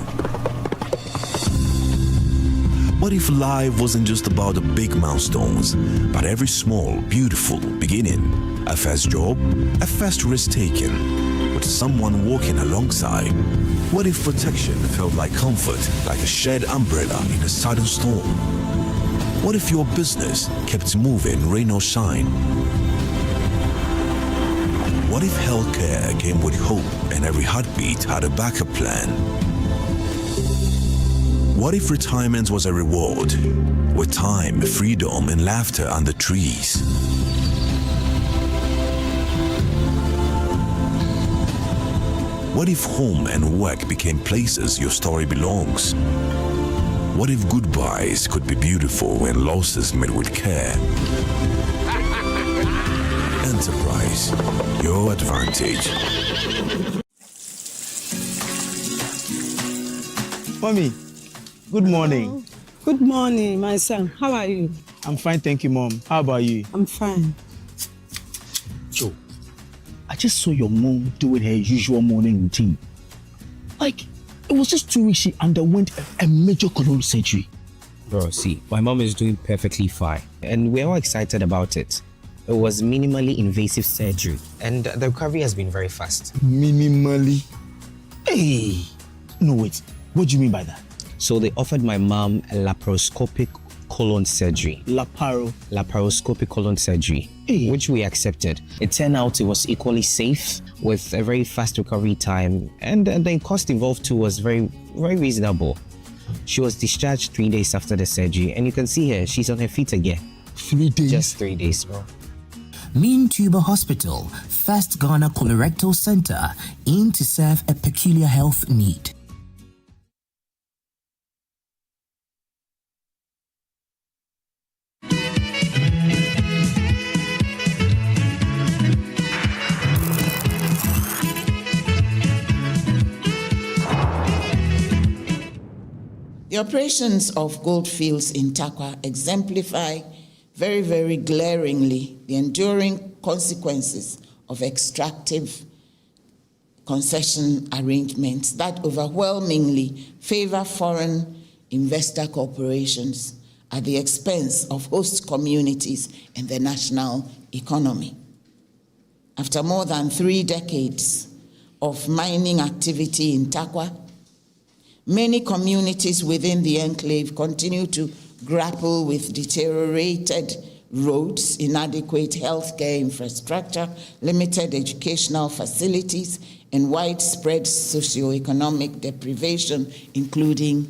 What if life wasn't just about the big milestones, but every small, beautiful beginning? A first job, a first risk taken, with someone walking alongside. What if protection felt like comfort, like a shared umbrella in a sudden storm? What if your business kept moving, rain or shine? What if healthcare came with hope and every heartbeat had a backup plan? What if retirement was a reward with time, freedom, and laughter under trees? What if home and work became places your story belongs? What if goodbyes could be beautiful and losses made with care? Enterprise, your advantage. Mommy, good morning. Good morning, my son. How are you? I'm fine, thank you, Mom. How about you? I'm fine. So, I just saw your mom doing her usual morning routine. Like, it was just 2 weeks she underwent a major colon surgery. Bro, see, my mom is doing perfectly fine, and we're all excited about it. It was minimally invasive surgery, and the recovery has been very fast. Minimally? Hey! No, wait. What do you mean by that? So they offered my mom a laparoscopic colon surgery. Laparoscopic colon surgery, which we accepted. It turned out it was equally safe with a very fast recovery time, and the cost involved too was very, very reasonable. She was discharged 3 days after the surgery, and you can see her, she's on her feet again. 3 days? Just 3 days, bro. Mean Tuber Hospital, First Ghana Colorectal Center, aim to serve a peculiar health need. The operations of goldfields in Takwa exemplify very, very glaringly the enduring consequences of extractive concession arrangements that overwhelmingly favor foreign investor corporations at the expense of host communities and the national economy. After more than 3 decades of mining activity in Takwa, many communities within the enclave continue to grapple with deteriorated roads, inadequate healthcare infrastructure, limited educational facilities, and widespread socioeconomic deprivation, including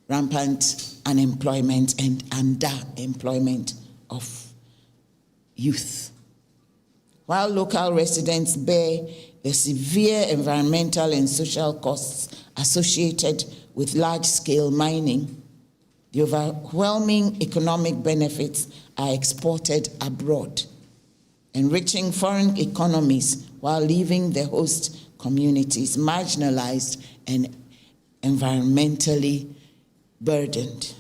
rampant unemployment and underemployment of youth. While local residents bear the severe environmental and social costs associated with large-scale mining, the overwhelming economic benefits are exported abroad, enriching foreign economies while leaving the host communities marginalized and environmentally burdened.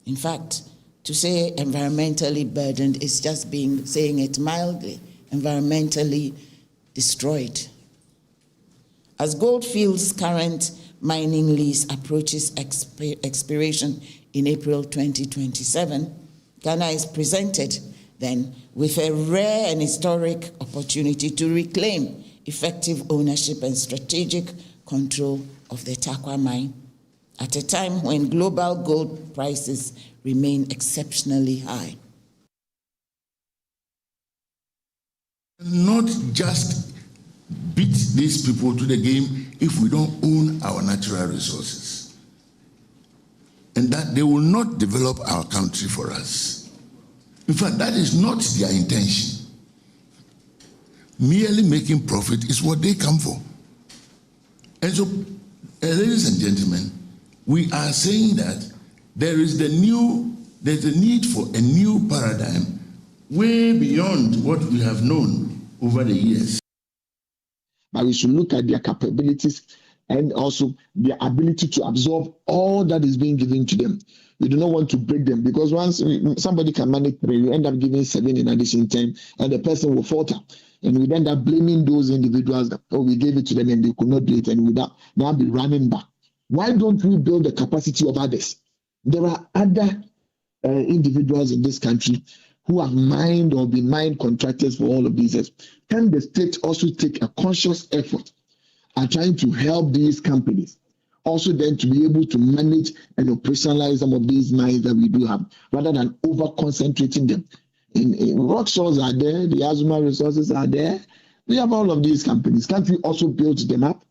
In fact, to say environmentally burdened is just saying it mildly, environmentally destroyed. As Goldfields' current mining lease approaches expiration in April 2027, Ghana is presented then with a rare and historic opportunity to reclaim effective ownership and strategic control of the Takwa mine at a time when global gold prices remain exceptionally high. Not just beat these people to the game if we don't own our natural resources, and that they will not develop our country for us. In fact, that is not their intention. Merely making profit is what they come for. And so, ladies and gentlemen, we are saying that there's a need for a new paradigm way beyond what we have known over the years. But we should look at their capabilities and also their ability to absorb all that is being given to them. We do not want to break them, because once somebody can manage 3, you end up giving 7 in addition 10, and the person will falter. And we end up blaming those individuals that, oh, we gave it to them and they could not do it, and we now be running back. Why don't we build the capacity of others? There are other individuals in this country who have mined or been mine contractors for all of these years. Can the state also take a conscious effort at trying to help these companies also then to be able to manage and operationalize some of these mines that we do have, rather than over-concentrating them? In rock sources are there, the Azuma resources are there. We have all of these companies. Can't we also build them up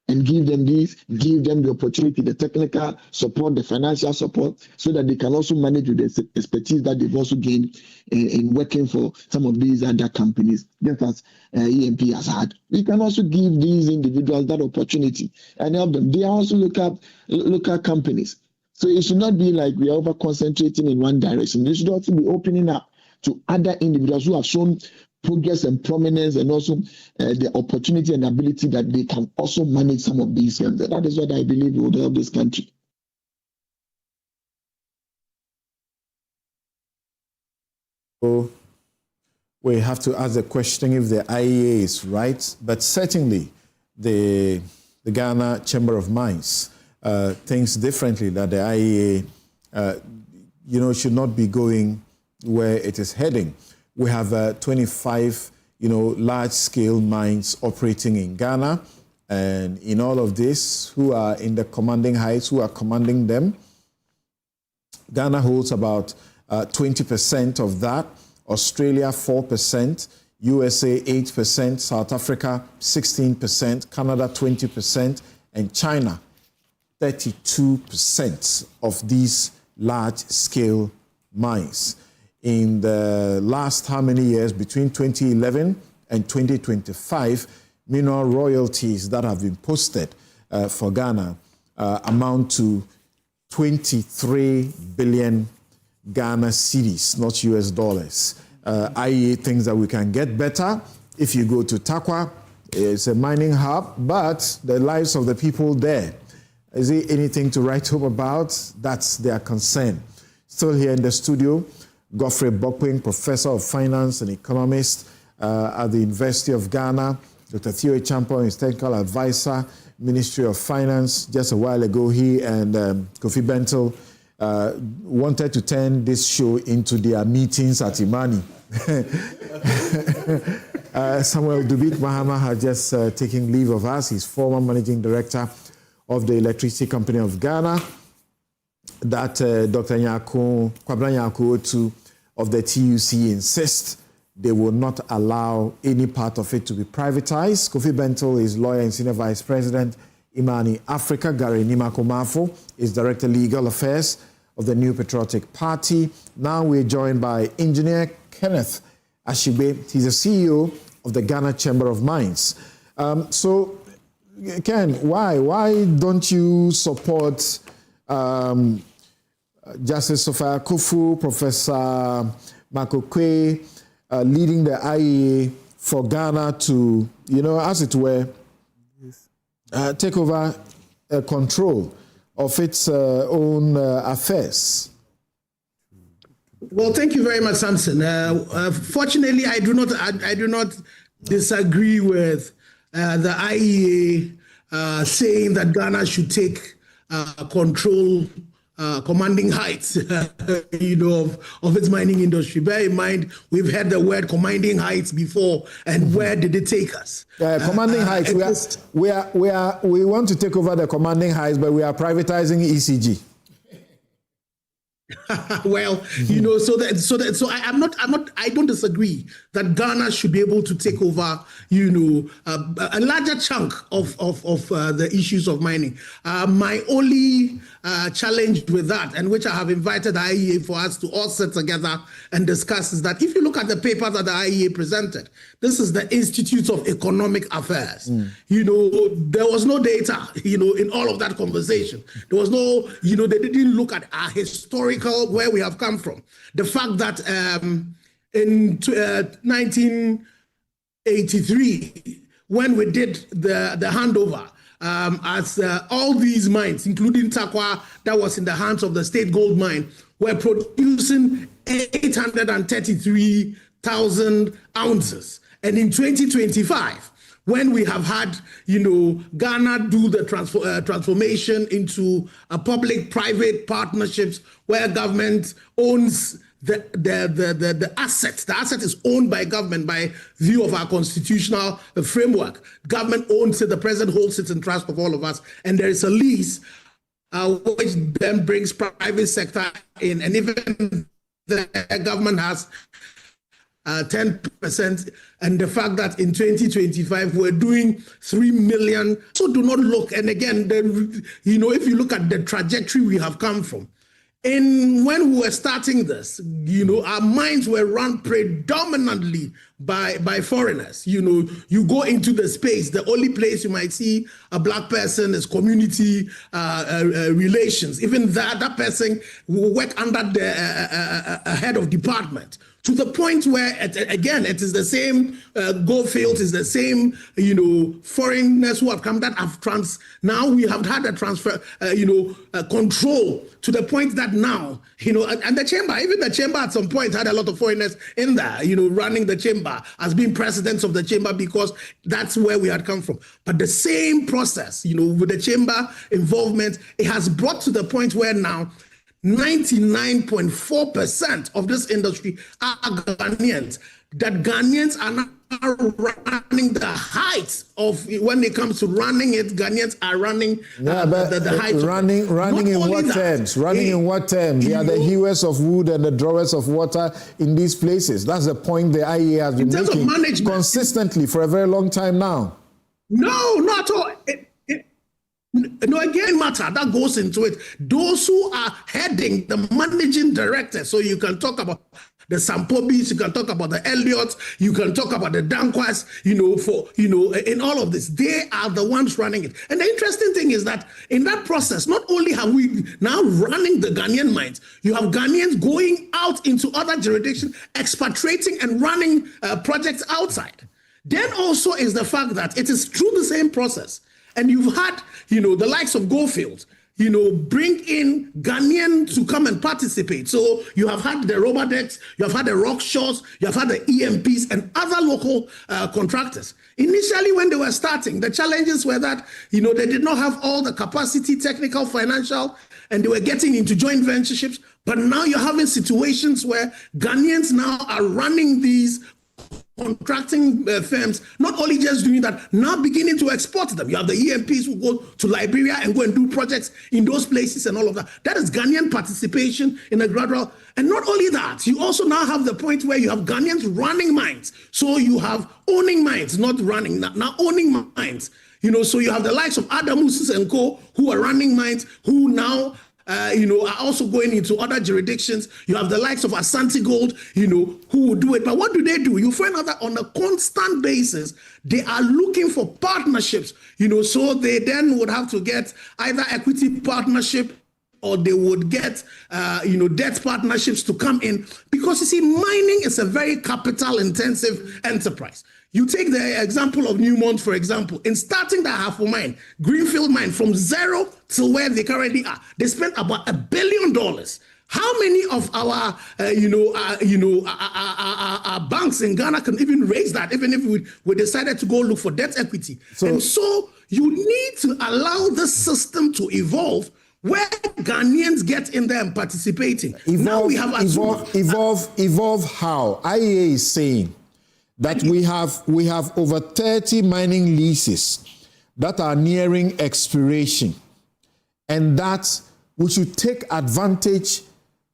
and give them the opportunity, the technical support, the financial support, so that they can also manage with the expertise that they've also gained in working for some of these other companies, just as EMP has had. We can also give these individuals that opportunity and help them. They are also local companies. So it should not be like we are over-concentrating in one direction. They should also be opening up to other individuals who have shown progress and prominence, and also the opportunity and ability that they can also manage some of these things. That is what I believe will help this country. So we have to ask the question if the IEA is right, but certainly the Ghana Chamber of Mines thinks differently, that the IEA should not be going where it is heading. We have 25 large-scale mines operating in Ghana, and in all of this, who are in the commanding heights, who are commanding them? Ghana holds about 20% of that, Australia 4%, USA 8%, South Africa 16%, Canada 20%, and China 32% of these large-scale mines. In the last how many years, between 2011 and 2025, mineral royalties that have been posted for Ghana amount to 23 billion Ghana cedis, not US dollars. IEA thinks that we can get better. If you go to Takwa, it's a mining hub, but the lives of the people there, is it anything to write home about? That's their concern. Still here in the studio, Godfrey Bokping, Professor of Finance and Economist at the University of Ghana. Dr. Theo Champon is Technical Advisor, Ministry of Finance. Just a while ago, he and Kofi Bentil wanted to turn this show into their meetings at Imani. Samuel Dubik Mahama has just taken leave of us. He's former Managing Director of the Electricity Company of Ghana. That Dr. Kwabena Nyako Otu of the TUC insists they will not allow any part of it to be privatized. Kofi Bentil is lawyer and senior vice president, Imani Africa. Gary Nimakomafo is director legal affairs of the New Patriotic Party. Now we're joined by engineer Kenneth Ashibe. He's the CEO of the Ghana Chamber of Mines. So, Ken, why don't you support Justice Sophia Kufu, Professor Makokwe, leading the IEA for Ghana to, as it were, take over control of its own affairs? Well, thank you very much, Samson. Fortunately, I do not disagree with the IEA saying that Ghana should take control, commanding heights, of its mining industry. Bear in mind, we've heard the word commanding heights before, and where did it take us? Commanding heights. We want to take over the commanding heights, but we are privatizing ECG. Well, I don't disagree that Ghana should be able to take over, a larger chunk of the issues of mining. My only challenge with that, and which I have invited the IEA for us to all sit together and discuss, is that if you look at the paper that the IEA presented, this is the Institute of Economic Affairs. There was no data, in all of that conversation. There was no, they didn't look at our historical, where we have come from. The fact that in 1983, when we did the handover, as all these mines, including Takwa, that was in the hands of the State Gold Mine, were producing 833,000 ounces. And in 2025, when we have had, Ghana do the transformation into a public-private partnerships where government owns the assets. The asset is owned by government by view of our constitutional framework. Government owns it, the president holds it in trust of all of us, and there is a lease which then brings private sector in, and even the government has 10%, and the fact that in 2025 we're doing 3 million. So do not look, and again, if you look at the trajectory we have come from, when we were starting this, our mines were run predominantly by foreigners. You know, you go into the space, the only place you might see a black person is community relations. Even that person will work under the head of department. To the point where, again, it is the same Goldfields, is the same, you know, foreigners who have come that have now we have had a transfer, control to the point that now, you know, and the chamber, even the chamber at some point had a lot of foreigners in there, you know, running the chamber as being presidents of the chamber because that's where we had come from. But the same process, you know, with the chamber involvement, it has brought to the point where now 99.4% of this industry are Ghanaians. That Ghanaians are now running the heights of, when it comes to running it, Ghanaians are running the heights. Running in what terms? Running in what terms? They are the hewers of wood and the drawers of water in these places. That's the point the IEA has been making consistently for a very long time now. No, not at all. No, again, matter that goes into it. Those who are heading the managing director, so you can talk about the Sampobis, you can talk about the Elliots, you can talk about the Dankwas, you know, in all of this, they are the ones running it. And the interesting thing is that in that process, not only have we now running the Ghanaian mines, you have Ghanaians going out into other jurisdictions, expatriating and running projects outside. Then also is the fact that it is through the same process. And you've had, you know, the likes of Goldfields, you know, bring in Ghanaians to come and participate. So you have had the Robadex, you have had the Rockshores, you have had the EMPs and other local contractors. Initially, when they were starting, the challenges were that, you know, they did not have all the capacity, technical, financial, and they were getting into joint ventureships. But now you're having situations where Ghanaians now are running these contracting firms, not only just doing that, now beginning to export them. You have the EMPs who go to Liberia and go and do projects in those places and all of that. That is Ghanaian participation in a gradual. And not only that, you also now have the point where you have Ghanaians running mines. So you have owning mines, not running, now owning mines. You know, so you have the likes of Adamusis and Co. who are running mines, who now are also going into other jurisdictions. You have the likes of Asante Gold, you know, who will do it. But what do? You find out that on a constant basis, they are looking for partnerships, you know, so they then would have to get either equity partnership or they would get, debt partnerships to come in. Because, you see, mining is a very capital-intensive enterprise. You take the example of Newmont, for example. In starting the Ahafo mine, Greenfield mine, from zero to where they currently are, they spent about $1 billion. How many of our, our banks in Ghana can even raise that, even if we decided to go look for debt equity? And so you need to allow the system to evolve, where Ghanaians get in there and participating. Now we have evolve how? IEA is saying that we have over 30 mining leases that are nearing expiration, and that we should take advantage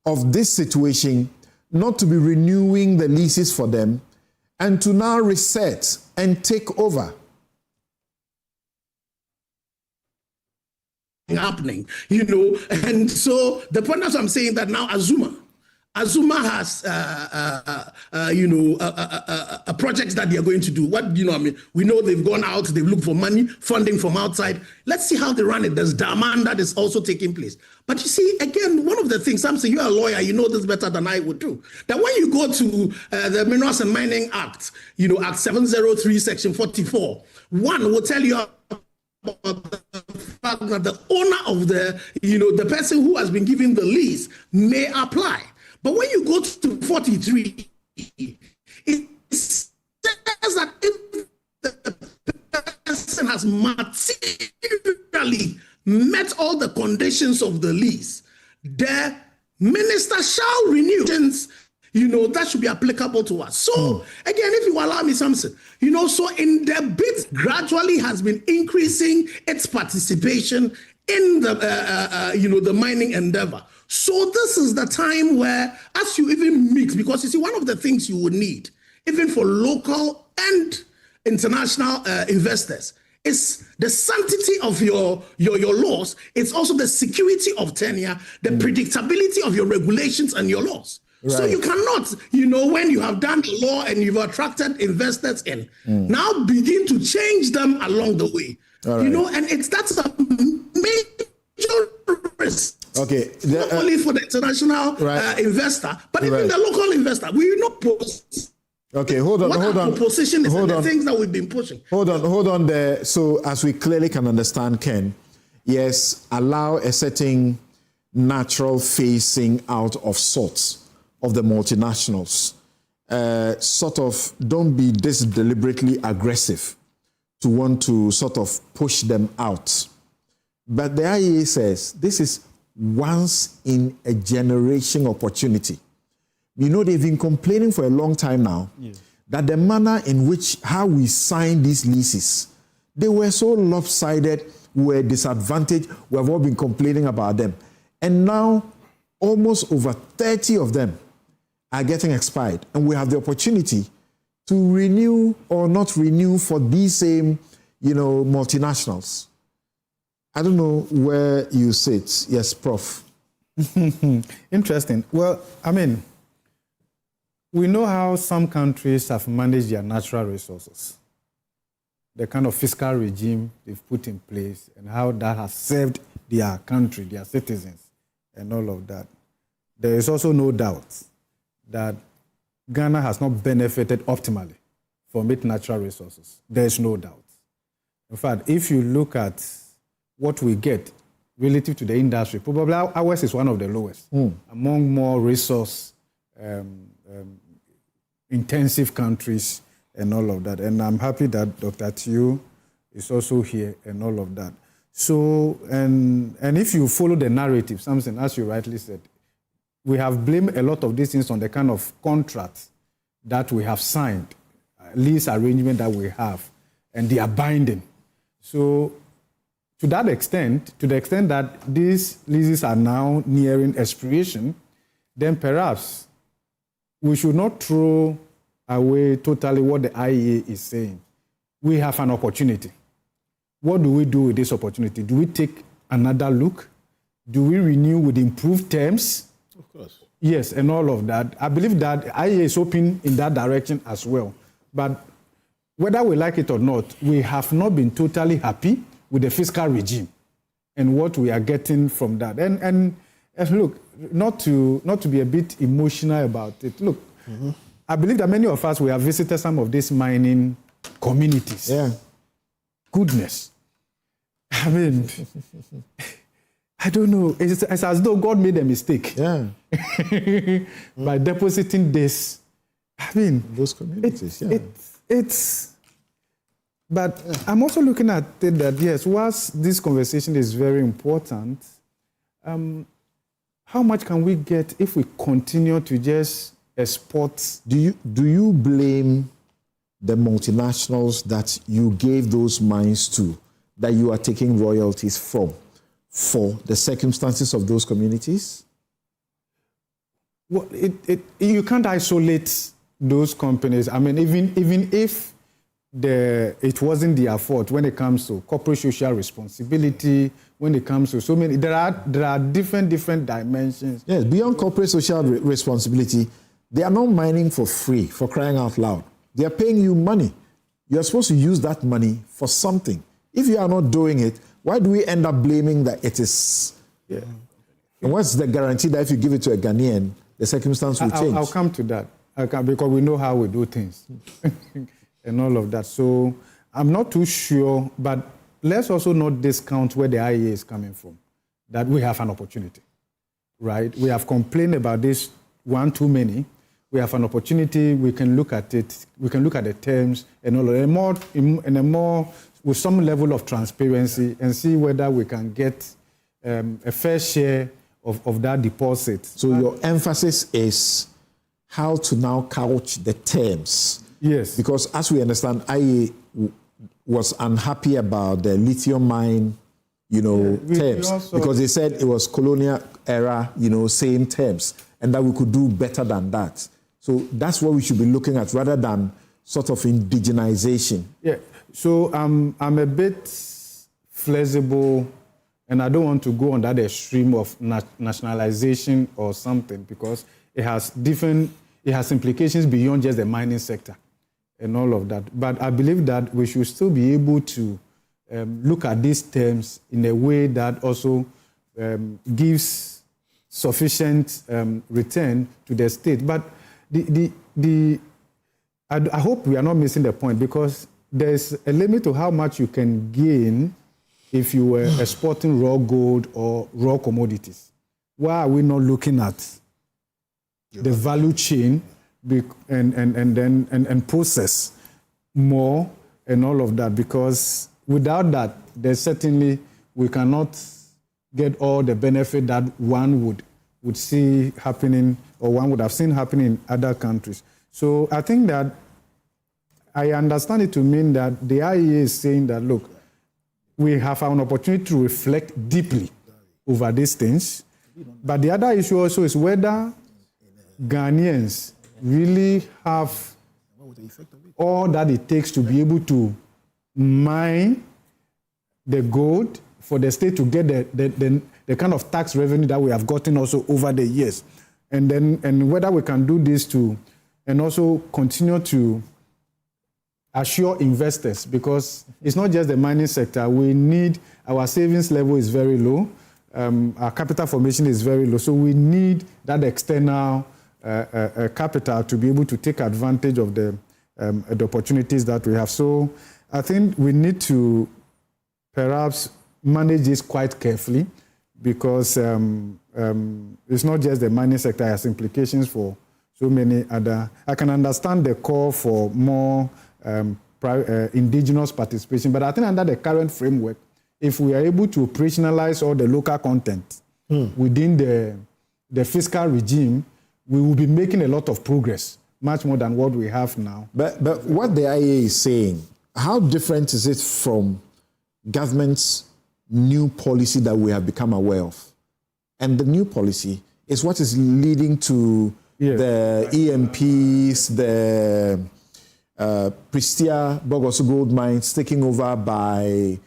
of this situation, not to be renewing the leases for them, and to now reset and take over. Happening, you know, and so the point is, I'm saying that now Azuma has, a project that they are going to do. We know they've gone out, they've looked for money, funding from outside. Let's see how they run it. There's demand that is also taking place. But you see, again, one of the things, Samson, you're a lawyer, you know this better than I would do, that when you go to the Minerals and Mining Act, Act 703, Section 44, one will tell you about the fact that the owner of the person who has been given the lease may apply. But when you go to 43, it says that if the person has materially met all the conditions of the lease, the minister shall renew. That should be applicable to us. So, again, if you allow me, Samson, so in the bit gradually has been increasing its participation in the, the mining endeavor. So this is the time where, as you even mix, because you see, one of the things you would need, even for local and international investors, is the sanctity of your laws. It's also the security of tenure, the predictability of your regulations and your laws. So you cannot, when you have done the law and you've attracted investors in, now begin to change them along the way. And that's a major risk. Okay. Not only for the international investor, but even the local investor. We know. Okay, hold on. Our position is the things that we've been pushing. Hold on there. So as we clearly can understand, Ken, yes, allow a certain natural phasing out of sorts of the multinationals. Sort of don't be this deliberately aggressive to want to sort of push them out. But the IEA says this is once in a generation opportunity. They've been complaining for a long time now that the manner in which how we sign these leases, they were so lopsided, we were disadvantaged, we have all been complaining about them. And now almost over 30 of them are getting expired, and we have the opportunity to renew or not renew for these same, multinationals. I don't know where you sit. Yes, Prof. Interesting. Well, we know how some countries have managed their natural resources, the kind of fiscal regime they've put in place, and how that has served their country, their citizens, and all of that. There is also no doubt that Ghana has not benefited optimally from its natural resources. There is no doubt. In fact, if you look at what we get relative to the industry, probably ours is one of the lowest among more resource intensive countries and all of that. And I'm happy that Dr. Teo is also here and all of that. So, and if you follow the narrative, something, as you rightly said, we have blamed a lot of these things on the kind of contracts that we have signed, lease arrangement that we have, and they are binding. So, to the extent that these leases are now nearing expiration, then perhaps we should not throw away totally what the IEA is saying. We have an opportunity. What do we do with this opportunity? Do we take another look? Do we renew with improved terms? Of course. Yes, and all of that. I believe that IEA is open in that direction as well. But whether we like it or not, we have not been totally happy with the fiscal regime and what we are getting from that. And look, not to be a bit emotional about it. Look, I believe that many of us, we have visited some of these mining communities. Yeah. Goodness. I don't know. It's as though God made a mistake. Yeah. By depositing this. Those communities, but I'm also looking at it that, yes, whilst this conversation is very important, how much can we get if we continue to just export? Do you blame the multinationals that you gave those mines to, that you are taking royalties from, for the circumstances of those communities? Well, you can't isolate those companies. Even if it wasn't their fault when it comes to corporate social responsibility, when it comes to so many, there are different dimensions. Yes, beyond corporate social responsibility, they are not mining for free, for crying out loud. They are paying you money. You are supposed to use that money for something. If you are not doing it, why do we end up blaming that it is? Yeah. And what's the guarantee that if you give it to a Ghanaian, the circumstance will change? I'll come to that. Because we know how we do things and all of that. So I'm not too sure, but let's also not discount where the IEA is coming from, that we have an opportunity, right? We have complained about this one too many. We have an opportunity. We can look at it. We can look at the terms and all of that, with some level of transparency, and see whether we can get a fair share of that deposit. So your emphasis is how to now couch the terms. Yes. Because as we understand, IEA was unhappy about the lithium mine, terms, because they said it was colonial era, same terms, and that we could do better than that. So that's what we should be looking at, rather than sort of indigenization. Yeah. So I'm a bit flexible, and I don't want to go on that extreme of nationalization or something, because it has implications beyond just the mining sector and all of that. But I believe that we should still be able to look at these terms in a way that also gives sufficient return to the state. But I hope we are not missing the point, because there's a limit to how much you can gain if you were exporting raw gold or raw commodities. Why are we not looking at the value chain and process more and all of that? Because without that, there's certainly we cannot get all the benefit that one would see happening, or one would have seen happening in other countries. So I think that I understand it to mean that the IEA is saying that, look, we have an opportunity to reflect deeply over these things. But the other issue also is whether Ghanaians really have all that it takes to be able to mine the gold for the state to get the kind of tax revenue that we have gotten also over the years. And whether we can do this and also continue to assure investors, because it's not just the mining sector. We need, our savings level is very low. Our capital formation is very low. So we need that external capital to be able to take advantage of the opportunities that we have. So I think we need to perhaps manage this quite carefully, because it's not just the mining sector, it has implications for so many other. I can understand the call for more indigenous participation, but I think under the current framework, if we are able to operationalize all the local content within the fiscal regime, we will be making a lot of progress, much more than what we have now. But what the IEA is saying, how different is it from government's new policy that we have become aware of? And the new policy is what is leading to the EMPs, the Prestia Bogoso gold mines taking over by,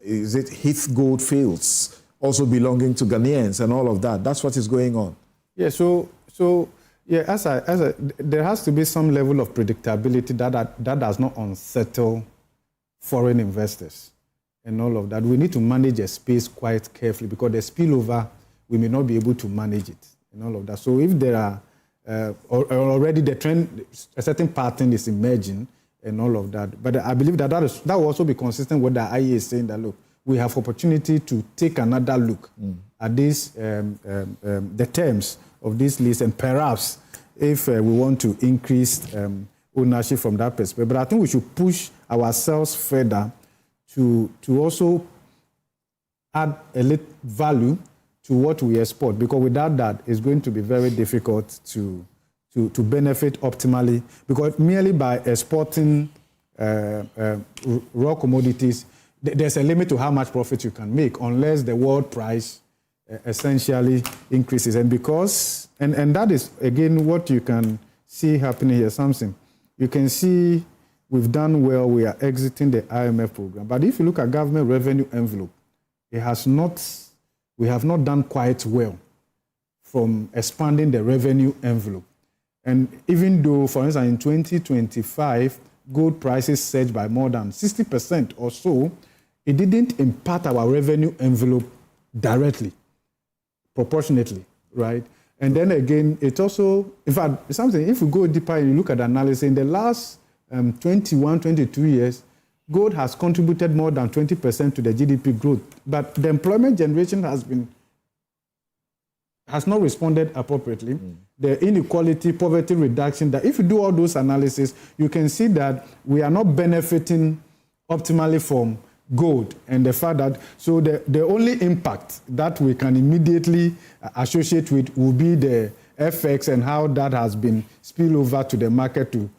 is it Heath Gold Fields, also belonging to Ghanaians and all of that. That's what is going on. Yeah, so yeah, there has to be some level of predictability that does not unsettle foreign investors and all of that. We need to manage a space quite carefully, because the spillover, we may not be able to manage it and all of that. So if there are already the trend, a certain pattern is emerging and all of that. But I believe that will also be consistent with the IEA is saying that, look, we have opportunity to take another look at this, the terms of this list, and perhaps if we want to increase ownership from that perspective. But I think we should push ourselves further to also add a little value to what we export, because without that, it's going to be very difficult to benefit optimally, because merely by exporting raw commodities, there's a limit to how much profit you can make unless the world price essentially increases. And because, and that is, again, what you can see happening here, something. You can see we've done well, we are exiting the IMF program. But if you look at government revenue envelope, we have not done quite well from expanding the revenue envelope. And even though, for instance, in 2025, gold prices surged by more than 60% or so, it didn't impact our revenue envelope directly, proportionately, right? And then again, it also, in fact, something, if we go deeper and you look at the analysis, in the last 21, 22 years, gold has contributed more than 20% to the GDP growth, but the employment generation has not responded appropriately. The inequality, poverty reduction, that if you do all those analysis, you can see that we are not benefiting optimally from gold, and the fact that, so the only impact that we can immediately associate with will be the FX and how that has been spilled over to the market to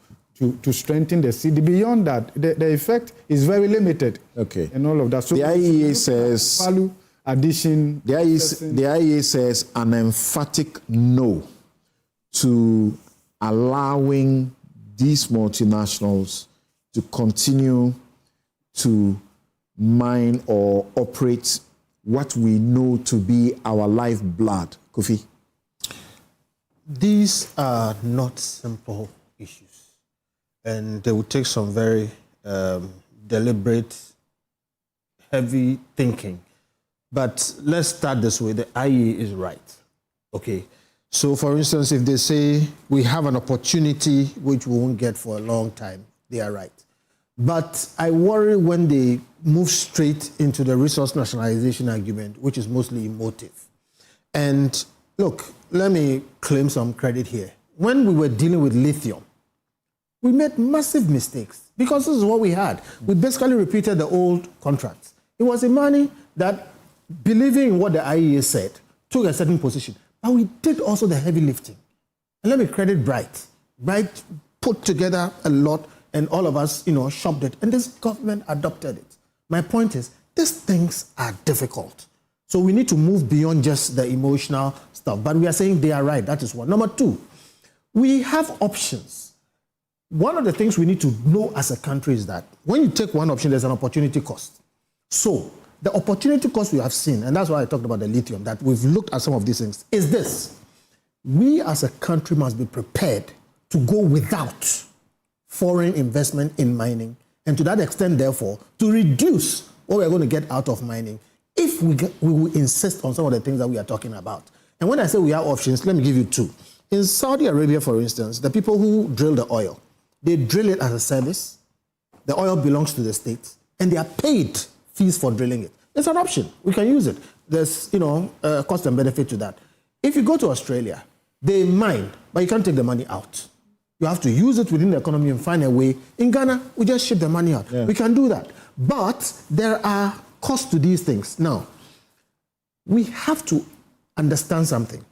strengthen the cedi. Beyond that, the effect is very limited. Okay. And all of that. So the IEA says value addition. The IEA says an emphatic no to allowing these multinationals to continue to mine or operate what we know to be our lifeblood. Kofi? These are not simple issues, and they will take some very deliberate, heavy thinking. But let's start this way. The IE is right. Okay. So, for instance, if they say we have an opportunity which we won't get for a long time, they are right. But I worry when they move straight into the resource nationalization argument, which is mostly emotive. And look, let me claim some credit here. When we were dealing with lithium, we made massive mistakes because this is what we had. We basically repeated the old contracts. It was a money that, believing in what the IEA said, took a certain position. But we did also the heavy lifting. And let me credit Bright. Bright put together a lot, and all of us, shopped it. And this government adopted it. My point is, these things are difficult. So we need to move beyond just the emotional stuff. But we are saying they are right. That is one. Number two, we have options. One of the things we need to know as a country is that when you take one option, there's an opportunity cost. So the opportunity cost we have seen, and that's why I talked about the lithium, that we've looked at some of these things, is this. We as a country must be prepared to go without foreign investment in mining, and to that extent, therefore, to reduce what we're going to get out of mining if we will insist on some of the things that we are talking about. And when I say we have options, let me give you two. In Saudi Arabia, for instance, the people who drill the oil, they drill it as a service. The oil belongs to the state, and they are paid fees for drilling it. It's an option. We can use it. There's, cost and benefit to that. If you go to Australia, they mine, but you can't take the money out. You have to use it within the economy and find a way. In Ghana, we just ship the money out. Yeah. We can do that. But there are costs to these things. Now, we have to understand something.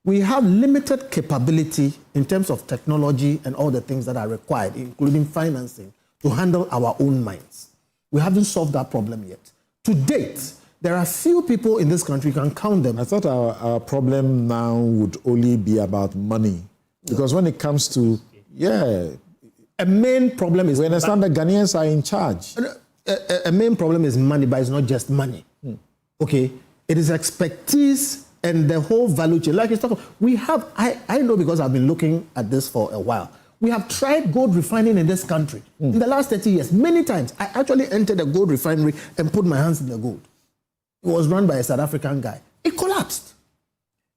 We have limited capability in terms of technology and all the things that are required, including financing, to handle our own mines. We haven't solved that problem yet. To date, there are few people in this country, you can count them. I thought our problem now would only be about money. Because when it comes to, a main problem is... We understand that Ghanaians are in charge. A main problem is money, but it's not just money. Okay? It is expertise and the whole value chain. Like it's talking, we have, I know because I've been looking at this for a while. We have tried gold refining in this country. In the last 30 years, many times, I actually entered a gold refinery and put my hands in the gold. It was run by a South African guy. It collapsed.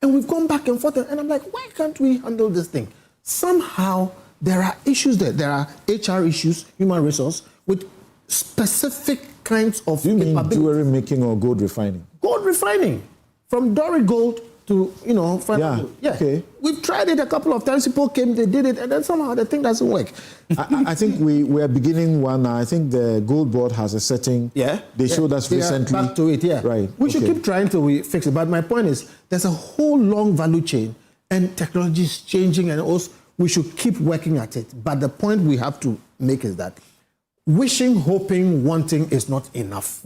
And we've gone back and forth, and I'm like, why can't we handle this thing? Somehow, there are issues there. There are HR issues, human resource, with specific kinds of Do you mean jewelry making or gold refining? Gold refining. From Dory Gold to, gold. Yeah. Okay. We've tried it a couple of times. People came, they did it, and then somehow the thing doesn't work. I think we are beginning one now. I think the Gold Board has a setting. They showed us recently. Back to it, Right. We should keep trying till we fix it. But my point is, there's a whole long value chain, and technology is changing, and also we should keep working at it. But the point we have to make is that wishing, hoping, wanting is not enough.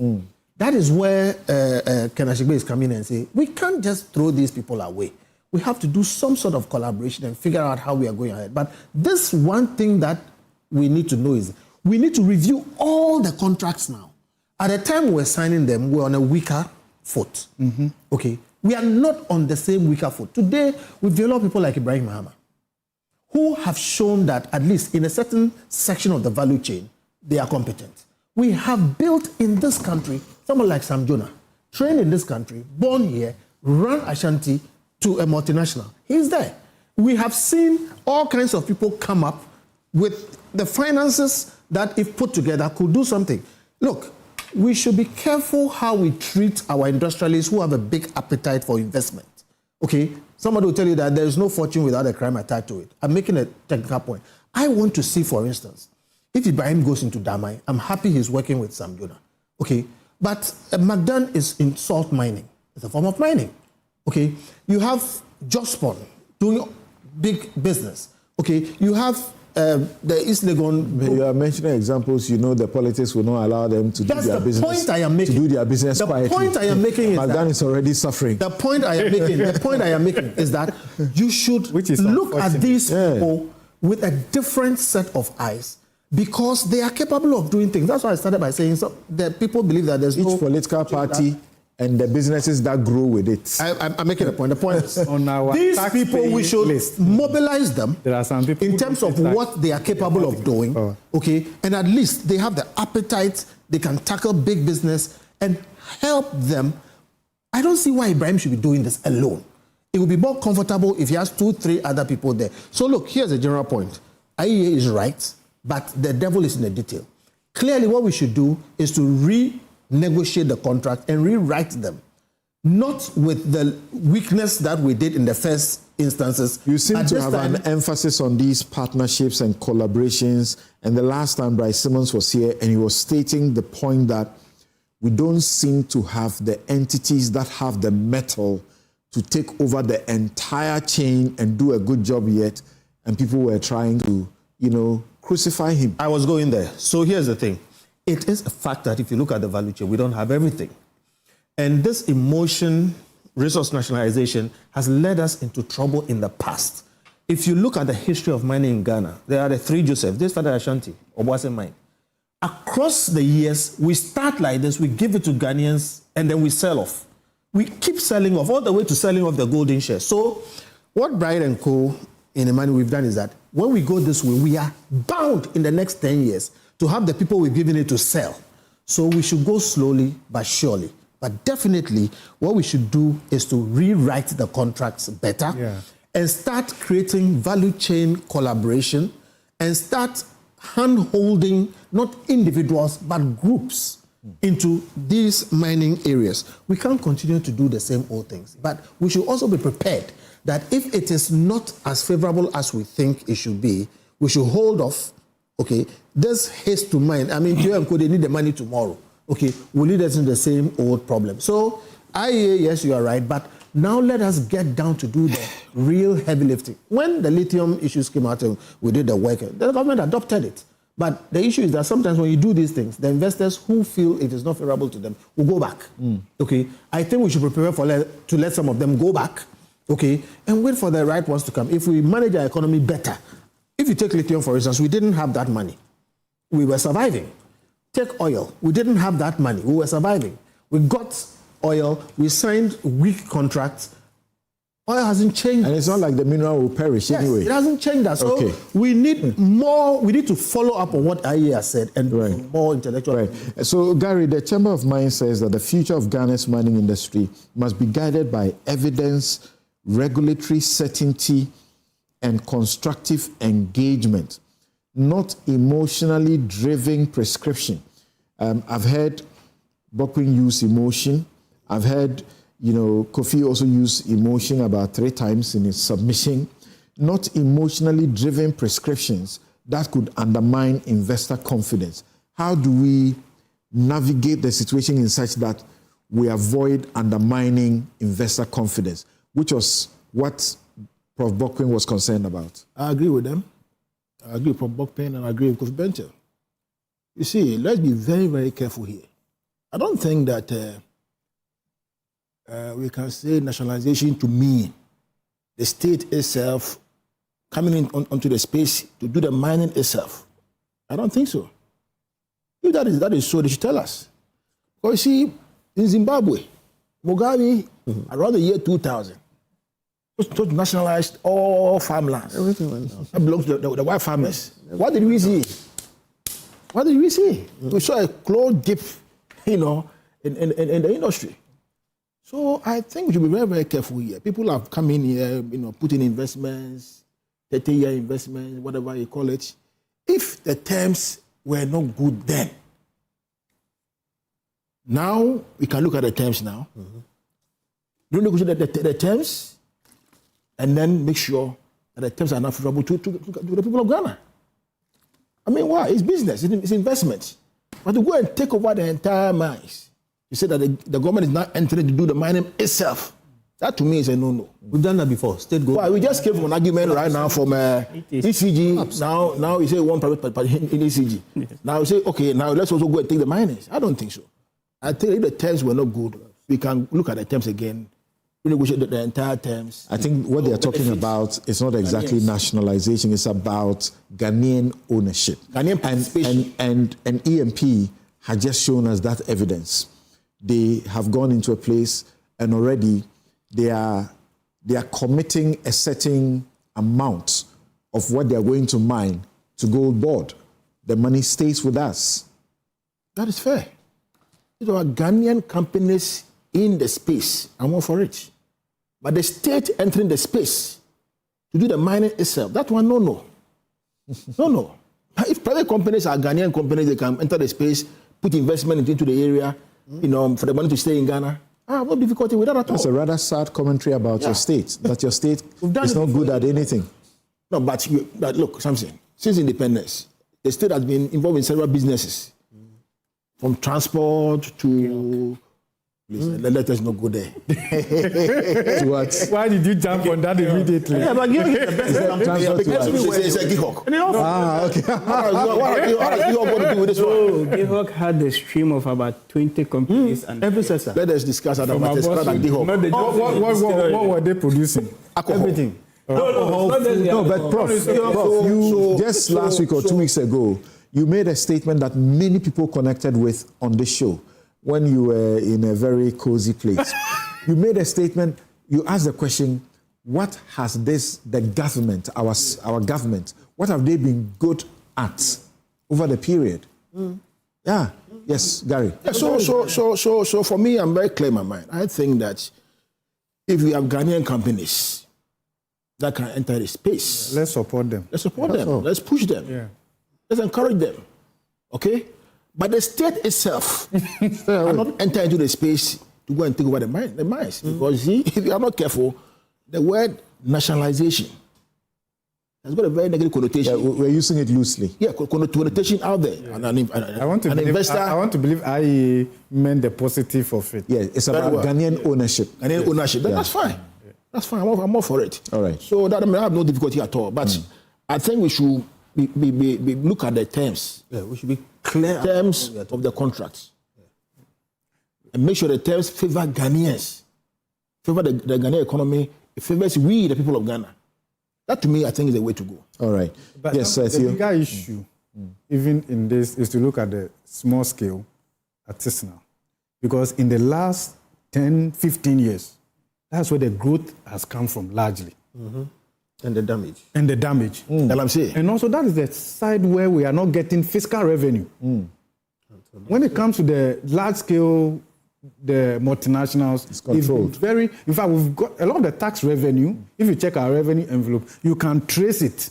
That is where Ken Ashigbe is coming in and say, we can't just throw these people away. We have to do some sort of collaboration and figure out how we are going ahead. But this one thing that we need to know is we need to review all the contracts now. At the time we were signing them, we were on a weaker foot. Okay, we are not on the same weaker foot. Today, we've developed people like Ibrahim Mahama, who have shown that at least in a certain section of the value chain, they are competent. We have built in this country someone like Sam Jonah, trained in this country, born here, run Ashanti to a multinational. He's there. We have seen all kinds of people come up with the finances that, if put together, could do something. Look, we should be careful how we treat our industrialists who have a big appetite for investment. Okay? Somebody will tell you that there is no fortune without a crime attached to it. I'm making a technical point. I want to see, for instance, if Ibrahim goes into Damai, I'm happy he's working with Sam Jonah. Okay? But Magdan is in salt mining. It's a form of mining. Okay? You have Jospon doing big business. Okay? You have the East Legon. You are mentioning examples, the politics will not allow them to do their business. That's the point I am making. To do their business quietly. The point I am making is Magdan is already suffering. The point I am making is that you should look at these people with a different set of eyes, because they are capable of doing things. That's why I started by saying that people believe that there's each political party and the businesses that grow with it. I'm making a point. The point is, on our these people, we should list, mobilize them there are some people in terms of what they are capable of doing, okay? And at least they have the appetite, they can tackle big business and help them. I don't see why Ibrahim should be doing this alone. It would be more comfortable if he has 2-3 other people there. So look, here's a general point. IEA is right, but the devil is in the detail. Clearly, what we should do is to renegotiate the contract and rewrite them, not with the weakness that we did in the first instances. You seem to have an emphasis on these partnerships and collaborations. And the last time Bryce Simmons was here, and he was stating the point that we don't seem to have the entities that have the mettle to take over the entire chain and do a good job yet. And people were trying to, crucify him. I was going there. So here's the thing. It is a fact that if you look at the value chain, we don't have everything. And this emotion, resource nationalization, has led us into trouble in the past. If you look at the history of mining in Ghana, there are the 3 Josephs. This started Ashanti, Obuasi Mine. Across the years, we start like this, we give it to Ghanaians, and then we sell off. We keep selling off, all the way to selling off the golden shares. So what Brian and Co. in the money we've done is that when we go this way, we are bound in the next 10 years to have the people we've given it to sell. So we should go slowly but surely. But definitely, what we should do is to rewrite the contracts better and start creating value chain collaboration and start hand-holding not individuals but groups into these mining areas. We can't continue to do the same old things, but we should also be prepared that if it is not as favorable as we think it should be, we should hold off. Okay, this haste to mine. I mean, they need the money tomorrow. Okay, will lead us into the same old problem. So, yes, you are right, but now let us get down to do the real heavy lifting. When the lithium issues came out and we did the work, the government adopted it. But the issue is that sometimes when you do these things, the investors who feel it is not favorable to them will go back. Okay, I think we should prepare to let some of them go back. Okay, and wait for the right ones to come. If we manage our economy better, if you take lithium, for instance, we didn't have that money. We were surviving. Take oil. We didn't have that money. We were surviving. We got oil. We signed weak contracts. Oil hasn't changed. And it's not like the mineral will perish anyway. It hasn't changed that. So we need more. We need to follow up on what IEA has said and more intellectual. Right. So, Gary, the Chamber of Mines says that the future of Ghana's mining industry must be guided by evidence, regulatory certainty, and constructive engagement, not emotionally driven prescription. I've heard Bokwin use emotion. I've heard, Kofi also use emotion about 3 times in his submission. Not emotionally driven prescriptions that could undermine investor confidence. How do we navigate the situation in such that we avoid undermining investor confidence, which was what Prof. Bokwin was concerned about? I agree with them. I agree with Prof. Bokwin and I agree with Kofi Bentel. You see, let's be very, very careful here. I don't think that we can say nationalization to mean the state itself coming in onto the space to do the mining itself. I don't think so. If that is so, they should tell us. Because you see, in Zimbabwe, Mugabe, around the year 2000, was nationalized all farmlands. Everything went down. That belongs to the white farmers. What did we see? What did we see? We saw a claw dip, in the industry. So I think we should be very, very careful here. People have come in here, put in investments, 30-year investments, whatever you call it. If the terms were not good then, now we can look at the terms now. Renegotiate the terms, and then make sure that the terms are not favorable to the people of Ghana. I mean, why? It's business, it's investment. But to go and take over the entire mines, you say that the government is not entering to do the mining itself. That to me is a no-no. We've done that before. State government. Well, we just came from an argument right now from ECG. Now you say one private party in ECG. Now you say, okay, now let's also go and take the miners. I don't think so. I think if the terms were not good, we can look at the terms again, renegotiate the entire terms. I think what they're talking about is not exactly nationalization, it's about Ghanaian ownership. Ghanaian participation. And EMP had just shown us that evidence. they have gone into a place and already they are committing a certain amount of what they are going to mine to Gold Board. The money stays with us. That is fair. These are Ghanaian companies in the space. I'm all for it. But the state entering the space to do the mining itself, that one, no. No. If private companies are Ghanaian companies, they can enter the space, put investment into the area, for the money to stay in Ghana. I have no difficulty with that at all. That's a rather sad commentary about your state, that your state is not good at anything. No, but look, something. Since independence, the state has been involved in several businesses, from transport to... Let us not go there. To what? Why did you jump on that immediately? Yeah, but give it the best. Because it's a Gihok. Okay. What has Gihok got to do with this one? Gihok had a stream of about 20 companies and every sector. Let us discuss that about Gihok. What were they producing? Alcohol. Everything. No, but Prof, you just last week or 2 weeks ago, you made a statement that many people connected with on this show when you were in a very cozy place. You made a statement, you asked the question, what has the government, our government, what have they been good at over the period? Yeah. Yes, Gary. Yeah, so for me, I'm very clear in my mind. I think that if we have Ghanaian companies that can enter the space, let's support them. Let's support them. Let's push them. Yeah. Let's encourage them. Okay? But the state itself cannot enter into the space to go and take over the mines. Because see, if you are not careful, the word nationalization has got a very negative connotation. Yeah, we're using it loosely. Yeah, connotation out there. Yeah. I want to believe IE meant the positive of it. Yeah, it's about Ghanaian ownership. Ghanaian ownership. That's fine. Yeah. That's fine. I'm all for it. All right. So that I have no difficulty at all. But I think we should be look at the terms. Yeah, we should be clear terms of the contracts. And make sure the terms favor Ghanaians, favor the Ghanaian economy, it favors we, the people of Ghana. That to me, I think is the way to go. All right. But yes, the bigger issue, even in this, is to look at the small scale artisanal. Because in the last 10, 15 years, that's where the growth has come from largely. And the damage. That I'm saying. And also that is the side where we are not getting fiscal revenue. When it comes to the large scale, the multinationals, it's controlled. In fact, we've got a lot of the tax revenue. If you check our revenue envelope, you can trace it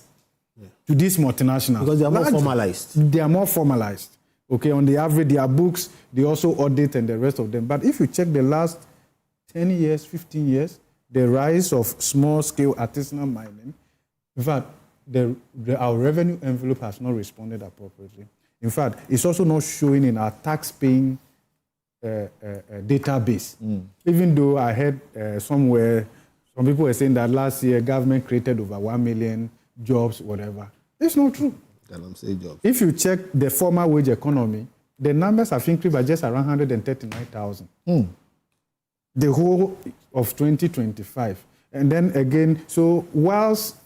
to these multinationals. Because they are more formalized. They are more formalized. Okay, on the average, their books, they also audit and the rest of them. But if you check the last 10 years, 15 years, the rise of small-scale artisanal mining, in fact, our revenue envelope has not responded appropriately. In fact, it's also not showing in our tax-paying database. Even though I heard somewhere, some people were saying that last year government created over 1 million jobs, whatever. It's not true. If you check the formal wage economy, the numbers have increased by just around 139,000. The whole of 2025. And then again, so whilst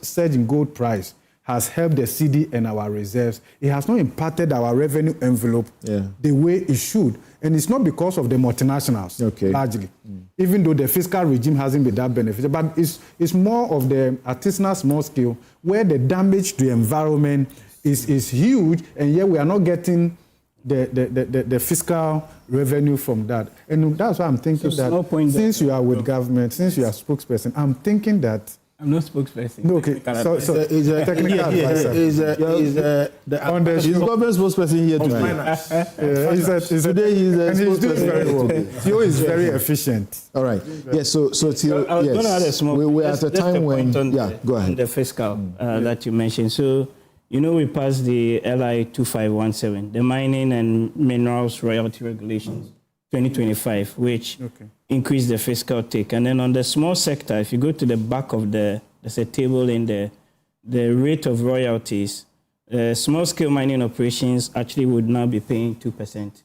surge in gold price has helped the CD and our reserves, it has not impacted our revenue envelope the way it should. And it's not because of the multinationals, largely. Even though the fiscal regime hasn't been that beneficial. But it's more of the artisanal small scale where the damage to the environment is huge, and yet we are not getting the fiscal revenue from that. And that's why I'm thinking since you are with government, since you are spokesperson, I'm thinking that... I'm not spokesperson. No, okay. So he's a technical advisor. He's government spokesperson here tonight. Today he's a spokesperson. Very well. Theo is very efficient. All right. Yes. So Theo, I was going to add a small. We're at a time when. Go ahead. On the fiscal that you mentioned. So we passed the LI 2517, the Mining and Minerals Royalty Regulations 2025, which increased the fiscal take. And then on the small sector, if you go to the back of there's a table in the rate of royalties, small-scale mining operations actually would now be paying 2%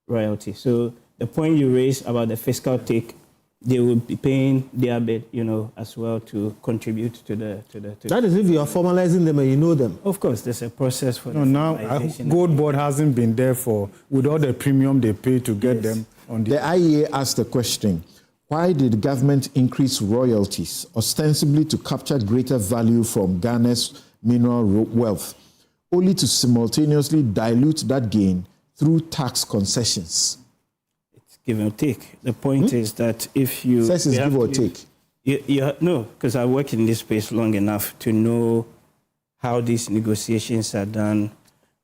royalty. So the point you raised about the fiscal take, they would be paying their bit, as well to contribute to the. That is if you are formalizing them and you know them. Of course, there's a process for. Now Gold Board hasn't been there with all the premium they pay to get them. The IEA asked the question, why did government increase royalties, ostensibly to capture greater value from Ghana's mineral wealth, only to simultaneously dilute that gain through tax concessions? It's give or take. The point is that if you... Says it's give or take. No, because I work in this space long enough to know how these negotiations are done,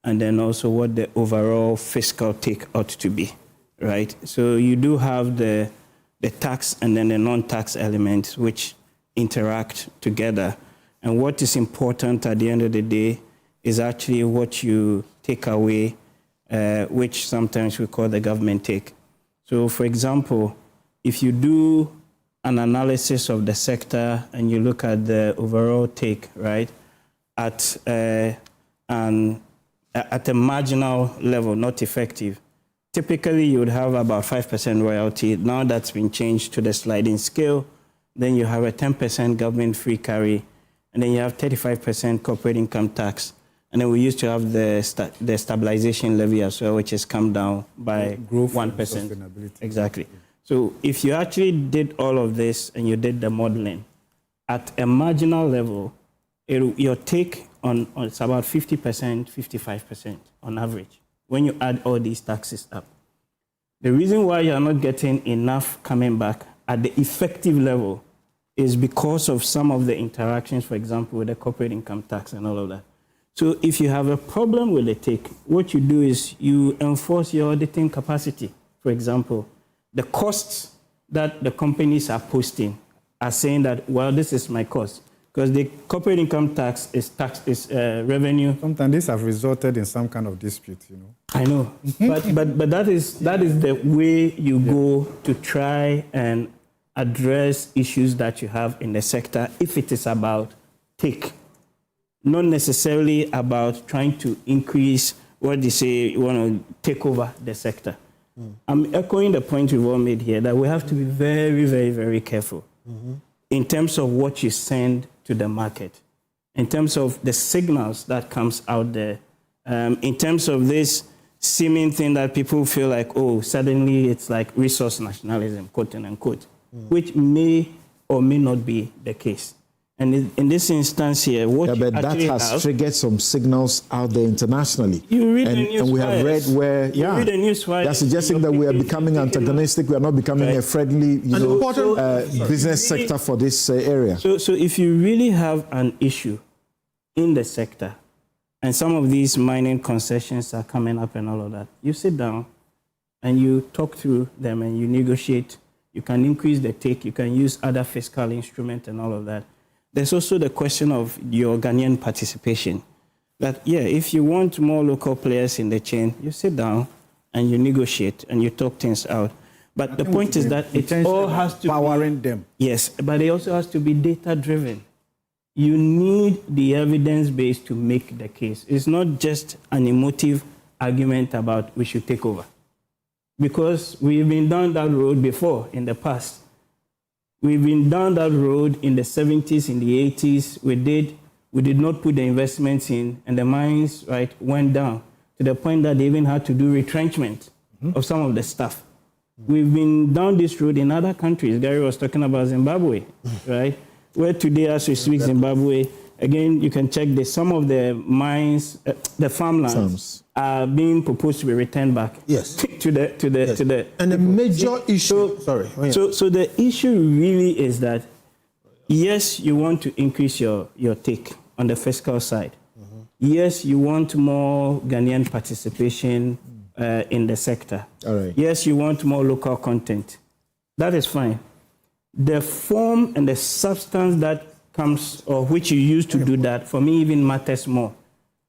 and then also what the overall fiscal take ought to be, right? So you do have the tax and then the non-tax elements which interact together. And what is important at the end of the day is actually what you take away, which sometimes we call the government take. So for example, if you do an analysis of the sector and you look at the overall take, right, at a marginal level, not effective, typically you would have about 5% royalty. Now that's been changed to the sliding scale. Then you have a 10% government free carry, and then you have 35% corporate income tax. And then we used to have the stabilization levy as well, which has come down by growth 1%. Exactly. So if you actually did all of this and you did the modeling, at a marginal level, your take on it's about 50%, 55% on average when you add all these taxes up. The reason why you're not getting enough coming back at the effective level is because of some of the interactions, for example, with the corporate income tax and all of that. So if you have a problem with the take, what you do is you enforce your auditing capacity. For example, the costs that the companies are posting are saying that, well, this is my cost. Because the corporate income tax is revenue. Sometimes these have resulted in some kind of dispute, you know. I know, but that is the way you go to try and address issues that you have in the sector. If it is about take, not necessarily about trying to increase what they say you want to take over the sector. I'm echoing the point we've all made here that we have to be very, very, very careful in terms of what you send to the market, in terms of the signals that comes out there, in terms of this seeming thing that people feel like, oh, suddenly it's like resource nationalism, quote unquote, which may or may not be the case. And in this instance here, what but that has triggered some signals out there internationally. You read the news and we have read where, read the news they're suggesting that we are becoming antagonistic. We are not becoming a friendly, business sector for this area. So if you really have an issue in the sector, and some of these mining concessions are coming up and all of that, you sit down and you talk through them and you negotiate. You can increase the take. You can use other fiscal instruments and all of that. There's also the question of your Ghanaian participation. That, if you want more local players in the chain, you sit down and you negotiate and you talk things out. But the point is that it all has to empowering them. Yes, but it also has to be data-driven. You need the evidence base to make the case. It's not just an emotive argument about we should take over. Because we've been down that road before in the past. We've been down that road in the 70s, in the 80s. We did not put the investments in, and the mines went down to the point that they even had to do retrenchment of some of the staff. We've been down this road in other countries. Gary was talking about Zimbabwe, right? Where today, as we speak, Zimbabwe, again, you can check this. Some of the mines, the farmlands, are being proposed to be returned back. Yes. to the. And the major issue. So the issue really is that, yes, you want to increase your take on the fiscal side. Yes, you want more Ghanaian participation in the sector. All right. Yes, you want more local content. That is fine. The form and the substance that comes, or which you use to do that, for me even matters more,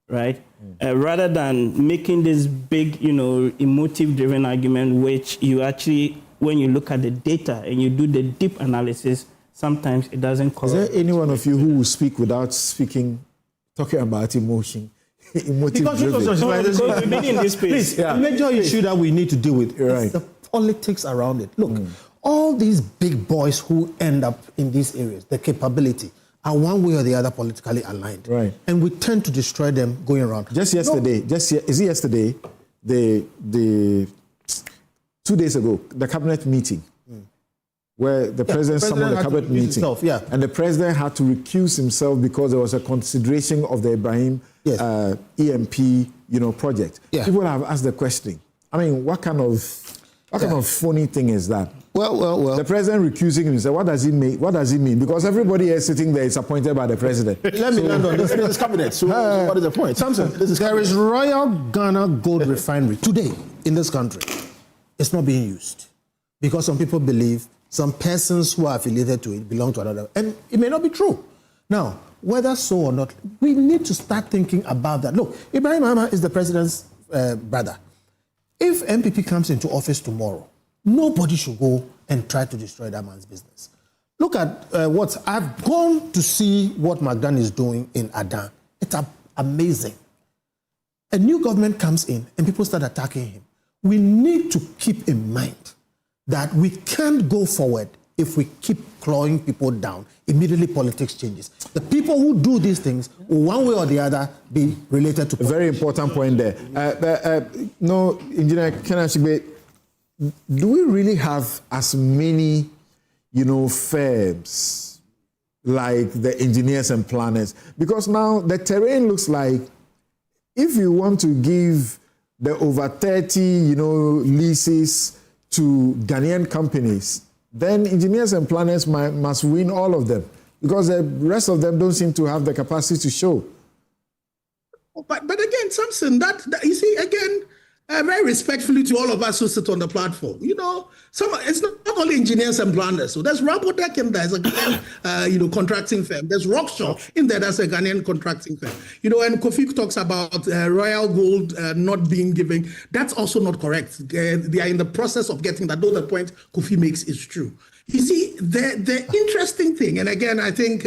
right? Rather than making this big, emotive-driven argument, which you actually, when you look at the data and you do the deep analysis, sometimes it doesn't correlate. Is there any one of you who will speak without talking about emotion? Because we've been in this space. The major issue that we need to deal with is the politics around it. Look, all these big boys who end up in these areas, the capability, are one way or the other politically aligned. Right. And we tend to destroy them going around. Just yesterday, is it yesterday, the 2 days ago, the cabinet meeting, where the president summoned the cabinet meeting, and the president had to recuse himself because there was a consideration of the Ibrahim EMP, project. People have asked the question. I mean, what kind of phony thing is that? Well. The president recusing himself. What does he mean? What does he mean? Because everybody is sitting there is appointed by the president. Let me land on this cabinet. So what is the point? Samson, there is Royal Ghana Gold Refinery today in this country. It's not being used because some people believe some persons who are affiliated to it belong to another, and it may not be true. Now, whether so or not, we need to start thinking about that. Look, Ibrahim Ahmad is the president's brother. If MPP comes into office tomorrow, nobody should go and try to destroy that man's business. Look at I've gone to see what McDan is doing in Adan. It's amazing. A new government comes in and people start attacking him. We need to keep in mind that we can't go forward if we keep clawing people down. Immediately politics changes. The people who do these things will one way or the other be related to politics. Very important point there. No, Engineer Kenashigbe, do we really have as many, firms like the engineers and planners? Because now the terrain looks like if you want to give the over 30, leases to Ghanaian companies, then engineers and planners must win all of them because the rest of them don't seem to have the capacity to show. But again, Samson, that you see, again, very respectfully to all of us who sit on the platform, it's not only engineers and planners. So there's Rabodek in there, there's a Ghanaian, contracting firm. There's Rockshaw in there, that's a Ghanaian contracting firm. And Kofi talks about Royal Gold not being given. That's also not correct. They are in the process of getting that, though the point Kofi makes is true. You see, the interesting thing, and again, I think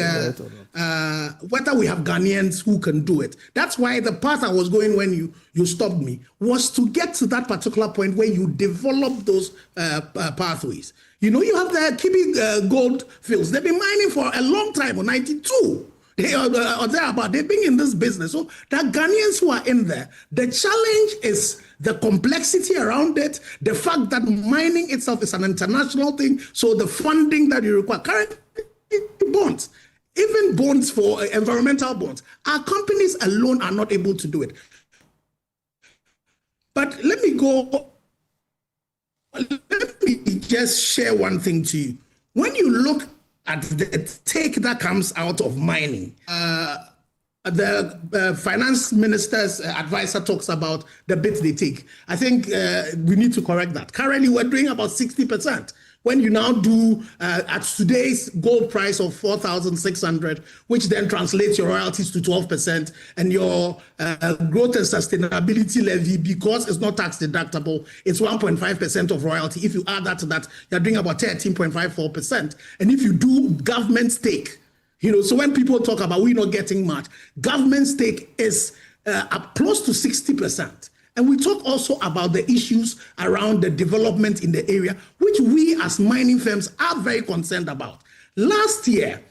whether we have Ghanaians who can do it, that's why the path I was going when you stopped me was to get to that particular point where you develop those pathways. You have the Kibi gold fields. They've been mining for a long time, 92. They are thereabout. They've been in this business. So the Ghanaians who are in there, the challenge is the complexity around it, the fact that mining itself is an international thing, so the funding that you require, current bonds, even bonds for environmental bonds, our companies alone are not able to do it. But let me just share one thing to you. When you look at the take that comes out of mining, the finance minister's advisor talks about the bit they take. I think we need to correct that. Currently, we're doing about 60%. When you now do at today's gold price of 4,600, which then translates your royalties to 12%, and your growth and sustainability levy, because it's not tax deductible, it's 1.5% of royalty. If you add that to that, you're doing about 13.54%. And if you do government stake, so when people talk about we're not getting much, government stake is close to 60%. And we talk also about the issues around the development in the area, which we as mining firms are very concerned about. Last year,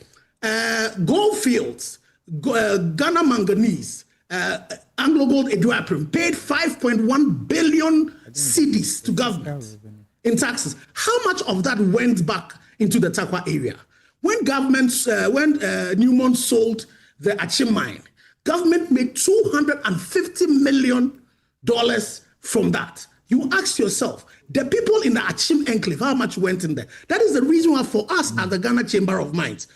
Gold Fields, Ghana Manganese, Anglo Gold Eduaprim paid 5.1 billion cedis to government in taxes. How much of that went back into the Takwa area? When Newmont sold the Achim mine, government made $250 million from that. You ask yourself, the people in the Achim enclave, how much went in there? That is the reason why for us at the Ghana Chamber of Mines,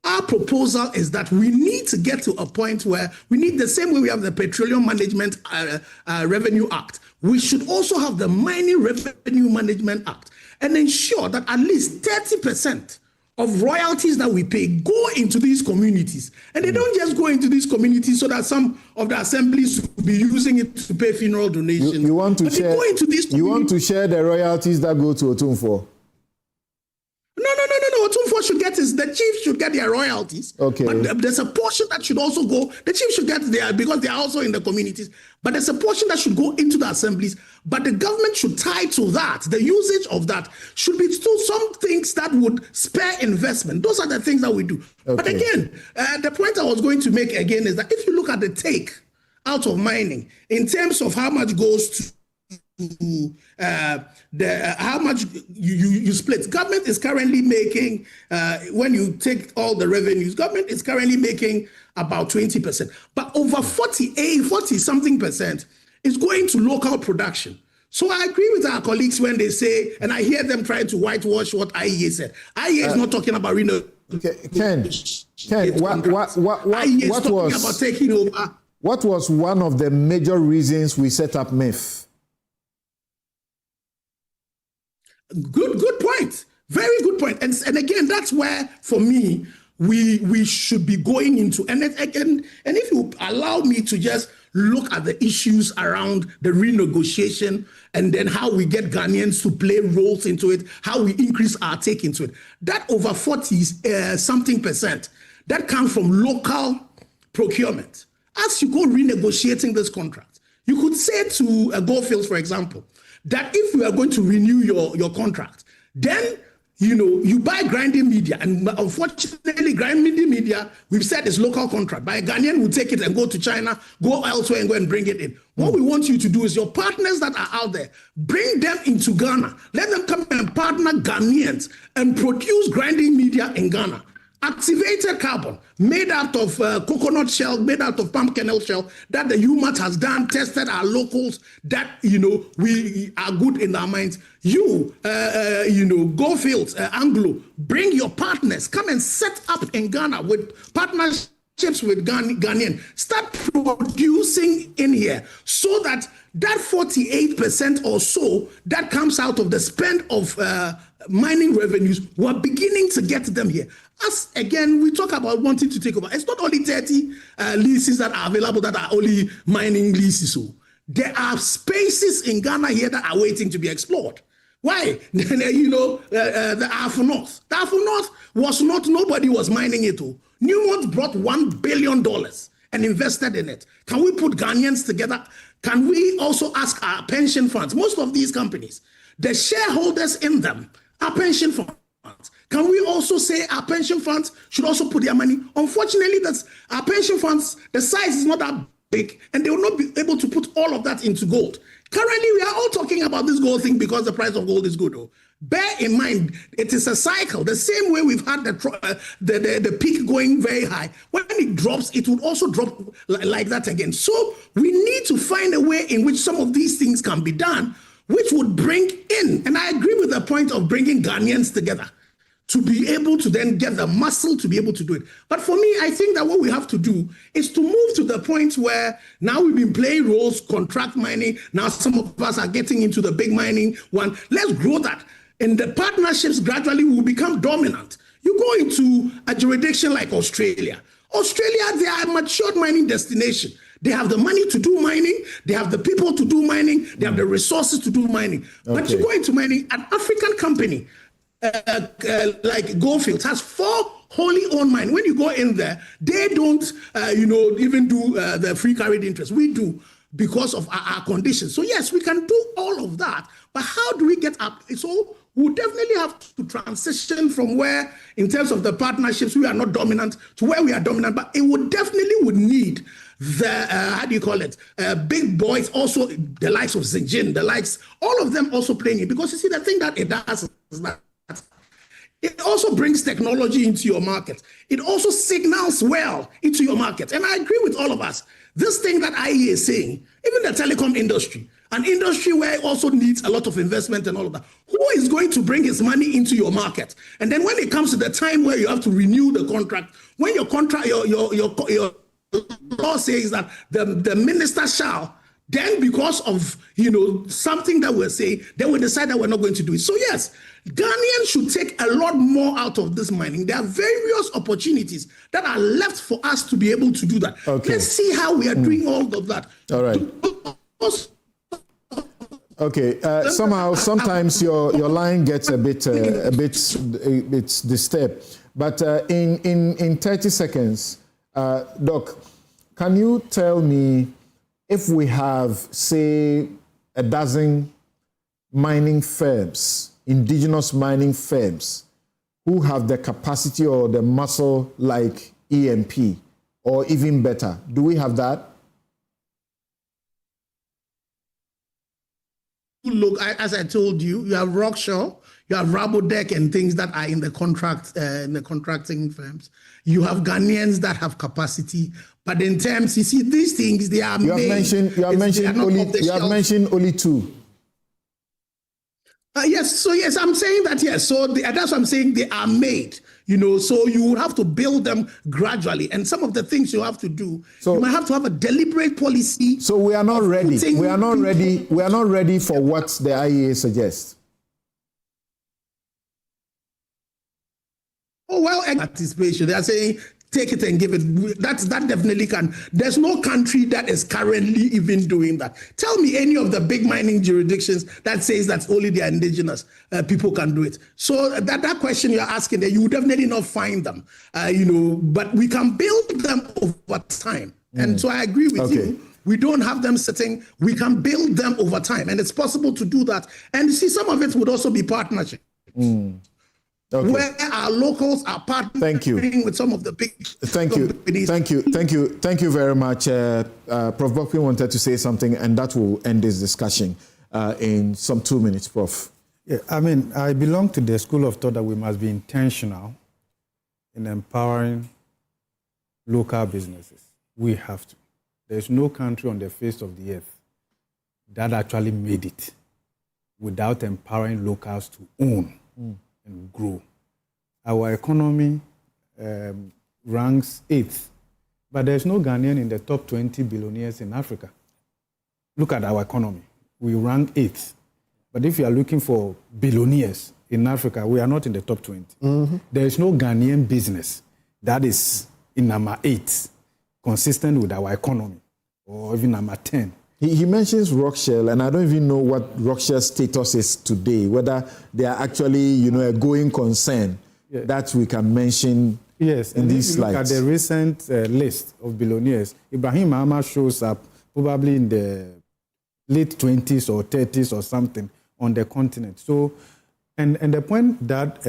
our proposal is that we need to get to a point where we need the same way we have the Petroleum Management Revenue Act. We should also have the Mining Revenue Management Act and ensure that at least 30% of royalties that we pay go into these communities. And they don't just go into these communities so that some of the assemblies will be using it to pay funeral donations. You want to share the royalties that go to Otumfor? No. Otumfor should get the chief should get their royalties. Okay. But there's a portion that should also go, the chief should get there because they are also in the communities. But there's a portion that should go into the assemblies. But the government should tie to that. The usage of that should be still some things that would spare investment. Those are the things that we do. Okay. But again, the point I was going to make again is that if you look at the take out of mining in terms of how much goes to how much you split. Government is currently making, when you take all the revenues, government is currently making about 20%. But over 40 something percent is going to local production. So I agree with our colleagues when they say, and I hear them trying to whitewash what IEA said. IEA is not talking about Ken, what was about taking over? What was one of the major reasons we set up MIF? Good point. Very good point. And again, that's where, for me, we should be going into. And again, and if you allow me to just look at the issues around the renegotiation and then how we get Ghanaians to play roles into it, how we increase our take into it. That over 40 something percent, that comes from local procurement. As you go renegotiating this contract, you could say to Goldfields, for example, that if we are going to renew your contract, then you buy grinding media, and unfortunately, grinding media, we've said is local contract. By a Ghanaian will take it and go to China, go elsewhere and go and bring it in. What we want you to do is your partners that are out there, bring them into Ghana. Let them come and partner Ghanaians and produce grinding media in Ghana. Activated carbon made out of coconut shell, made out of palm kernel shell that the UMAT has done, tested our locals that, we are good in our minds. Goldfields, Anglo, bring your partners, come and set up in Ghana with partnerships with Ghanaian. Start producing in here so that 48% or so that comes out of the spend of mining revenues, we're beginning to get them here. As again, we talk about wanting to take over. It's not only 30 leases that are available that are only mining leases. So there are spaces in Ghana here that are waiting to be explored. Why? The Afro North. The Afro North was not, nobody was mining it. Newmont brought $1 billion and invested in it. Can we put Ghanaians together? Can we also ask our pension funds? Most of these companies, the shareholders in them are pension funds. Can we also say our pension funds should also put their money? Unfortunately, our pension funds, the size is not that big, and they will not be able to put all of that into gold. Currently, we are all talking about this gold thing because the price of gold is good. Bear in mind, it is a cycle. The same way we've had the peak going very high. When it drops, it would also drop like that again. So we need to find a way in which some of these things can be done, which would bring in, and I agree with the point of bringing Ghanaians together to be able to then get the muscle to be able to do it. But for me, I think that what we have to do is to move to the point where now we've been playing roles, contract mining, now some of us are getting into the big mining one. Let's grow that. And the partnerships gradually will become dominant. You go into a jurisdiction like Australia. Australia, they are a matured mining destination. They have the money to do mining. They have the people to do mining. They have the resources to do mining. Okay. But you go into mining, an African company like Goldfields has 4 wholly owned mines. When you go in there, they don't, even do the free carried interest. We do because of our conditions. So yes, we can do all of that. But how do we get up? So we'll definitely have to transition from where, in terms of the partnerships, we are not dominant to where we are dominant. But it would definitely need the, big boys, also the likes of Zijin, the likes, all of them also playing it. Because you see, the thing that it does is that it also brings technology into your market. It also signals well into your market. And I agree with all of us. This thing that IEA is saying, even the telecom industry, an industry where it also needs a lot of investment and all of that, who is going to bring his money into your market? And then when it comes to the time where you have to renew the contract, when your contract, your law says that the minister shall, then because of, something that we're saying, then we decide that we're not going to do it. So yes, Ghanaians should take a lot more out of this mining. There are various opportunities that are left for us to be able to do that. Okay. Let's see how we are doing all of that. All right. Okay. Sometimes your line gets a bit disturbed. But in 30 seconds, Doc, can you tell me if we have, say, a dozen mining firms, indigenous mining firms, who have the capacity or the muscle like EMP, or even better? Do we have that? look, as I told you, you have Rockshore, you have Rabodeck and things that are in the contracting firms. You have Ghanaians that have capacity, but in terms, you see, these things they are You have mentioned only two. Yes, so yes, I'm saying that, yes. So that's what I'm saying, they are made, so you would have to build them gradually. And some of the things you have to do, you might have to have a deliberate policy. So we are not ready. We are not ready. We are not ready for what the IEA suggests. Oh, well, anticipation. They are saying, take it and give it. That definitely can. There's no country that is currently even doing that. Tell me any of the big mining jurisdictions that says that only the indigenous people can do it. So that question you're asking there, you will definitely not find them, but we can build them over time. And so I agree with you. We don't have them sitting. We can build them over time. And it's possible to do that. And you see, some of it would also be partnership. Where our locals are partnering with some of the big companies. Thank you very much. Prof. Bokpin wanted to say something, and that will end this discussion in some 2 minutes, Prof. Yeah, I belong to the school of thought that we must be intentional in empowering local businesses. We have to. There's no country on the face of the earth that actually made it without empowering locals to own and grow. Our economy ranks 8th, but there's no Ghanaian in the top 20 billionaires in Africa. Look at our economy. We rank 8th. But if you are looking for billionaires in Africa, we are not in the top 20. There is no Ghanaian business that is in number 8, consistent with our economy, or even number 10. He mentions Rockshell, and I don't even know what Rockshell's status is today, whether they are actually, a going concern that we can mention in these slides. Look at the recent list of billionaires. Ibrahim Ahmad shows up probably in the late 20s or 30s or something on the continent. So, and the point that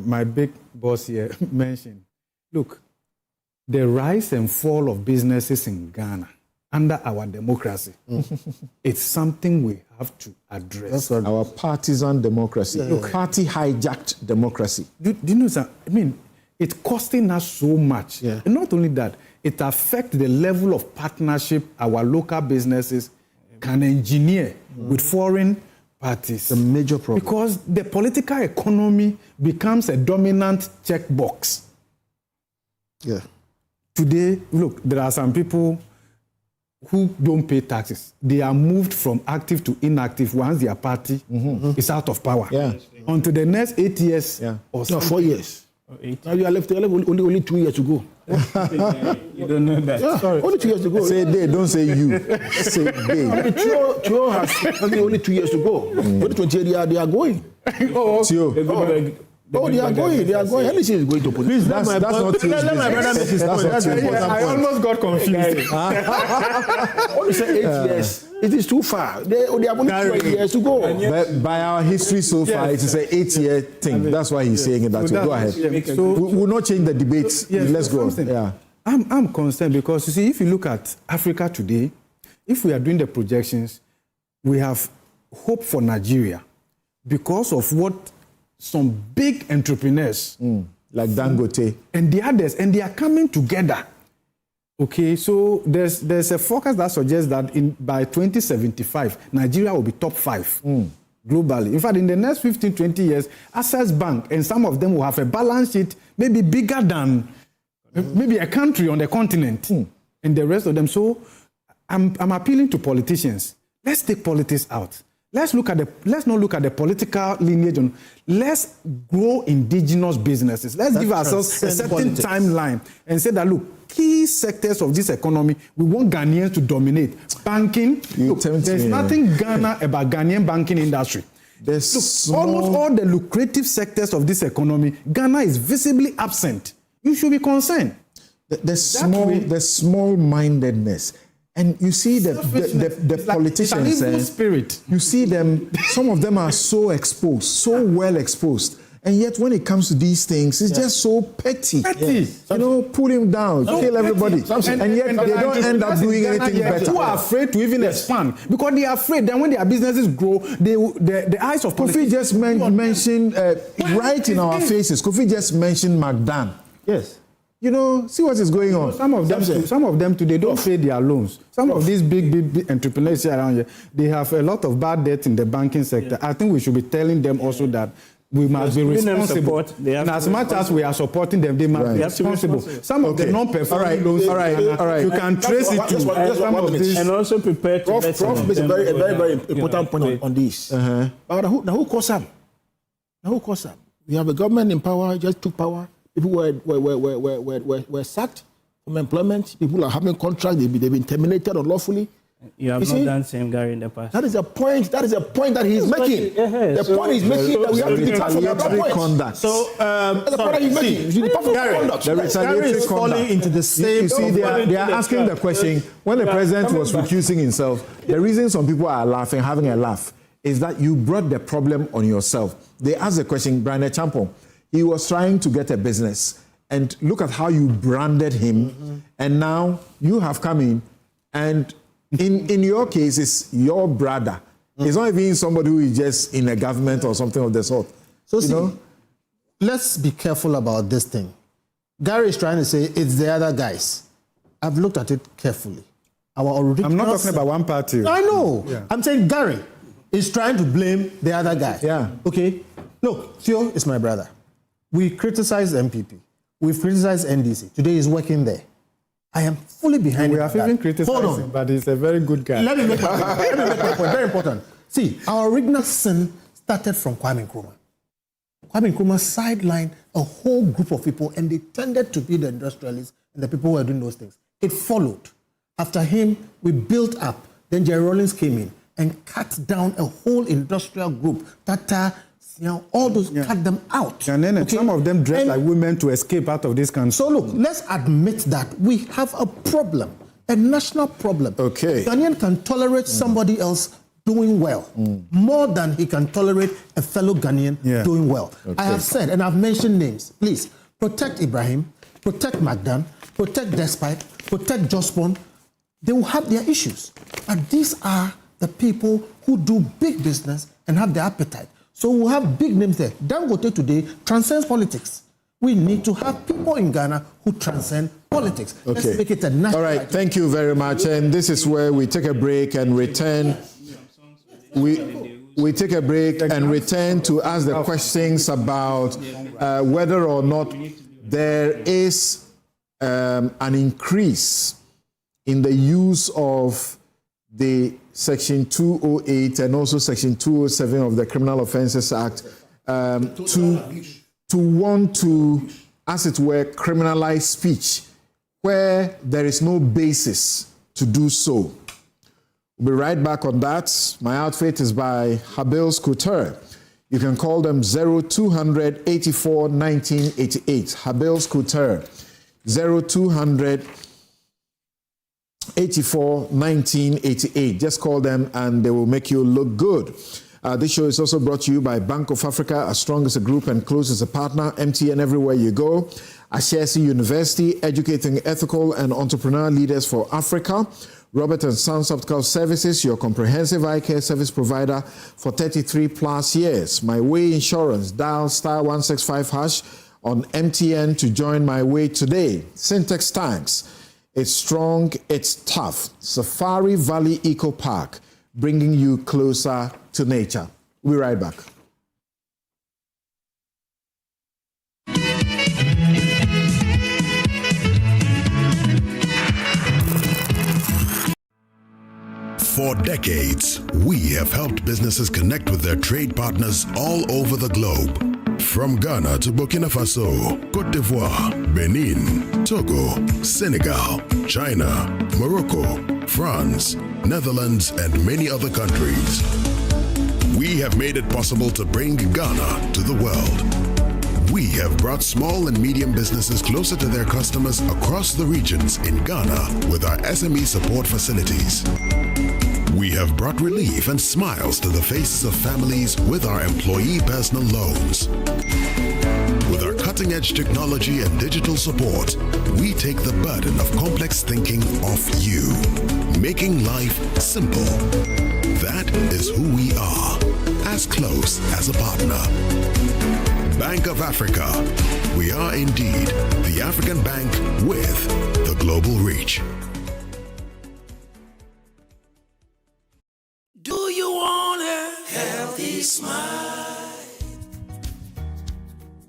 my big boss here mentioned, look, the rise and fall of businesses in Ghana under our democracy, it's something we have to address. Our partisan democracy, party hijacked democracy. Do you know something? It's costing us so much. And not only that, it affects the level of partnership our local businesses can engineer with foreign parties. It's a major problem. Because the political economy becomes a dominant checkbox. Today, look, there are some people who don't pay taxes. They are moved from active to inactive once their party is out of power. Until the next 8 years or so. No, 4 years. Now you are left only 2 years to go. You don't know that. Sorry. Only 2 years to go. Say they, don't say you. Say they. Tio has only 2 years to go. 2028, they are going. They are going. They are going. Anything is going to put. Please, that's not true. Let my brother make his point. I almost got confused. Only say 8 years. It is too far. They have only 12 years to go. But by our history so far, it is an 8-year thing. That's why he's saying it that way. Go ahead. So we will not change the debates. Let's go. I'm concerned because, you see, if you look at Africa today, if we are doing the projections, we have hope for Nigeria because of what some big entrepreneurs like Dangote and the others, and they are coming together. Okay, so there's a forecast that suggests that by 2075, Nigeria will be top 5 globally. In fact, in the next 15, 20 years, Access Bank and some of them will have a balance sheet maybe bigger than maybe a country on the continent and the rest of them. So I'm appealing to politicians. Let's take politics out. Let's not look at the political lineage. Let's grow indigenous businesses. Let's give ourselves a certain timeline and say that, look, key sectors of this economy, we want Ghanaians to dominate. Banking, there's nothing Ghana about Ghanaian banking industry. Almost all the lucrative sectors of this economy, Ghana is visibly absent. You should be concerned. The small-mindedness. And you see the politicians, spirit. You see them, some of them are so exposed, so well exposed. And yet, when it comes to these things, it's just so petty. You know, pull him down, kill everybody. And yet, they don't end up doing anything better. Who are afraid to even expand because they are afraid that when their businesses grow, the eyes of Kofi just mentioned right in our faces. Kofi just mentioned McDan. Yes. You know, see what is going on. Some of them too, they don't pay their loans. Some of these big entrepreneurs around here, they have a lot of bad debt in the banking sector. I think we should be telling them also that we must be responsible. And as much as we are supporting them, they must be responsible. Some of the non-performing loans, all right. You can trace it to some of these. And also prepare to Prof makes a very important point on this. But the whole cause up. We have a government in power, just took power. People were sacked from employment. People are having contracts. They've been terminated unlawfully. You have not done same, Gary, in the past. That is a point that he's making. The point he's making that we have to be careful about that point. So, the point he's making. Gary is falling into the same. You see, they are asking the question, when the president was recusing himself, the reason some people are laughing, having a laugh, is that you brought the problem on yourself. They asked the question, Brian Champon, he was trying to get a business, and look at how you branded him, and now you have come in, and in your case, it's your brother. It's not even somebody who is just in a government or something of the sort. So see, let's be careful about this thing. Gary is trying to say it's the other guys. I've looked at it carefully. I'm not talking about one party. I know. Yeah. I'm saying Gary is trying to blame the other guy. Yeah. Okay? Look, Theo is my brother. We criticize MPP. We've criticized NDC. Today he's working there. I am fully behind him. We have even criticized him, but he's a very good guy. Let me make my point. Very important. See, our original sin started from Kwame Nkrumah. Kwame Nkrumah sidelined a whole group of people, and they tended to be the industrialists and the people who were doing those things. It followed. After him, we built up. Then Jerry Rawlings came in and cut down a whole industrial group. Tata, all those, cut them out. And then some of them dress like women to escape out of this country. So look, let's admit that we have a problem, a national problem. Okay. Ghanaian can tolerate somebody else doing well more than he can tolerate a fellow Ghanaian doing well. Okay. I have said, and I've mentioned names. Please, protect Ibrahim, protect McDan, protect Despite, protect Jospon. They will have their issues. But these are the people who do big business and have the appetite. So we'll have big names there. Dangote today transcends politics. We need to have people in Ghana who transcend politics. Okay. Let's make it a national. All right, thank you very much. And this is where we take a break and return. We take a break and return to ask the questions about whether or not there is an increase in the use of the Section 208 and also Section 207 of the Criminal Offences Act to want to, as it were, criminalize speech where there is no basis to do so. We'll be right back on that. My outfit is by Habil's Couture. You can call them 0200 84 1988. Habil's Couture, 0200 84 1988. Just call them and they will make you look good. This show is also brought to you by Bank of Africa, as strong as a group and close as a partner. MTN everywhere you go. Ashesi University, educating ethical and entrepreneurial leaders for Africa. Robert & Sons Optical Services, your comprehensive eye care service provider for 33 plus years. My Way Insurance, dial *165# on MTN to join My Way today. Syntex Tanks. It's strong, it's tough. Safari Valley Eco Park, bringing you closer to nature. We'll be right back. For decades, we have helped businesses connect with their trade partners all over the globe. From Ghana to Burkina Faso, Côte d'Ivoire, Benin, Togo, Senegal, China, Morocco, France, Netherlands, and many other countries. We have made it possible to bring Ghana to the world. We have brought small and medium businesses closer to their customers across the regions in Ghana with our SME support facilities. We have brought relief and smiles to the faces of families with our employee personal loans. With our cutting-edge technology and digital support, we take the burden of complex thinking off you, making life simple. That is who we are, as close as a partner. Bank of Africa. We are indeed the African bank with the global reach. Do you want a healthy smile?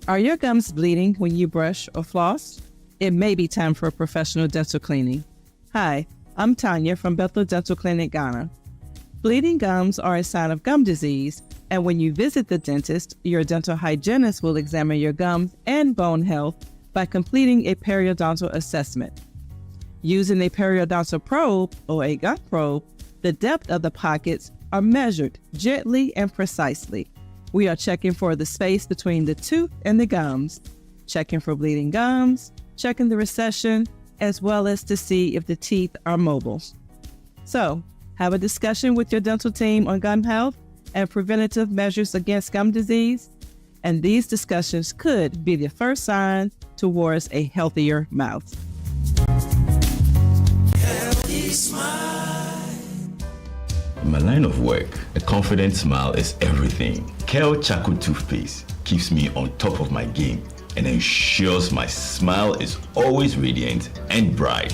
Are your gums bleeding when you brush or floss? It may be time for a professional dental cleaning. Hi, I'm Tanya from Bethel Dental Clinic, Ghana. Bleeding gums are a sign of gum disease, and when you visit the dentist, your dental hygienist will examine your gums and bone health by completing a periodontal assessment. Using a periodontal probe, or a gum probe, the depth of the pockets are measured gently and precisely. We are checking for the space between the tooth and the gums, checking for bleeding gums, checking the recession, as well as to see if the teeth are mobile. So, have a discussion with your dental team on gum health and preventative measures against gum disease, and these discussions could be the first sign towards a healthier mouth. Healthy smile. In my line of work, a confident smile is everything. Kale Charcoal Toothpaste keeps me on top of my game and ensures my smile is always radiant and bright.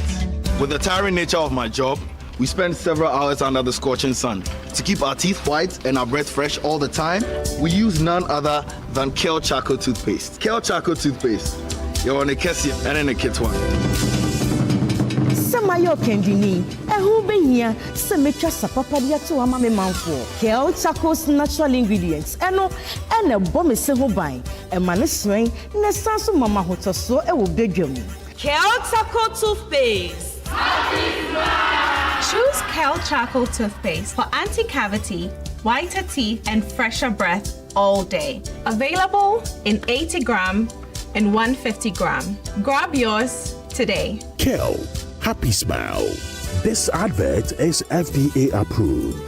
With the tiring nature of my job, we spend several hours under the scorching sun. To keep our teeth white and our breath fresh all the time, we use none other than Kale Charcoal Toothpaste. Kale Charcoal Toothpaste. You're on a Kessie and in a kit one. Samayo Kendini, a who be here, Semetra Sapapadia to a mammy mouthful. Kale Charcoal's natural ingredients, and a bomb is several buying, a man is swing, Nesansu Mama Hotoso, a will beg you. Kale Charcoal Toothpaste. Choose Kale Charcoal Toothpaste for anti-cavity, whiter teeth, and fresher breath all day. Available in 80 gram and 150 gram. Grab yours today. Kale, happy smile. This advert is FDA approved.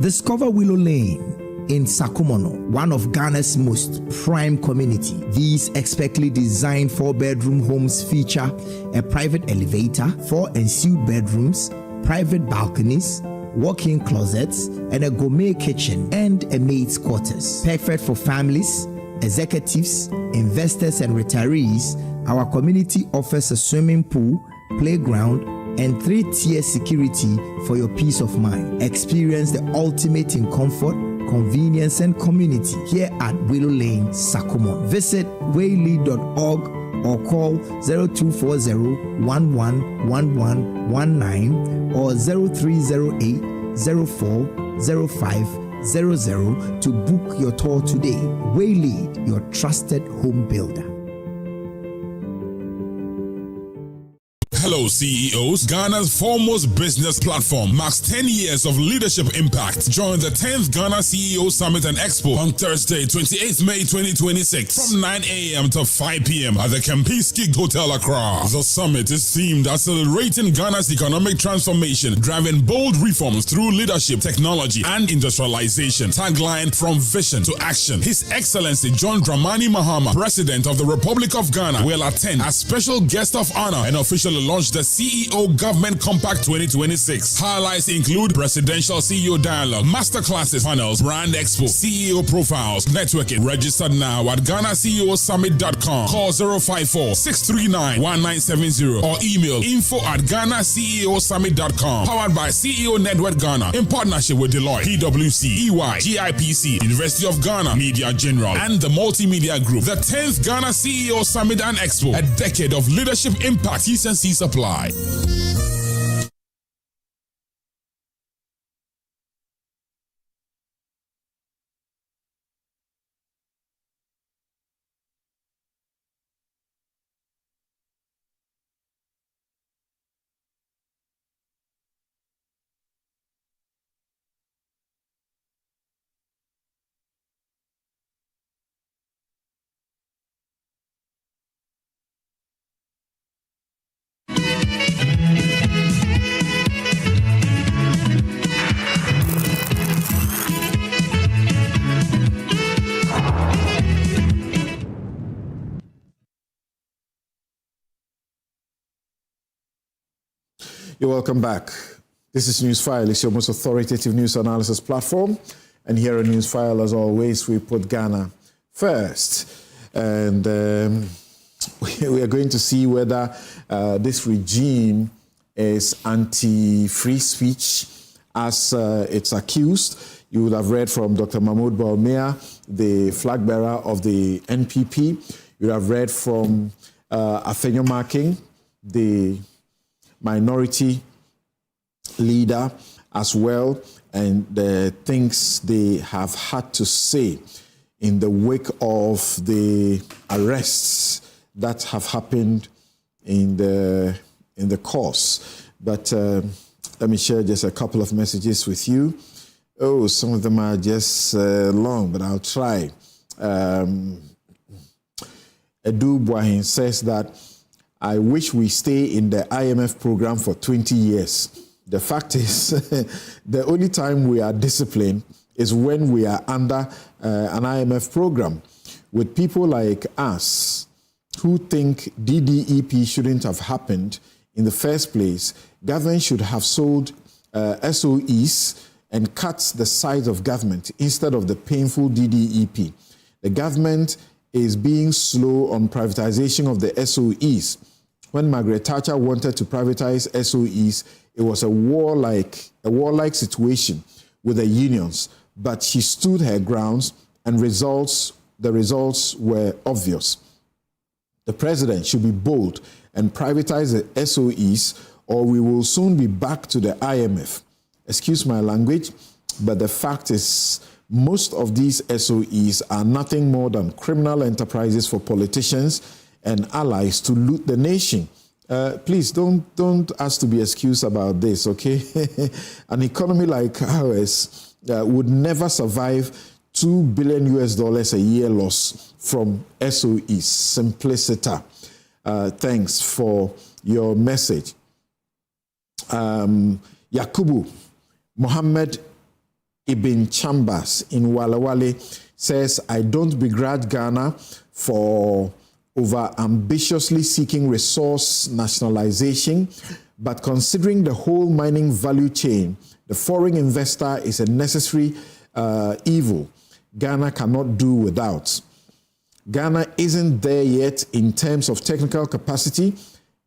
Discover Willow Lane in Sakumono, one of Ghana's most prime community. These expertly designed 4-bedroom homes feature a private elevator, 4 ensuite bedrooms, private balconies, walk-in closets, and a gourmet kitchen and a maid's quarters. Perfect for families, executives, investors, and retirees. Our community offers a swimming pool, playground, and 3-tier security for your peace of mind. Experience the ultimate in comfort, convenience, and community here at Willow Lane, Sakumo. Visit waylead.org or call 0240-111119 or 0308-040500 to book your tour today. Waylead, your trusted home builder. Hello, CEOs. Ghana's foremost business platform marks 10 years of leadership impact. Join the 10th Ghana CEO Summit and Expo on Thursday, 28th May 2026 from 9 a.m. to 5 p.m. at the Kempinski Hotel, Accra. The summit is themed Accelerating Ghana's Economic Transformation, Driving Bold Reforms Through Leadership, Technology, and Industrialization. Tagline, From Vision to Action. His Excellency John Dramani Mahama, President of the Republic of Ghana, will attend as special guest of honor and officially launch the CEO Government Compact 2026. Highlights include Presidential CEO Dialogue, Masterclasses, Panels, Brand Expo, CEO Profiles, Networking. Registered now at GhanaCEOSummit.com. Call 054-639-1970 or email info@GhanaCEOSummit.com. Powered by CEO Network Ghana in partnership with Deloitte, PwC, EY, GIPC, University of Ghana, Media General, and the Multimedia Group. The 10th Ghana CEO Summit and Expo. A decade of leadership impact. T&C supply. You're welcome back. This is Newsfile. It's your most authoritative news analysis platform. And here on Newsfile, as always, we put Ghana first. And we are going to see whether this regime is anti-free speech, as it's accused. You would have read from Dr. Mahmoud Bawumia, the flag bearer of the NPP. You would have read from Afenyo Marking, the minority leader as well, and the things they have had to say in the wake of the arrests that have happened in the course. But let me share just a couple of messages with you. Oh, some of them are just long, but I'll try. Edu Buahin says that, I wish we stay in the IMF program for 20 years. The fact is, the only time we are disciplined is when we are under an IMF program. With people like us who think DDEP shouldn't have happened in the first place, government should have sold SOEs and cut the size of government instead of the painful DDEP. The government is being slow on privatization of the SOEs. When Margaret Thatcher wanted to privatize SOEs, it was a warlike situation with the unions, but she stood her grounds and the results were obvious. The president should be bold and privatize the SOEs, or we will soon be back to the IMF. Excuse my language, but the fact is most of these SOEs are nothing more than criminal enterprises for politicians and allies to loot the nation. Please don't ask to be excused about this, okay? An economy like ours would never survive $2 billion a year loss from SOEs. Simplicity. Thanks for your message. Yakubu Mohammed Ibn Chambers in Walawale says, I don't begrudge Ghana for over-ambitiously seeking resource nationalization, but considering the whole mining value chain, the foreign investor is a necessary evil Ghana cannot do without. Ghana isn't there yet in terms of technical capacity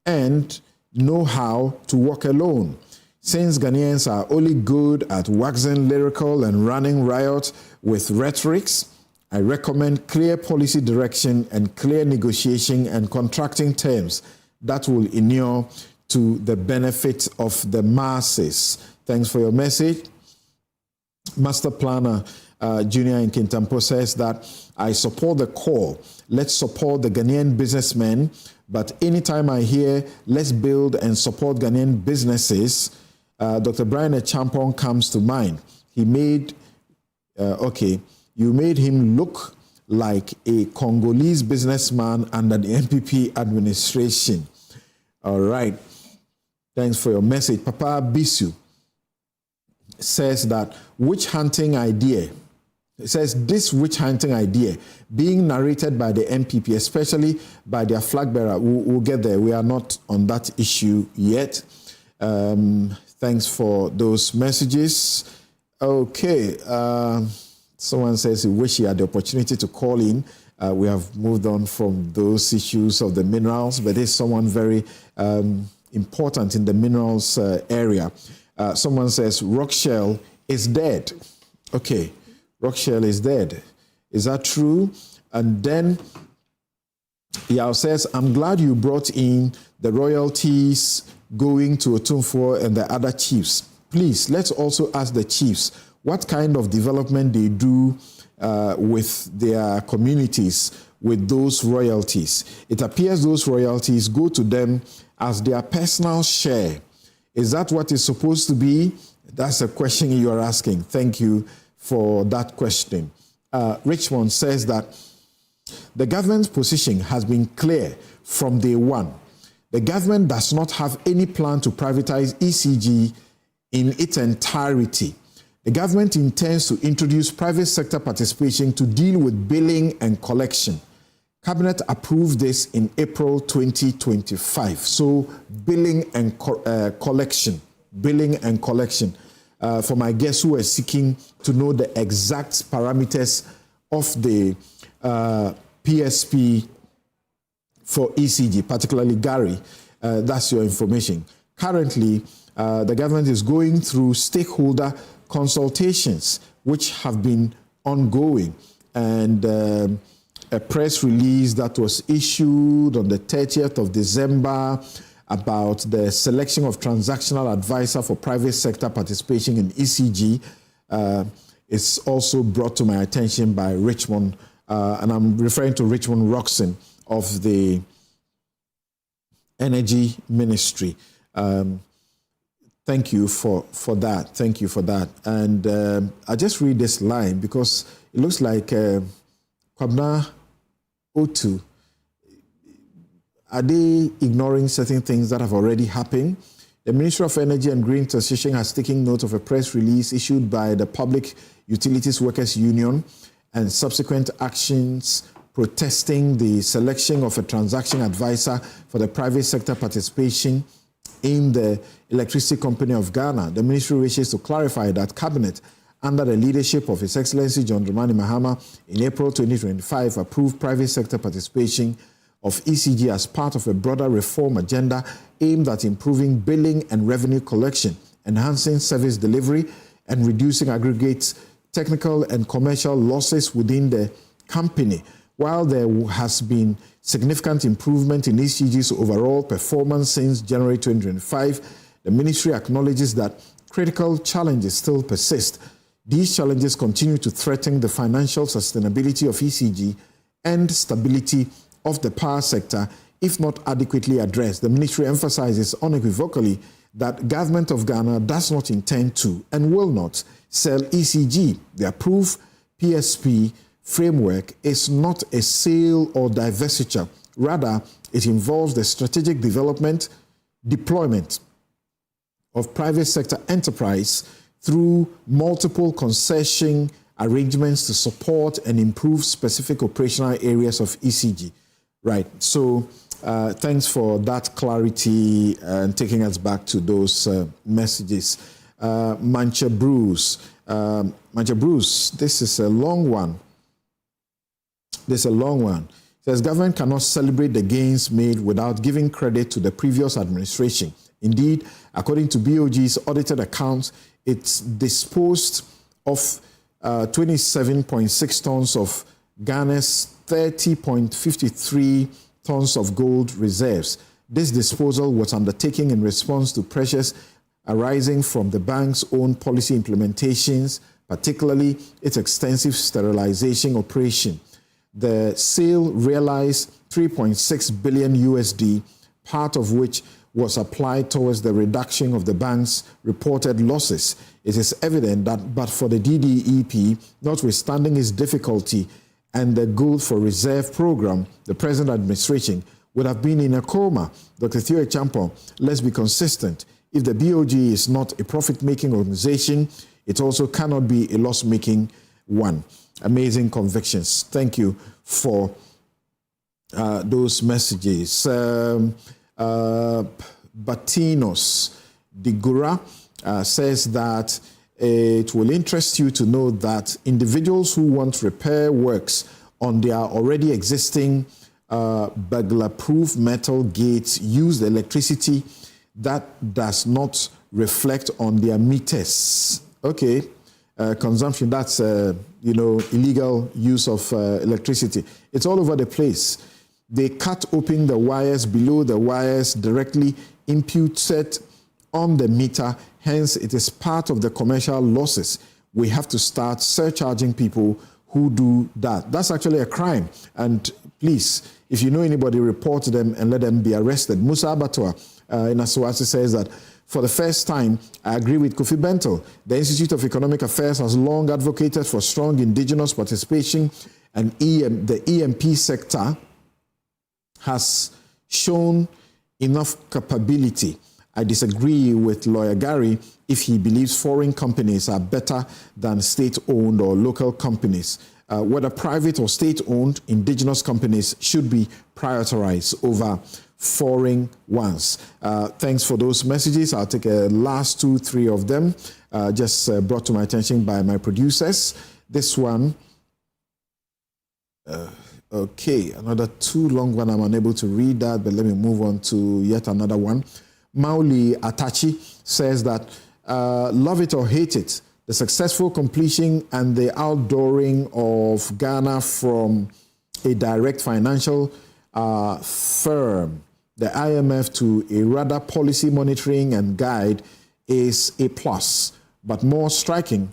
and know-how to work alone. Since Ghanaians are only good at waxing lyrical and running riot with rhetorics, I recommend clear policy direction and clear negotiation and contracting terms that will inure to the benefit of the masses. Thanks for your message. Master Planner Junior in Kintampo says that I support the call. Let's support the Ghanaian businessmen. But anytime I hear let's build and support Ghanaian businesses, Dr. Brian Achampong comes to mind. He made, you made him look like a Congolese businessman under the NPP administration. All right. Thanks for your message. Papa Bisu says that witch hunting idea, it says this witch hunting idea being narrated by the NPP, especially by their flag bearer, we'll get there. We are not on that issue yet. Thanks for those messages. Okay. Someone says he wish he had the opportunity to call in. We have moved on from those issues of the minerals, but there's someone very important in the minerals area. Someone says Rockshell is dead. Okay, Rockshell is dead. Is that true? And then Yao says, I'm glad you brought in the royalties going to Otumfuo and the other chiefs. Please, let's also ask the chiefs what kind of development they do with their communities with those royalties. It appears those royalties go to them as their personal share. Is that what it's supposed to be? That's a question you are asking. Thank you for that question. Richmond says that the government's position has been clear from day one. The government does not have any plan to privatize ECG in its entirety. The government intends to introduce private sector participation to deal with billing and collection. Cabinet approved this in April 2025. So billing and collection. For my guests who are seeking to know the exact parameters of the PSP for ECG, particularly Gary, that's your information. Currently, the government is going through stakeholder consultations, which have been ongoing, and a press release that was issued on the 30th of December about the selection of transactional advisor for private sector participation in ECG is also brought to my attention by Richmond, and I'm referring to Richmond Roxon of the Energy Ministry. Thank you for that. Thank you for that. And I just read this line because it looks like Kwabna O2, are they ignoring certain things that have already happened? The Ministry of Energy and Green Transition has taken note of a press release issued by the Public Utilities Workers Union and subsequent actions protesting the selection of a transaction advisor for the private sector participation in the Electricity Company of Ghana. The ministry wishes to clarify that Cabinet, under the leadership of His Excellency John Dramani Mahama, in April 2025, approved private sector participation of ECG as part of a broader reform agenda aimed at improving billing and revenue collection, enhancing service delivery, and reducing aggregate technical and commercial losses within the company. While there has been significant improvement in ECG's overall performance since January 2025, the ministry acknowledges that critical challenges still persist. These challenges continue to threaten the financial sustainability of ECG and stability of the power sector if not adequately addressed. The ministry emphasizes unequivocally that Government of Ghana does not intend to and will not sell ECG. The approved PSP framework is not a sale or divestiture. Rather, it involves the strategic deployment of private sector enterprise through multiple concession arrangements to support and improve specific operational areas of ECG. Right. So thanks for that clarity and taking us back to those messages. Mancha Bruce, this is a long one. It says government cannot celebrate the gains made without giving credit to the previous administration. Indeed, according to BOG's audited accounts, it's disposed of 27.6 tons of Ghana's 30.53 tons of gold reserves. This disposal was undertaken in response to pressures arising from the bank's own policy implementations, particularly its extensive sterilization operation. The sale realized $3.6 billion USD, part of which was applied towards the reduction of the bank's reported losses. It is evident that but for the DDEP, notwithstanding its difficulty and the Gold for Reserve program, the present administration would have been in a coma. Dr. Theo Champon, let's be consistent. If the BOG is not a profit-making organization, it also cannot be a loss-making one. Amazing convictions. Thank you for those messages. Batinos Digura says that it will interest you to know that individuals who want repair works on their already existing burglar-proof metal gates use the electricity that does not reflect on their meters. Okay. Consumption, that's illegal use of electricity. It's all over the place. They cut open the wires below the wires directly imputed on the meter. Hence, it is part of the commercial losses. We have to start surcharging people who do that. That's actually a crime. And please, if you know anybody, report them and let them be arrested. Musa Abattoir in Aswati says that for the first time, I agree with Kofi Bentel. The Institute of Economic Affairs has long advocated for strong indigenous participation, and the EMP sector has shown enough capability. I disagree with Lawyer Gary if he believes foreign companies are better than state-owned or local companies. whether private or state-owned indigenous companies should be prioritized over foreign ones. Thanks for those messages. I'll take a last 2-3 of them, just brought to my attention by my producers. This one, okay, another too long one. I'm unable to read that, but let me move on to yet another one. Mauli Atachi says that, love it or hate it, the successful completion and the outdooring of Ghana from a direct financial firm, the IMF, to a rather policy monitoring and guide is a plus. But more striking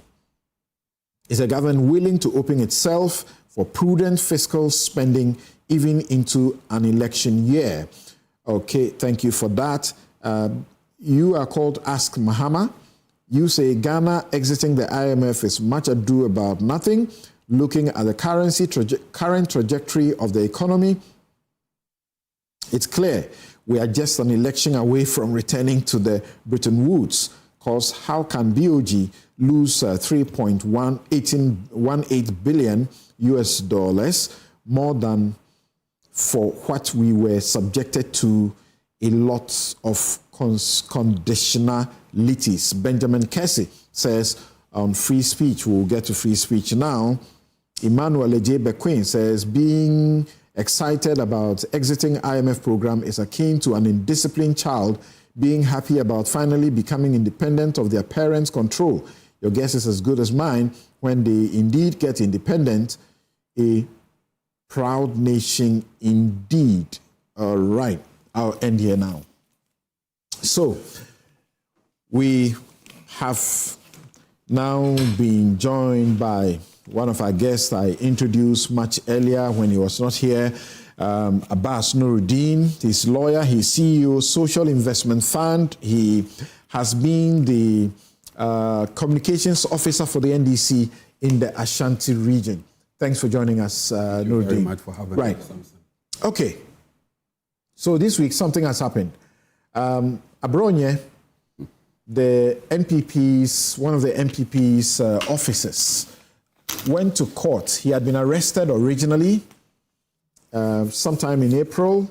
is a government willing to open itself for prudent fiscal spending even into an election year. Okay, thank you for that. You are called Ask Mahama. You say Ghana exiting the IMF is much ado about nothing. Looking at the current trajectory of the economy, it's clear we are just an election away from returning to the Bretton Woods. Because how can BOG lose 3.18 billion US dollars, more than for what we were subjected to a lot of conditionalities? Benjamin Kessie says on free speech, we'll get to free speech now. Emmanuel Ecg Bequin says being excited about exiting IMF program is akin to an indisciplined child being happy about finally becoming independent of their parents' control. Your guess is as good as mine. When they indeed get independent, a proud nation indeed. All right, I'll end here now. So, we have now been joined by one of our guests I introduced much earlier when he was not here, Abbas Nuruddin. He's lawyer, he's CEO, Social Investment Fund. He has been the communications officer for the NDC in the Ashanti region. Thanks for joining us, Nuruddin. Thank you very much for having me. Right. Okay. So this week, something has happened. Abronye, the NPP's, one of the NPP's officers, went to court. He had been arrested originally sometime in April,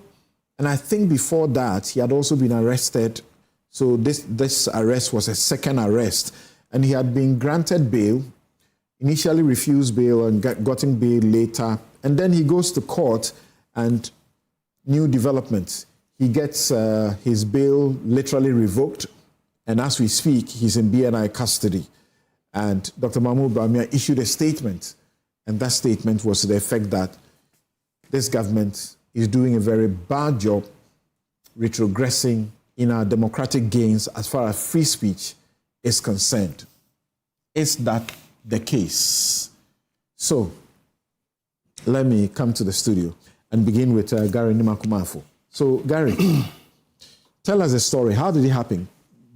and I think before that he had also been arrested. So this arrest was a second arrest, and he had been granted bail, initially refused bail and gotten bail later, and then he goes to court and new developments. He gets his bail literally revoked, and as we speak, he's in BNI custody. And Dr. Mahmoud Bawumia issued a statement, and that statement was to the effect that this government is doing a very bad job retrogressing in our democratic gains as far as free speech is concerned. Is that the case? So, let me come to the studio and begin with Gary Nimakumafo. So, Gary, tell us the story. How did it happen?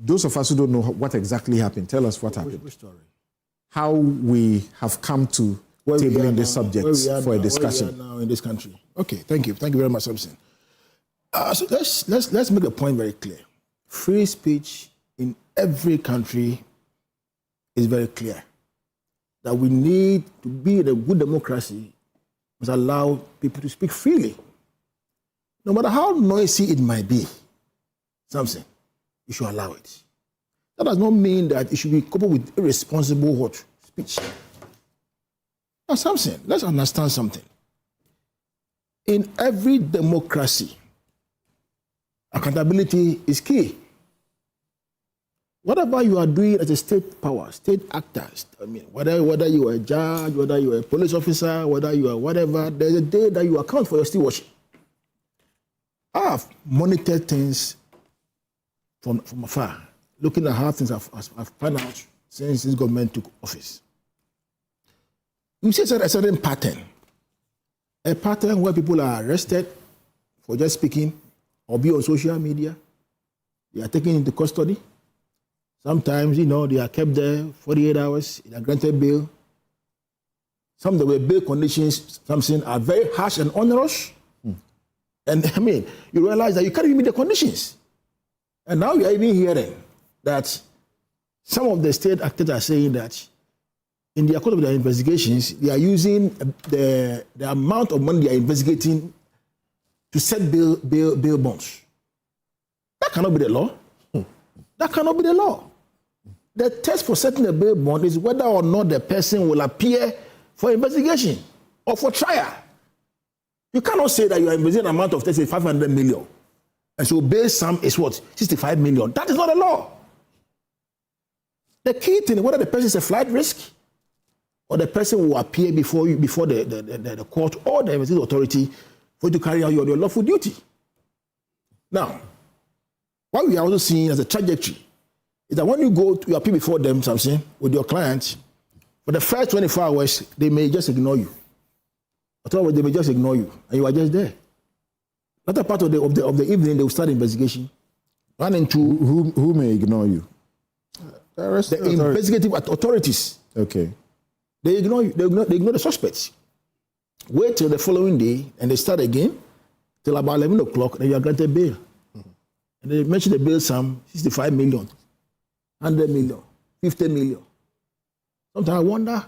Those of us who don't know what exactly happened, tell us what happened. Which story? How we have come to tabling this subject for a discussion. Where we are now in this country. Okay, thank you. Thank you very much, Samson. So let's make a point very clear. Free speech in every country is very clear. That we need to be in a good democracy must allow people to speak freely. No matter how noisy it might be, Samson, you should allow it. That does not mean that it should be coupled with irresponsible speech. Now, Samson, let's understand something. In every democracy, accountability is key. Whatever you are doing as a state power, state actors, I mean, whether you are a judge, whether you are a police officer, whether you are whatever, there's a day that you account for your stewardship. I have monitored things from afar, looking at how things have panned out since this government took office. You see a certain pattern. A pattern where people are arrested for just speaking or be on social media. They are taken into custody. Sometimes, they are kept there 48 hours, they are granted bail. Some of the bail conditions, something are very harsh and onerous. And I mean, you realize that you can't even meet the conditions. And now you are even hearing that some of the state actors are saying that in the course of their investigations, they are using the amount of money they are investigating to set bail bonds. That cannot be the law. That cannot be the law. The test for setting a bail bond is whether or not the person will appear for investigation or for trial. You cannot say that you are investigating an amount of, let's say, 500 million. And so bail sum is what? 65 million. That is not the law. The key thing is whether the person is a flight risk or the person will appear before you, before the court or the investigating authority for you to carry out your lawful duty. Now, what we are also seeing as a trajectory is that when you go to appear before them, something with your client, for the first 24 hours, they may just ignore you. Otherwise, they may just ignore you, and you are just there. Latter part of the evening, they will start the investigation. Run into who may ignore you? The investigative authorities. Okay. They ignore you. They ignore the suspects. Wait till the following day, and they start again till about 11 o'clock, and you are granted bail. And they mention the bail sum, 65 million, 100 million, 50 million. Sometimes I wonder,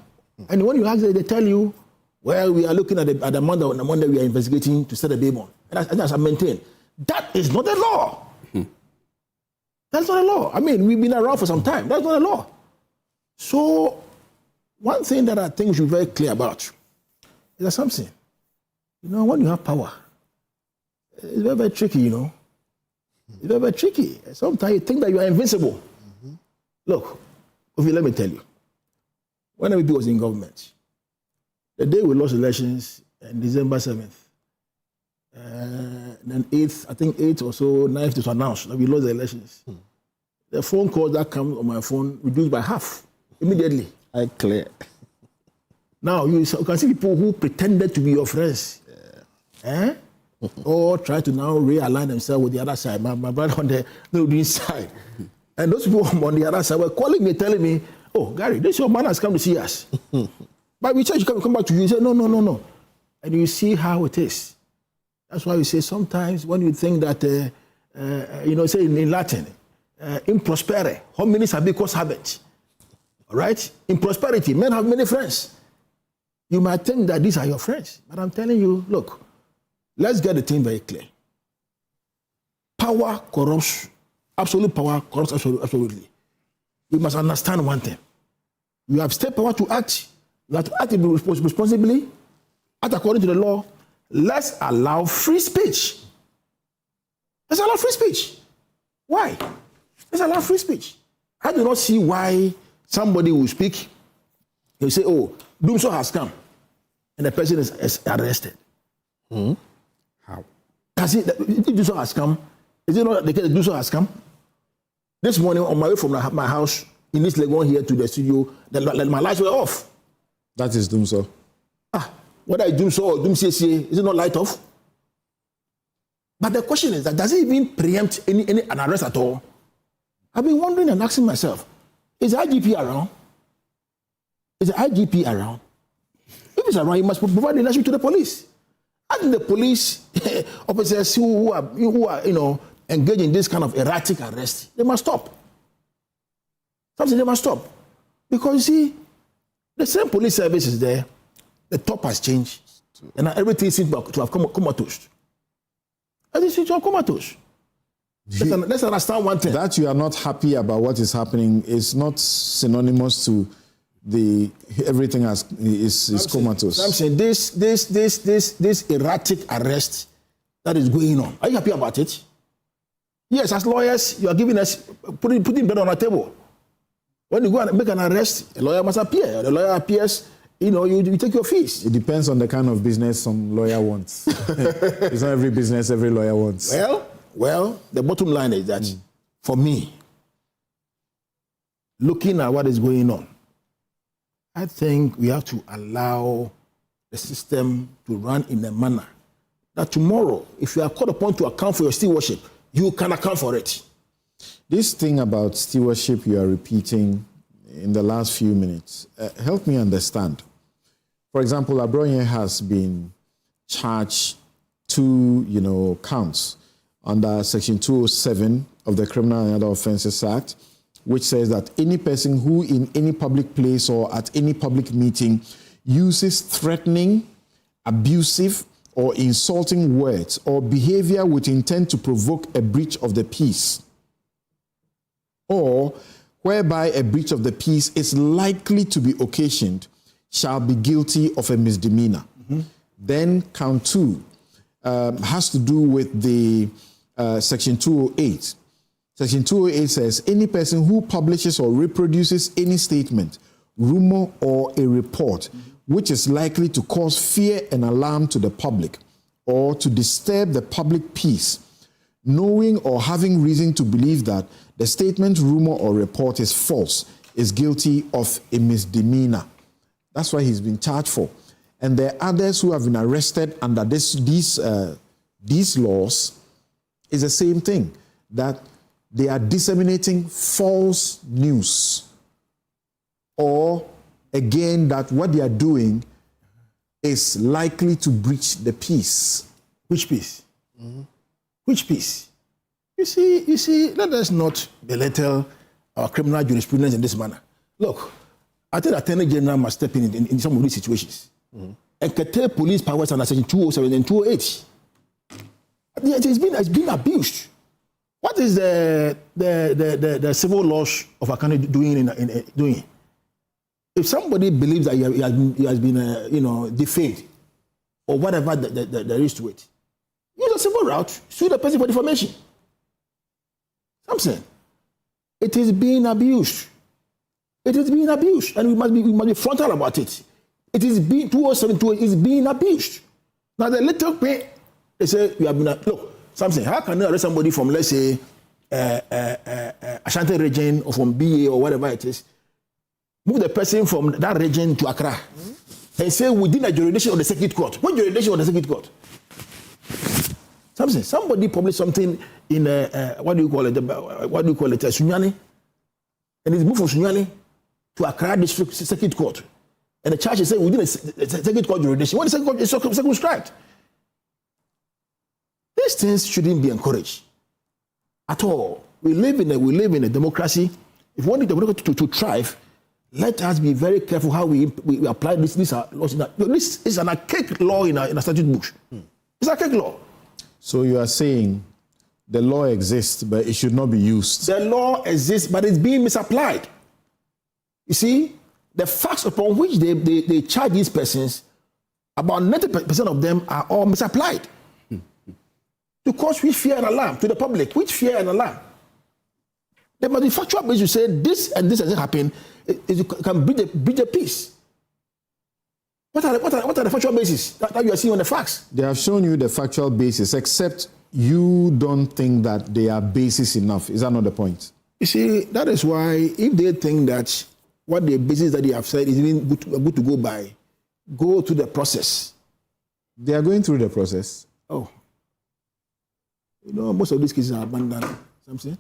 and when you ask them, they tell you, well, we are looking at the amount that we are investigating to set a bail bond. And as I maintain, that is not the law. That's not a law. I mean, we've been around for some time. That's not a law. So, one thing that I think we should be very clear about is that something, when you have power, it's very, very tricky, It's very, very tricky. Sometimes you think that you are invincible. Look, let me tell you. When MPP was in government, the day we lost elections, on December 7th, then 8th, I think 8th or so, 9th to announce that we lost the elections. The phone calls that come on my phone reduced by half immediately. I clear. Now you can see people who pretended to be your friends, or try to now realign themselves with the other side. My brother on the Northern side, and those people on the other side were calling me, telling me, "Oh, Gary, this your man has come to see us." But we said you come back to you. You say no, and you see how it is. That's why we say sometimes when you think that, say in Latin, in prospere, hominis habecus habet. All right? In prosperity, men have many friends. You might think that these are your friends, but I'm telling you, look, let's get the thing very clear. Power corrupts. Absolute power corrupts absolutely. We must understand one thing. You have state power to act. You have to act responsibly, act according to the law. Let's allow free speech. Let's allow free speech. Why? Let's allow free speech. I do not see why somebody will speak. He'll say, "Oh, Doomso has come," and the person is arrested. How? Has it? Doomso has come. Is it not the case that Doomso has come? This morning, on my way from my house in East Legon here to the studio, my lights were off. That is Doomso. Whether it's Doomso or Doomsay, is it not light off? But the question is that does it even preempt an arrest at all? I've been wondering and asking myself, is the IGP around? Is the IGP around? If it's around, you must provide the leadership to the police. I think the police officers who are engaged in this kind of erratic arrest, they must stop. Something they must stop. Because you see, the same police service is there, the top has changed, and everything seems to have come comatose. Everything seems to have comatose. Let's understand one thing. That you are not happy about what is happening is not synonymous to everything is comatose. I'm saying this erratic arrest that is going on. Are you happy about it? Yes, as lawyers, you are giving us putting bread on the table. When you go and make an arrest, a lawyer must appear. The lawyer appears, you take your fees. It depends on the kind of business some lawyer wants. It's not every business every lawyer wants. Well, the bottom line is that for me, looking at what is going on, I think we have to allow the system to run in a manner that tomorrow, if you are called upon to account for your stewardship, you can account for it. This thing about stewardship you are repeating in the last few minutes, help me understand. For example, Abroye has been charged 2, counts under Section 207 of the Criminal and Other Offences Act which says that any person who in any public place or at any public meeting uses threatening, abusive, or insulting words or behavior with intent to provoke a breach of the peace, or whereby a breach of the peace is likely to be occasioned, shall be guilty of a misdemeanor. Then count 2 has to do with the Section 208. Section 208 says, any person who publishes or reproduces any statement, rumor, or a report which is likely to cause fear and alarm to the public or to disturb the public peace, knowing or having reason to believe that the statement, rumor, or report is false, is guilty of a misdemeanor. That's what he's been charged for. And there are others who have been arrested under these laws. Is the same thing, that they are disseminating false news, or again that what they are doing is likely to breach the peace. Which peace? Which peace? You see, let us not belittle our criminal jurisprudence in this manner. Look, I think the Attorney General must step in some of these situations and curtail police powers under Section 207 and 208. It's been abused. What is the civil laws of our country doing? If somebody believes that he has been defamed or whatever there is to it, use a civil route, sue the person for defamation. Something. It is being abused. It is being abused, and we must be frontal about it. It is being 207 is being abused. Now the little bit they say you have been look something. How can you arrest somebody from, let's say, Ashanti region or from BA or whatever it is? Move the person from that region to Accra and say within a jurisdiction of the circuit court. What jurisdiction of the circuit court? Somebody published something in what do you call it? Sunyani, and it's moved from Sunyani to Accra District Circuit Court, and the charge is saying within a circuit court jurisdiction. What is circuit court? It's circumscribed. These things shouldn't be encouraged at all. We live in a democracy. If we want the democracy to thrive, let us be very careful how we apply this. These are laws. This is an archaic law in a statute book. It's an archaic law. So you are saying the law exists, but it should not be used. The law exists, but it's being misapplied. You see, the facts upon which they charge these persons, about 90% of them are all misapplied. To cause which fear and alarm to the public, which fear and alarm. There must be factual basis to say this and this hasn't happened. It can breach the peace. What are the factual basis that you are seeing on the facts? They have shown you the factual basis, except you don't think that they are basis enough. Is that not the point? You see, that is why if they think that what the basis that they have said is even good to go by, go through the process. They are going through the process. Oh. You know, most of these cases are abandoned. Something.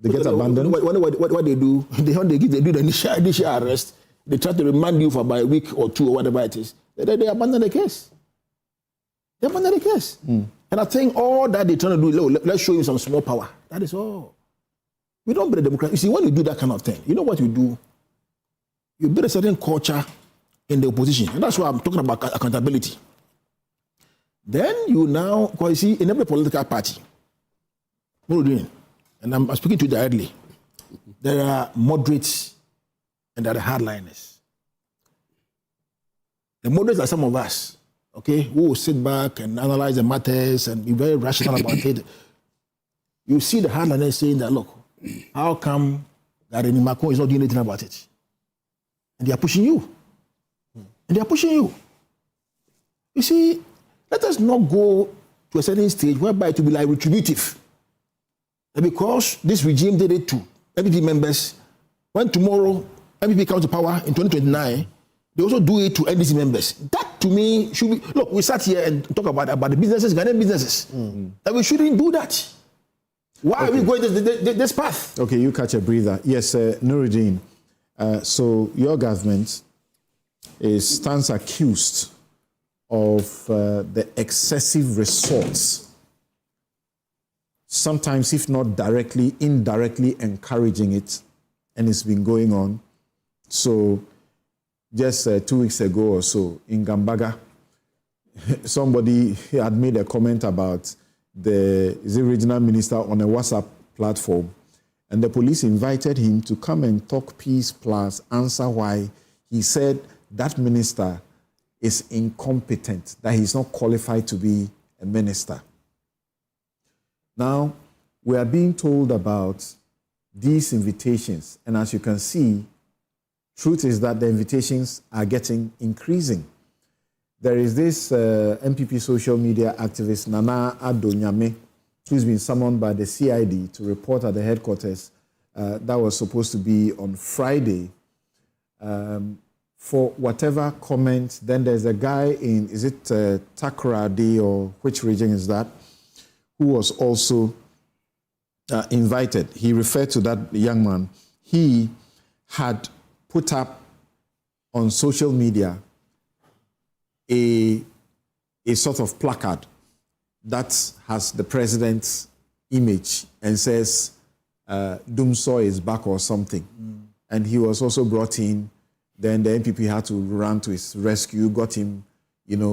They get abandoned? What they do, they do the initial arrest. They try to remand you for about a week or two or whatever it is. They abandon the case. They abandon the case. And I think all that they're trying to do, let's show you some small power. That is all. We don't build a democracy. You see, when you do that kind of thing, you know what you do? You build a certain culture in the opposition. And that's why I'm talking about accountability. Then you now, because you see, in every political party, what are we doing? And I'm speaking to you directly. There are moderates and there are hardliners. The moderates are some of us, okay, who will sit back and analyze the matters and be very rational about it. You see the hardliners saying that, look, how come that Macron is not doing anything about it? And they are pushing you. And they are pushing you. You see, let us not go to a certain stage whereby it will be like retributive. And because this regime did it to MPP members, when tomorrow MPP comes to power in 2029, they also do it to NDC members. That to me should be, look, we sat here and talk about the businesses, Ghanaian businesses. That we shouldn't do that. Why are we going this path? Okay, you catch a breather. Yes, Nuruddin. So your government stands accused of the excessive resorts, sometimes if not directly, indirectly encouraging it, and it's been going on. So just 2 weeks ago or so in Gambaga, somebody had made a comment about the regional minister on a WhatsApp platform, and the police invited him to come and talk peace plus answer why he said that minister is incompetent, that he's not qualified to be a minister. Now, we are being told about these invitations, and as you can see, truth is that the invitations are getting increasing. There is this MPP social media activist, Nana Adonyame, who's been summoned by the CID to report at the headquarters. That was supposed to be on Friday. For whatever comment, then there's a guy in, is it Takoradi or which region is that, who was also invited. He referred to that young man. He had put up on social media a sort of placard that has the president's image and says, Dumso is back or something. And he was also brought in. Then the NPP had to run to his rescue, got him,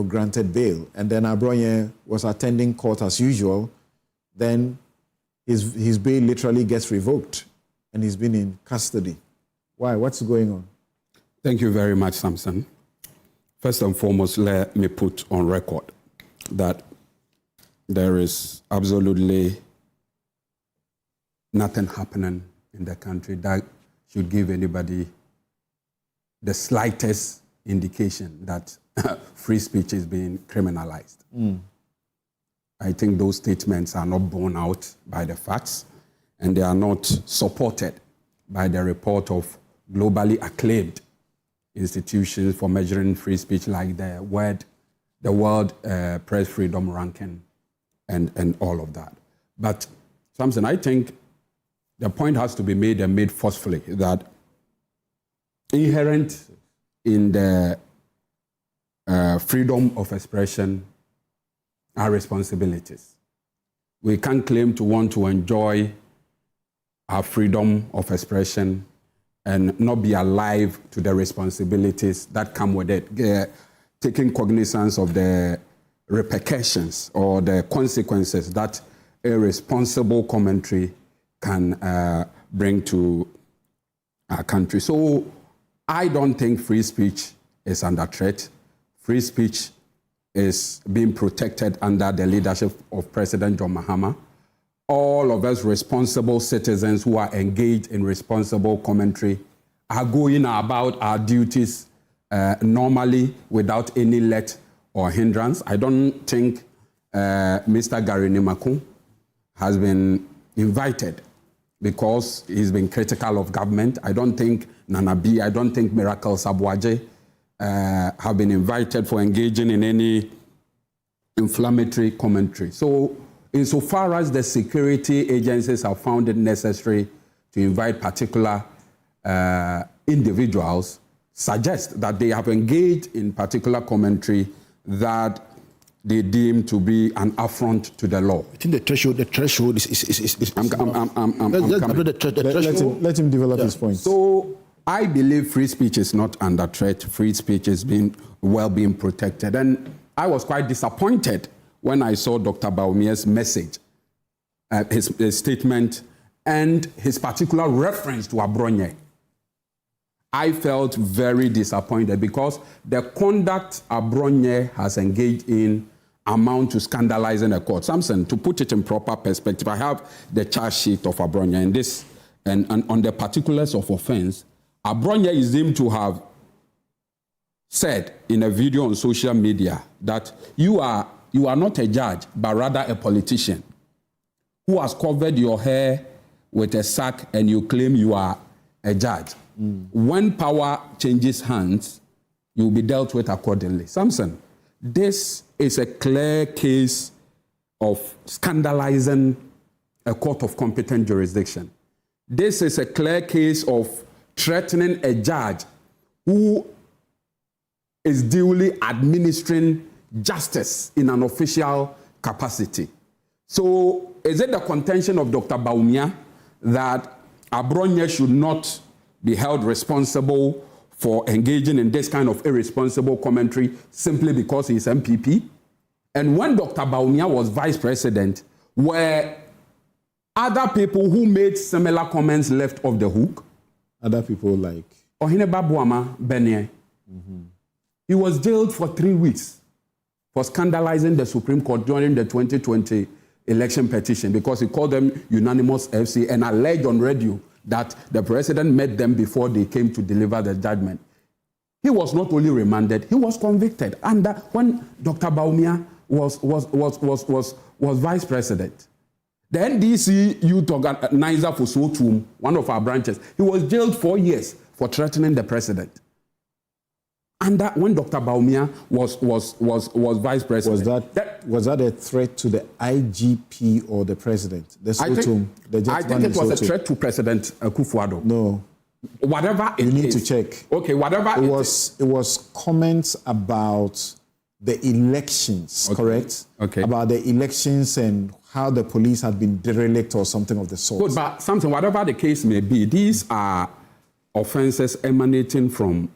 granted bail. And then Abronye was attending court as usual. Then his bail literally gets revoked and he's been in custody. Why? What's going on? Thank you very much, Samson. First and foremost, let me put on record that there is absolutely nothing happening in the country that should give anybody the slightest indication that free speech is being criminalized. I think those statements are not borne out by the facts, and they are not supported by the report of globally acclaimed institutions for measuring free speech like the World Press Freedom Ranking and all of that. But Samson, I think the point has to be made and made forcefully that inherent in the freedom of expression are responsibilities. We can't claim to want to enjoy our freedom of expression and not be alive to the responsibilities that come with it, taking cognizance of the repercussions or the consequences that irresponsible commentary can bring to our country. So I don't think free speech is under threat. Free speech is being protected under the leadership of President John Mahama. All of us responsible citizens who are engaged in responsible commentary are going about our duties normally without any let or hindrance. I don't think Mr. Gary Nimaku has been invited because he's been critical of government. I don't think Nana B, I don't think Miracle Sabwaje have been invited for engaging in any inflammatory commentary. So insofar as the security agencies have found it necessary to invite particular individuals, suggest that they have engaged in particular commentary that they deem to be an affront to the law. I think the threshold is Let him develop his point. So I believe free speech is not under threat. Free speech is being protected. And I was quite disappointed when I saw Dr. Baumia's message, his statement, and his particular reference to Abronye. I felt very disappointed because the conduct Abronye has engaged in amount to scandalizing the court. Samson, to put it in proper perspective, I have the charge sheet of Abronye and this, and on the particulars of offense, Abronye is deemed to have said in a video on social media that you are not a judge, but rather a politician who has covered your hair with a sack and you claim you are a judge. When power changes hands, you will be dealt with accordingly. Samson, this is a clear case of scandalizing a court of competent jurisdiction. This is a clear case of threatening a judge who is duly administering justice in an official capacity. So is it the contention of Dr. Baumia that Abronye should not be held responsible for engaging in this kind of irresponsible commentary simply because he's MPP? And when Dr. Bawumia was vice president, were other people who made similar comments left off the hook? Other people like? Ohene Babuama Benye. He was jailed for 3 weeks for scandalizing the Supreme Court during the 2020 election petition because he called them unanimous FC and alleged on radio that the president met them before they came to deliver the judgment. He was not only remanded, he was convicted. And when Dr. Bawumia was vice president, the NDC youth organizer for Sotum, one of our branches, he was jailed 4 years for threatening the president. And that when Dr. Bawumia was vice president, was that a threat to the IGP or the president? I think it was a threat to President Akufo-Addo. No, whatever it is. You need to check. Okay, whatever it was comments about the elections, correct? Okay. About the elections and how the police had been derelict or something of the sort. Good, but something, whatever the case may be, these are offenses emanating from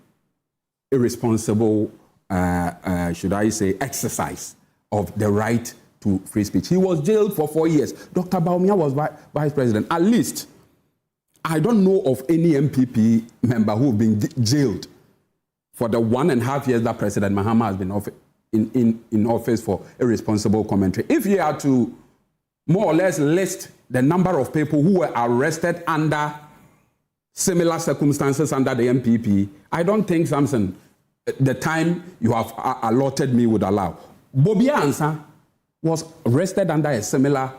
irresponsible, should I say, exercise of the right to free speech. He was jailed for 4 years. Dr. Bawumia was vice president. At least, I don't know of any MPP member who have been jailed for the 1.5 years that President Mahama has been in office for irresponsible commentary. If you are to more or less list the number of people who were arrested under similar circumstances under the MPP, I don't think, Samson, the time you have allotted me would allow. Bobia Ansah was arrested under a similar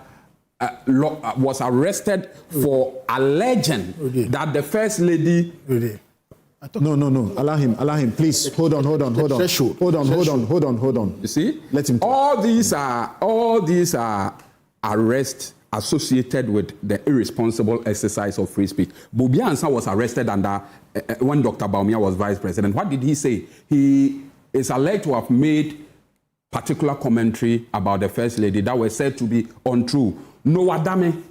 was arrested for alleging that the First Lady... No. Allow him. Please, hold on. You see? Let him talk. All these are arrests associated with the irresponsible exercise of free speech. Bobia Ansah was arrested under when Dr. Bawumia was vice president. What did he say? He is alleged to have made particular commentary about the First Lady that was said to be untrue. Noah Dame,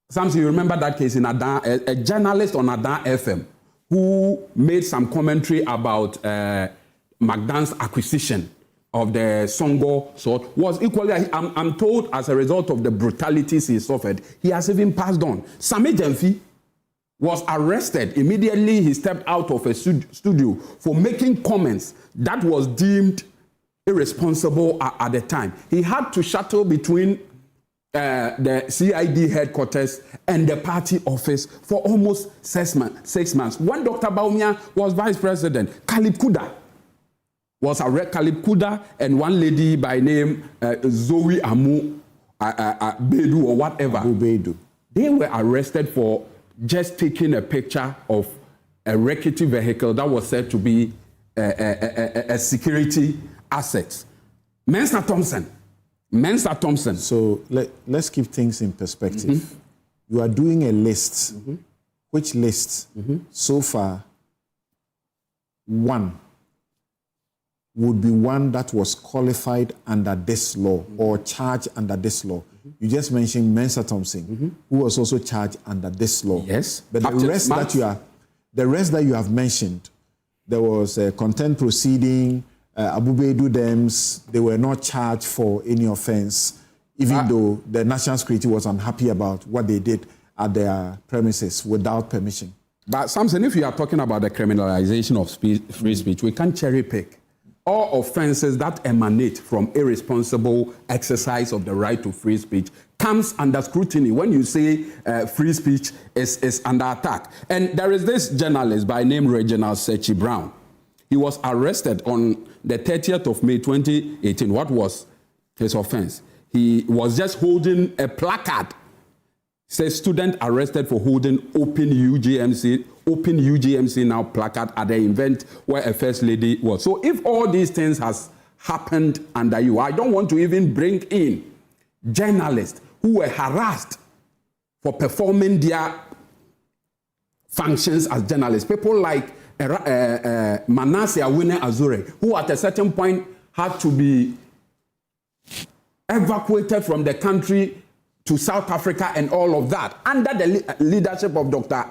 Samson, you remember that case in Adan, a journalist on Adan FM who made some commentary about McDonald's acquisition of the Songo sort, was equally, I'm told, as a result of the brutalities he suffered, he has even passed on. Sami Jemfi was arrested. Immediately he stepped out of a studio for making comments that was deemed irresponsible at the time. He had to shuttle between the CID headquarters and the party office for almost 6 months. When Dr. Bawumia was vice president, Kalib Kuda was arrested. Kalib Kuda and one lady by name Zoe Amu Bedu or whatever. Bedu. They were arrested for just taking a picture of a rickety vehicle that was said to be a security asset. Mensa Thompson. So let's keep things in perspective. You are doing a list. Which list? So far, one would be one that was qualified under this law or charged under this law. You just mentioned Mensa Thompson, who was also charged under this law. Yes. But the rest that you have mentioned, there was a contempt proceeding, Abubedu Dems, they were not charged for any offense, even though the national security was unhappy about what they did at their premises without permission. But Samson, if you are talking about the criminalization of free speech, we can cherry pick. All offenses that emanate from irresponsible exercise of the right to free speech comes under scrutiny when you say free speech is under attack. And there is this journalist by name Reginald Sechi Brown. He was arrested on the 30th of May 2018. What was his offense? He was just holding a placard. Says student arrested for holding open UGMC now placard at the event where a first lady was. So if all these things has happened under you, I don't want to even bring in journalists who were harassed for performing their functions as journalists. People like Manasseh Awine Azure, who at a certain point had to be evacuated from the country to South Africa and all of that, under the leadership of Dr.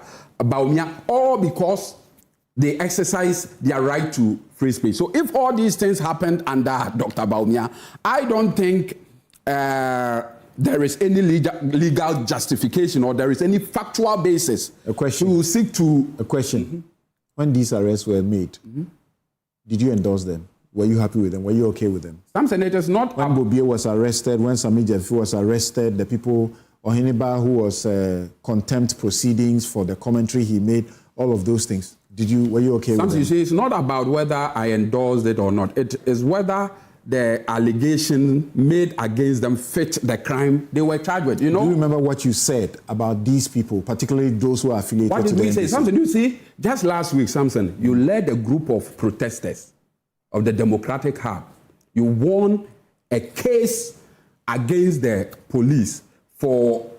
Baumia, all because they exercise their right to free speech. So if all these things happened under Dr. Baumia, I don't think there is any legal justification or there is any factual basis to seek to... A question. When these arrests were made, did you endorse them? Were you happy with them? Were you okay with them? Some senators not... When Bobie was arrested, when Sami Jemfi was arrested, the people, Ohiniba, who was contempt proceedings for the commentary he made, all of those things. Were you okay with them? You see, it's not about whether I endorsed it or not. It is whether the allegation made against them fit the crime they were charged with. You know? Do you remember what you said about these people, particularly those who are affiliated to the What did we say? NDC? Samson, you see, just last week, Samson, you led a group of protesters of the Democratic Hub. You won a case against the police for,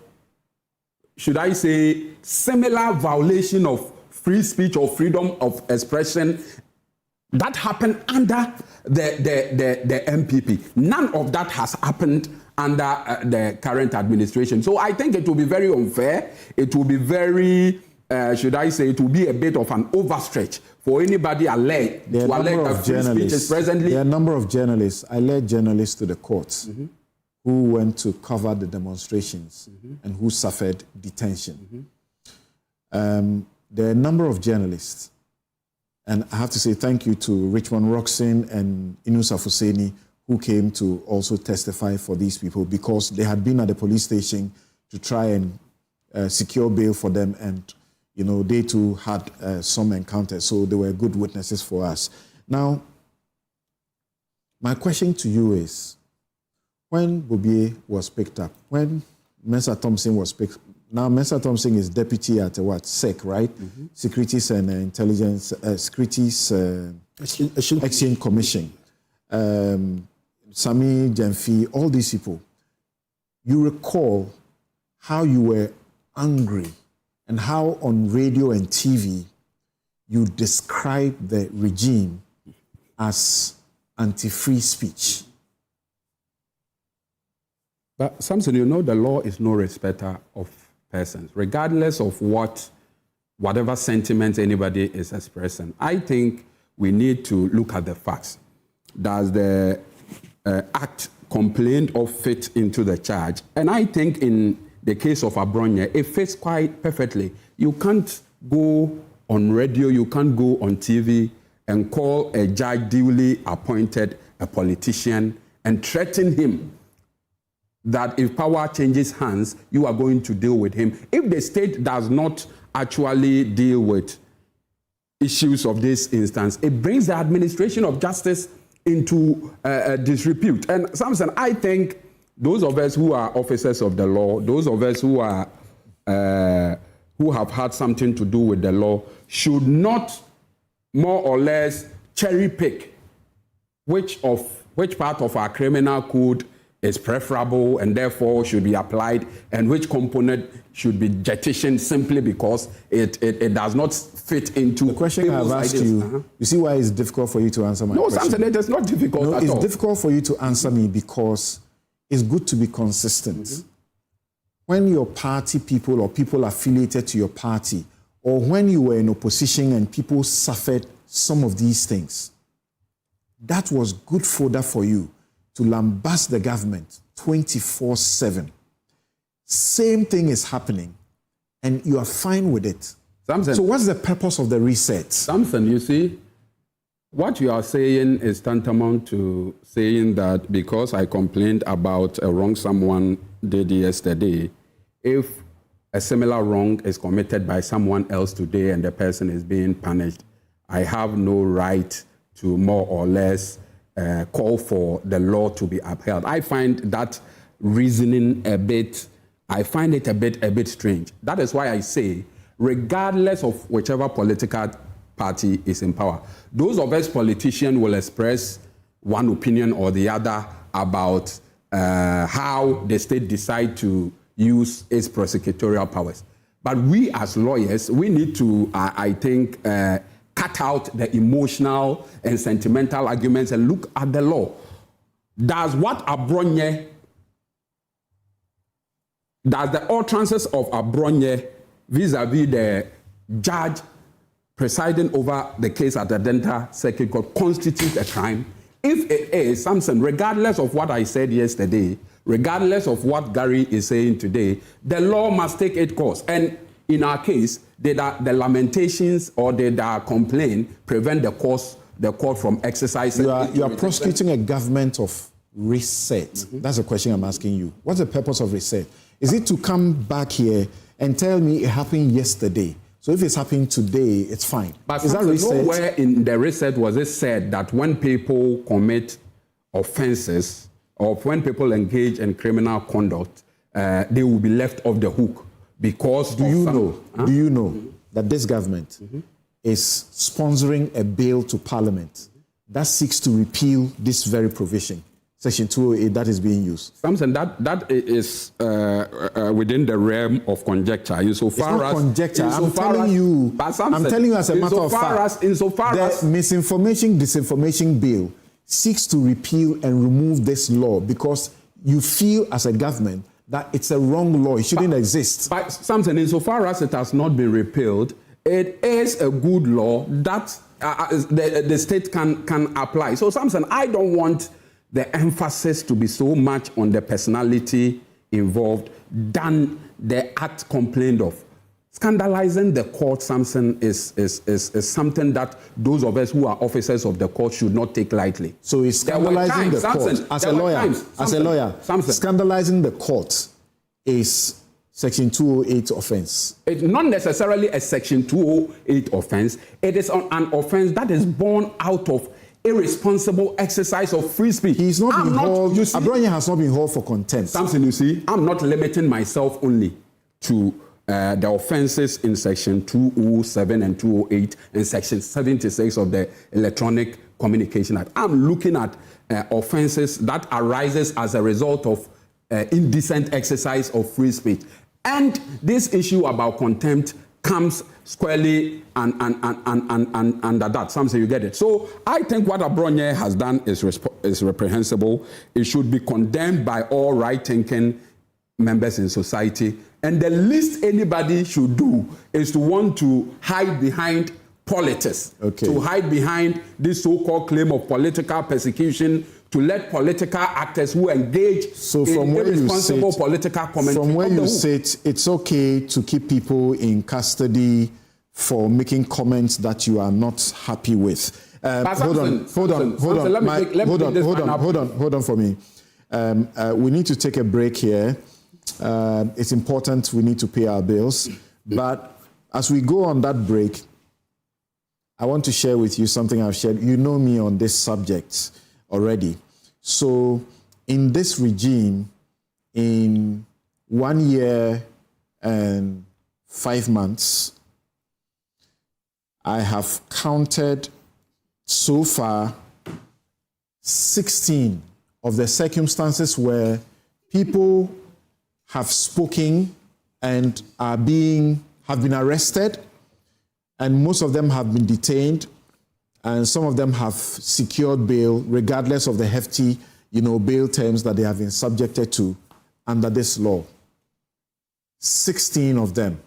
should I say, similar violation of free speech or freedom of expression. That happened under the MPP. None of that has happened under the current administration. So I think it will be very unfair. It will be very, should I say, it will be a bit of an overstretch for anybody alleged to allege that free speech is presently... There are a number of journalists. I led journalists to the courts who went to cover the demonstrations and who suffered detention. There are a number of journalists. And I have to say thank you to Richmond Roxon and Inus Afuseni, who came to also testify for these people because they had been at the police station to try and secure bail for them. And, you know, they too had some encounters. So they were good witnesses for us. Now, my question to you is, when Bobie was picked up, when Mensa Thompson was picked up, now, Mensa Thompson is deputy at SEC, right? Securities and Intelligence, Securities Exchange Commission. Sami Jemfi, all these people. You recall how you were angry and how on radio and TV you described the regime as anti-free speech. But Samson, you know the law is no respecter of persons, regardless of whatever sentiments anybody is expressing. I think we need to look at the facts. Does the act complained of fit into the charge? And I think in the case of Abronye, it fits quite perfectly. You can't go on radio, you can't go on TV and call a judge duly appointed a politician and threaten him that if power changes hands, you are going to deal with him. If the state does not actually deal with issues of this instance, it brings the administration of justice into disrepute. And Samson, I think those of us who are officers of the law, those of us who are who have had something to do with the law, should not more or less cherry pick which part of our criminal code is preferable and therefore should be applied, and which component should be jettisoned simply because it does not fit into the question I've asked you. You see why it's difficult for you to answer my question? No, Samson, it is not difficult at all. It's difficult for you to answer me because it's good to be consistent. When your party people or people affiliated to your party, or when you were in opposition and people suffered some of these things, that was good fodder for you to lambast the government 24/7. Same thing is happening, and you are fine with it. Samson, so what's the purpose of the reset? Samson, you see, what you are saying is tantamount to saying that because I complained about a wrong someone did yesterday, if a similar wrong is committed by someone else today and the person is being punished, I have no right to more or less call for the law to be upheld. I find that reasoning a bit strange. That is why I say, regardless of whichever political party is in power, those of us politicians will express one opinion or the other about how the state decide to use its prosecutorial powers. But we as lawyers, we need to, I think, cut out the emotional and sentimental arguments and look at the law. Does the utterances of Abronye vis-a-vis judge presiding over the case at the Dental Circuit Court constitute a crime? If it is, Samson, regardless of what I said yesterday, regardless of what Gary is saying today, the law must take its course. And in our case, did the lamentations or did our complaint prevent the court from exercising? You are prosecuting a government of reset. Mm-hmm. That's the question I'm asking you. What's the purpose of reset? Is it to come back here and tell me it happened yesterday? So if it's happening today, it's fine. But is that reset? Nowhere in the reset was it said that when people commit offenses or when people engage in criminal conduct, they will be left off the hook because. Do you know that this government is sponsoring a bill to Parliament that seeks to repeal this very provision? Section 208 that is being used. Samson, that is within the realm of conjecture. It's not conjecture. I'm telling you as a matter of fact, the misinformation, disinformation bill seeks to repeal and remove this law because you feel as a government that it's a wrong law. It shouldn't exist. But Samson, insofar as it has not been repealed, it is a good law that the state can apply. So Samson, I don't want the emphasis to be so much on the personality involved than the act complained of. Scandalizing the court, Samson, is something that those of us who are officers of the court should not take lightly. So it's scandalizing the court. As a lawyer, scandalizing the court is Section 208 offense. It's not necessarily a Section 208 offense. It is an offense that is born out of irresponsible exercise of free speech. He's not been hauled. Abronya has not been hauled for contempt. Samson, you see, I'm not limiting myself only to the offenses in Section 207 and 208 and Section 76 of the Electronic Communication Act. I'm looking at offenses that arises as a result of indecent exercise of free speech. And this issue about contempt comes squarely and under that. Some say you get it. So I think what Abronye has done is reprehensible. It should be condemned by all right-thinking members in society. And the least anybody should do is to want to hide behind politics, to hide behind this so-called claim of political persecution, to let political actors who engage in irresponsible political commentary. From where you sit, it's okay to keep people in custody for making comments that you are not happy with. Hold on for me. We need to take a break here. It's important. We need to pay our bills. But as we go on that break, I want to share with you something I've shared. You know me on this subject already. So in this regime, in 1 year and 5 months, I have counted so far 16 of the circumstances where people have spoken and have been arrested, and most of them have been detained, and some of them have secured bail regardless of the hefty, bail terms that they have been subjected to under this law. 16 of them.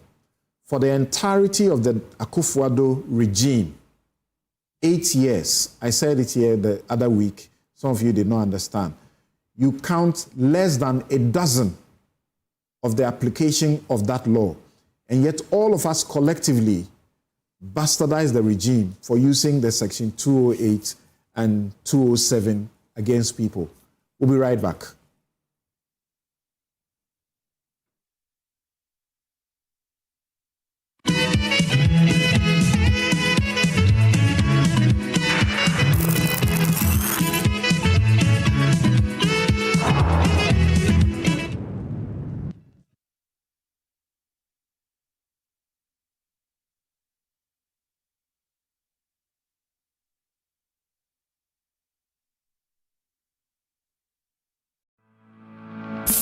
For the entirety of the Akufo-Addo regime, 8 years. I said it here the other week. Some of you did not understand. You count less than a dozen of the application of that law. And yet all of us collectively bastardize the regime for using the Section 208 and 207 against people. We'll be right back.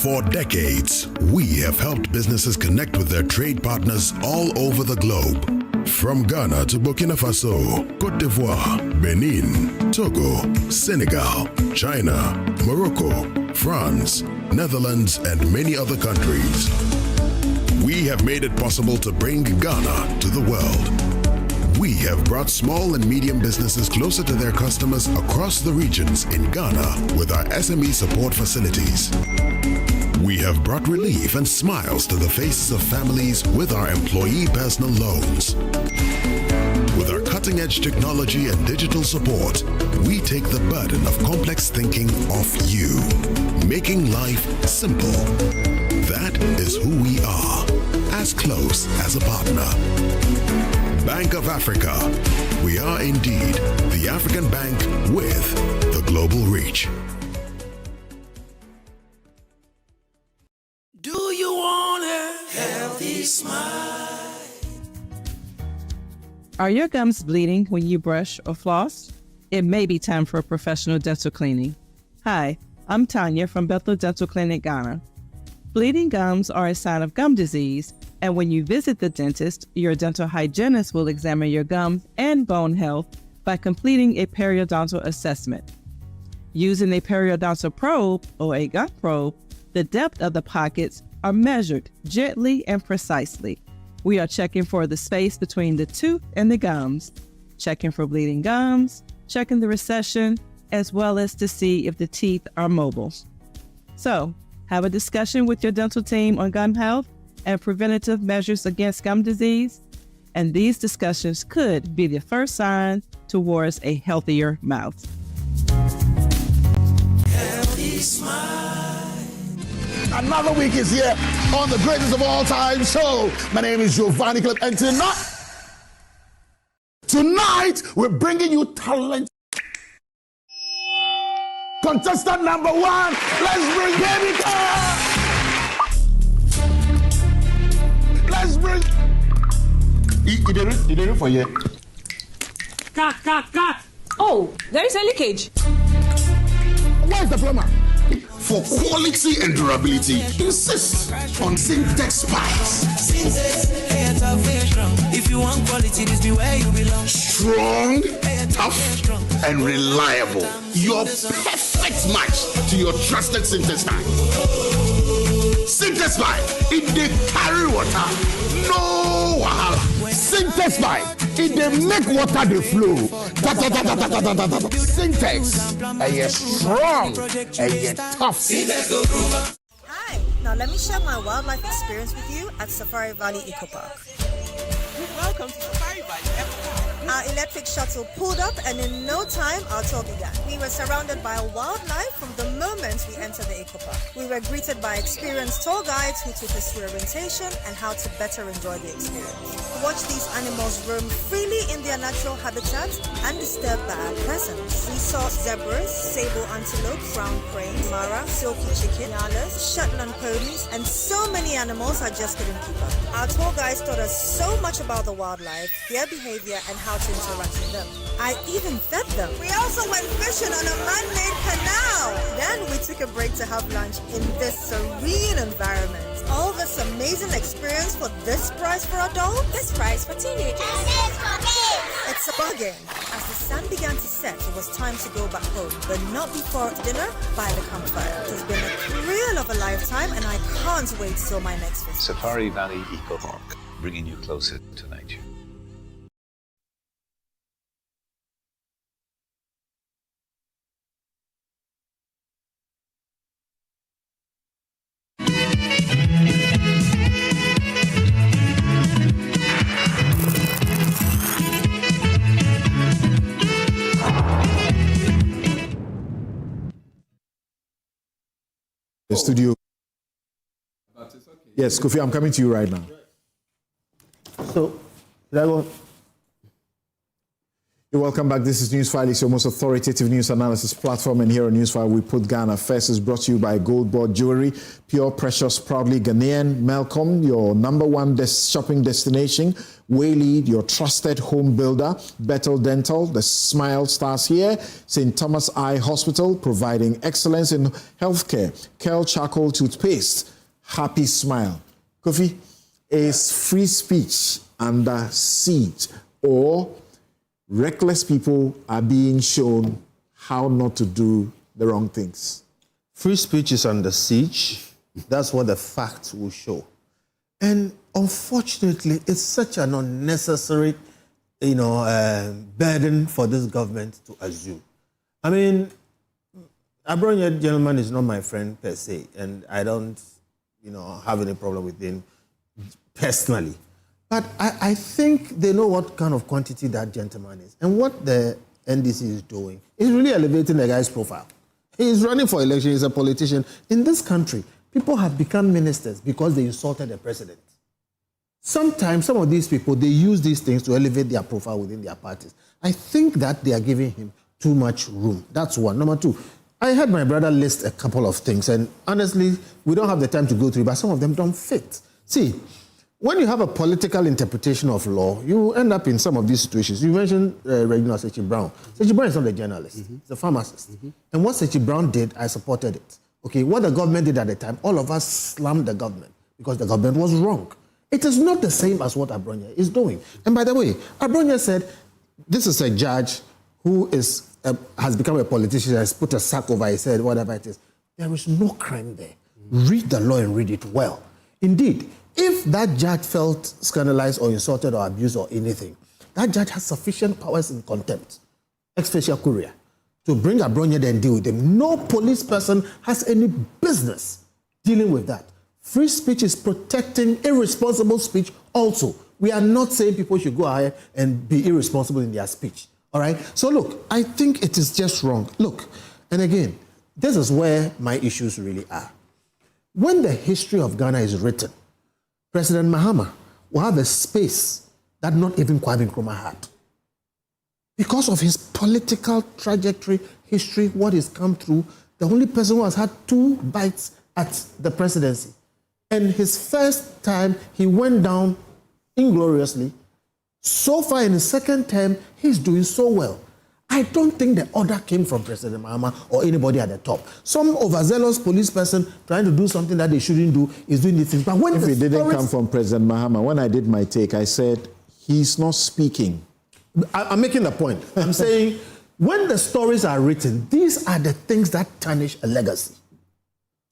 For decades, we have helped businesses connect with their trade partners all over the globe. From Ghana to Burkina Faso, Côte d'Ivoire, Benin, Togo, Senegal, China, Morocco, France, Netherlands, and many other countries. We have made it possible to bring Ghana to the world. We have brought small and medium businesses closer to their customers across the regions in Ghana with our SME support facilities. We have brought relief and smiles to the faces of families with our employee personal loans. With our cutting-edge technology and digital support, we take the burden of complex thinking off you, making life simple. That is who we are, as close as a partner. Bank of Africa. We are indeed the African bank with the global reach. Do you want a healthy smile? Are your gums bleeding when you brush or floss? It may be time for a professional dental cleaning. Hi, I'm Tanya from Bethel Dental Clinic, Ghana. Bleeding gums are a sign of gum disease, and when you visit the dentist, your dental hygienist will examine your gums and bone health by completing a periodontal assessment. Using a periodontal probe, or a gum probe, the depth of the pockets are measured gently and precisely. We are checking for the space between the tooth and the gums, checking for bleeding gums, checking the recession, as well as to see if the teeth are mobile. So, have a discussion with your dental team on gum health and preventative measures against gum disease, and these discussions could be the first sign towards a healthier mouth. Healthy smile. Another week is here on the greatest of all time show. My name is Giovanni Clip, and tonight we're bringing you talent. Contestant number one, let's bring Baby Girl. Let's bring. He did it for you. Cut. Oh, there is a leakage. Where's the plumber? For quality and durability, insist on Syntex Pipes. If you want quality, this be where you belong. Strong, tough, and reliable. Your perfect match to your trusted Syntex pipe. Syntex pipe, it dey carry water, no wahala. Syntex pipe, it dey make water dey flow. Syntex, strong, tough. Hi, now let me share my wildlife experience with you at Safari Valley Eco Park. Welcome to Safari Valley Eco Park. Our electric shuttle pulled up, and in no time, our tour began. We were surrounded by wildlife from the moment we entered the eco park. We were greeted by experienced tour guides who took us through orientation and how to better enjoy the experience. Watch these animals roam freely in their natural habitat, undisturbed by our presence. We saw zebras, sable antelope, brown crane, mara, silky chicken, nyalas, Shetland ponies, and so many animals I just couldn't keep up. Our tour guides taught us so much about the wildlife, their behavior, and how to interact with them. I even fed them. We also went fishing on a man-made canal. Then we took a break to have lunch in this serene environment. All this amazing experience for this price for adults, this price for teenagers. It's a bargain. As the sun began to set, it was time to go back home, but not before dinner by the campfire. It has been a thrill of a lifetime, and I can't wait till my next visit. Safari Valley Eco Park, bringing you closer to nature. The studio. Yes, Kofi, I'm coming to you right now. So, that one. You're welcome back. This is Newsfile. It's your most authoritative news analysis platform. And here on Newsfile, we put Ghana first. Is brought to you by Gold Board Jewelry, pure, precious, proudly Ghanaian. Malcolm, your number one shopping destination. Waylead, your trusted home builder. Bethel Dental, the smile starts here. St. Thomas Eye Hospital, providing excellence in healthcare. Kel Charcoal Toothpaste, happy smile. Kofi, is free speech under siege, or reckless people are being shown how not to do the wrong things? Free speech is under siege. That's what the facts will show. And unfortunately, it's such an unnecessary, burden for this government to assume. I mean, Abronya gentleman is not my friend per se, and I don't, have any problem with him personally. But I think they know what kind of quantity that gentleman is. And what the NDC is doing is really elevating the guy's profile. He's running for election, he's a politician. In this country, people have become ministers because they insulted the president. Sometimes some of these people, they use these things to elevate their profile within their parties. I think that they are giving him too much room. That's one. Number two, I had my brother list a couple of things, and honestly, we don't have the time to go through, but some of them don't fit. See, when you have a political interpretation of law, you end up in some of these situations. You mentioned Reginald Ecg Brown. Ecg Brown is not a journalist, he's a pharmacist. And what Ecg Brown did, I supported it. Okay, what the government did at the time, all of us slammed the government because the government was wrong. It is not the same as what Abronya is doing. And by the way, Abronya said, this is a judge who has become a politician, has put a sack over his head, whatever it is. There is no crime there. Read the law and read it well. Indeed, if that judge felt scandalized or insulted or abused or anything, that judge has sufficient powers in contempt, ex facial curia, to bring Abronya there and deal with him. No police person has any business dealing with that. Free speech is protecting irresponsible speech also. We are not saying people should go ahead and be irresponsible in their speech. All right? So look, I think it is just wrong. Look, and again, this is where my issues really are. When the history of Ghana is written, President Mahama will have a space that not even Kwame Nkrumah had. Because of his political trajectory, history, what he's come through, the only person who has had 2 bites at the presidency. And his first time, he went down ingloriously. So far in his second term, he's doing so well. I don't think the order came from President Mahama or anybody at the top. Some overzealous police person trying to do something that they shouldn't do is doing these things. But when if it didn't come from President Mahama, when I did my take, I said, he's not speaking. I'm making the point. I'm saying, when the stories are written, these are the things that tarnish a legacy.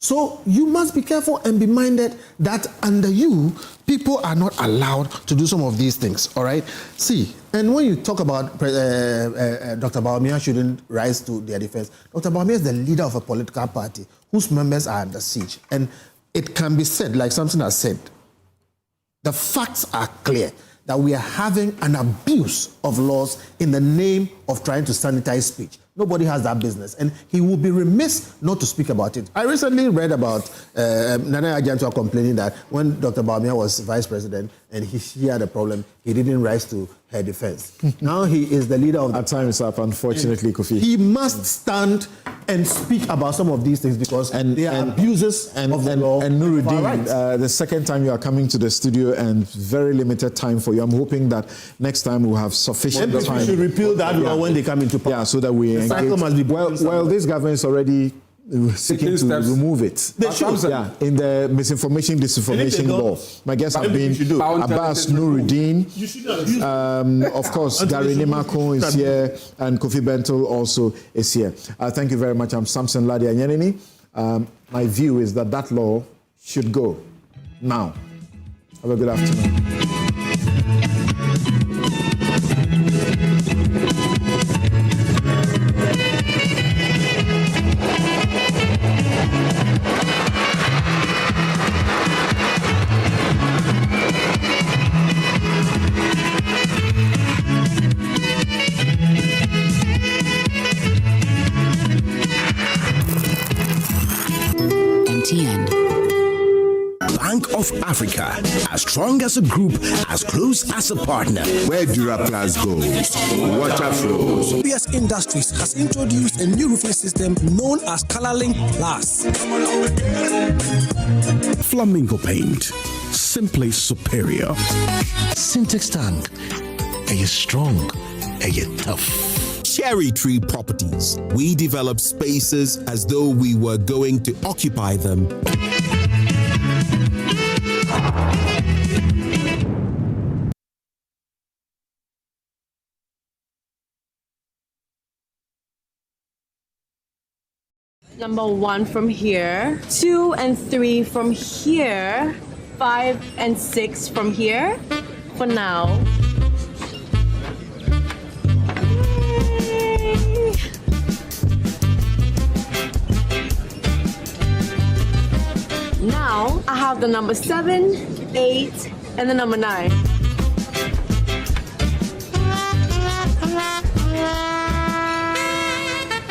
So you must be careful and be minded that under you, people are not allowed to do some of these things, all right? See, and when you talk about Dr. Bawumia shouldn't rise to their defense, Dr. Bawumia is the leader of a political party whose members are under siege. And it can be said, like Samson has said, the facts are clear that we are having an abuse of laws in the name of trying to sanitize speech. Nobody has that business, and he will be remiss not to speak about it. I recently read about Nana Ajantua complaining that when Dr. Bawumia was vice president and he had a problem, he didn't rise to her defense. Now he is the leader of the... Our time is up, unfortunately, Kofi. He must stand and speak about some of these things because they are abuses of the law. And Nuruddin, the second time you are coming to the studio and very limited time for you. I'm hoping that next time we'll have sufficient time. We should repeal that law when they come into power. Yeah, so that we engage. Must be well, this government is already seeking to remove it. They should. Yeah, in the misinformation, disinformation law. My guests have been Abbas Nuruddin, of course, Gary Nimako is here, and Kofi Bentel also is here. Thank you very much. I'm Samson Ladi Anyanini. My view is that that law should go now. Have a good afternoon. Bank of Africa, as strong as a group, as close as a partner. Where Duraplast goes, water flows. PS Industries has introduced a new roofing system known as ColorLink Plus. Flamingo paint, simply superior. Syntax tank, are you strong? Are you tough? Cherry Tree Properties. We develop spaces as though we were going to occupy them. Number 1 from here, 2 and 3 from here, 5 and 6 from here for now. Now I have the number 7, 8, and the number 9.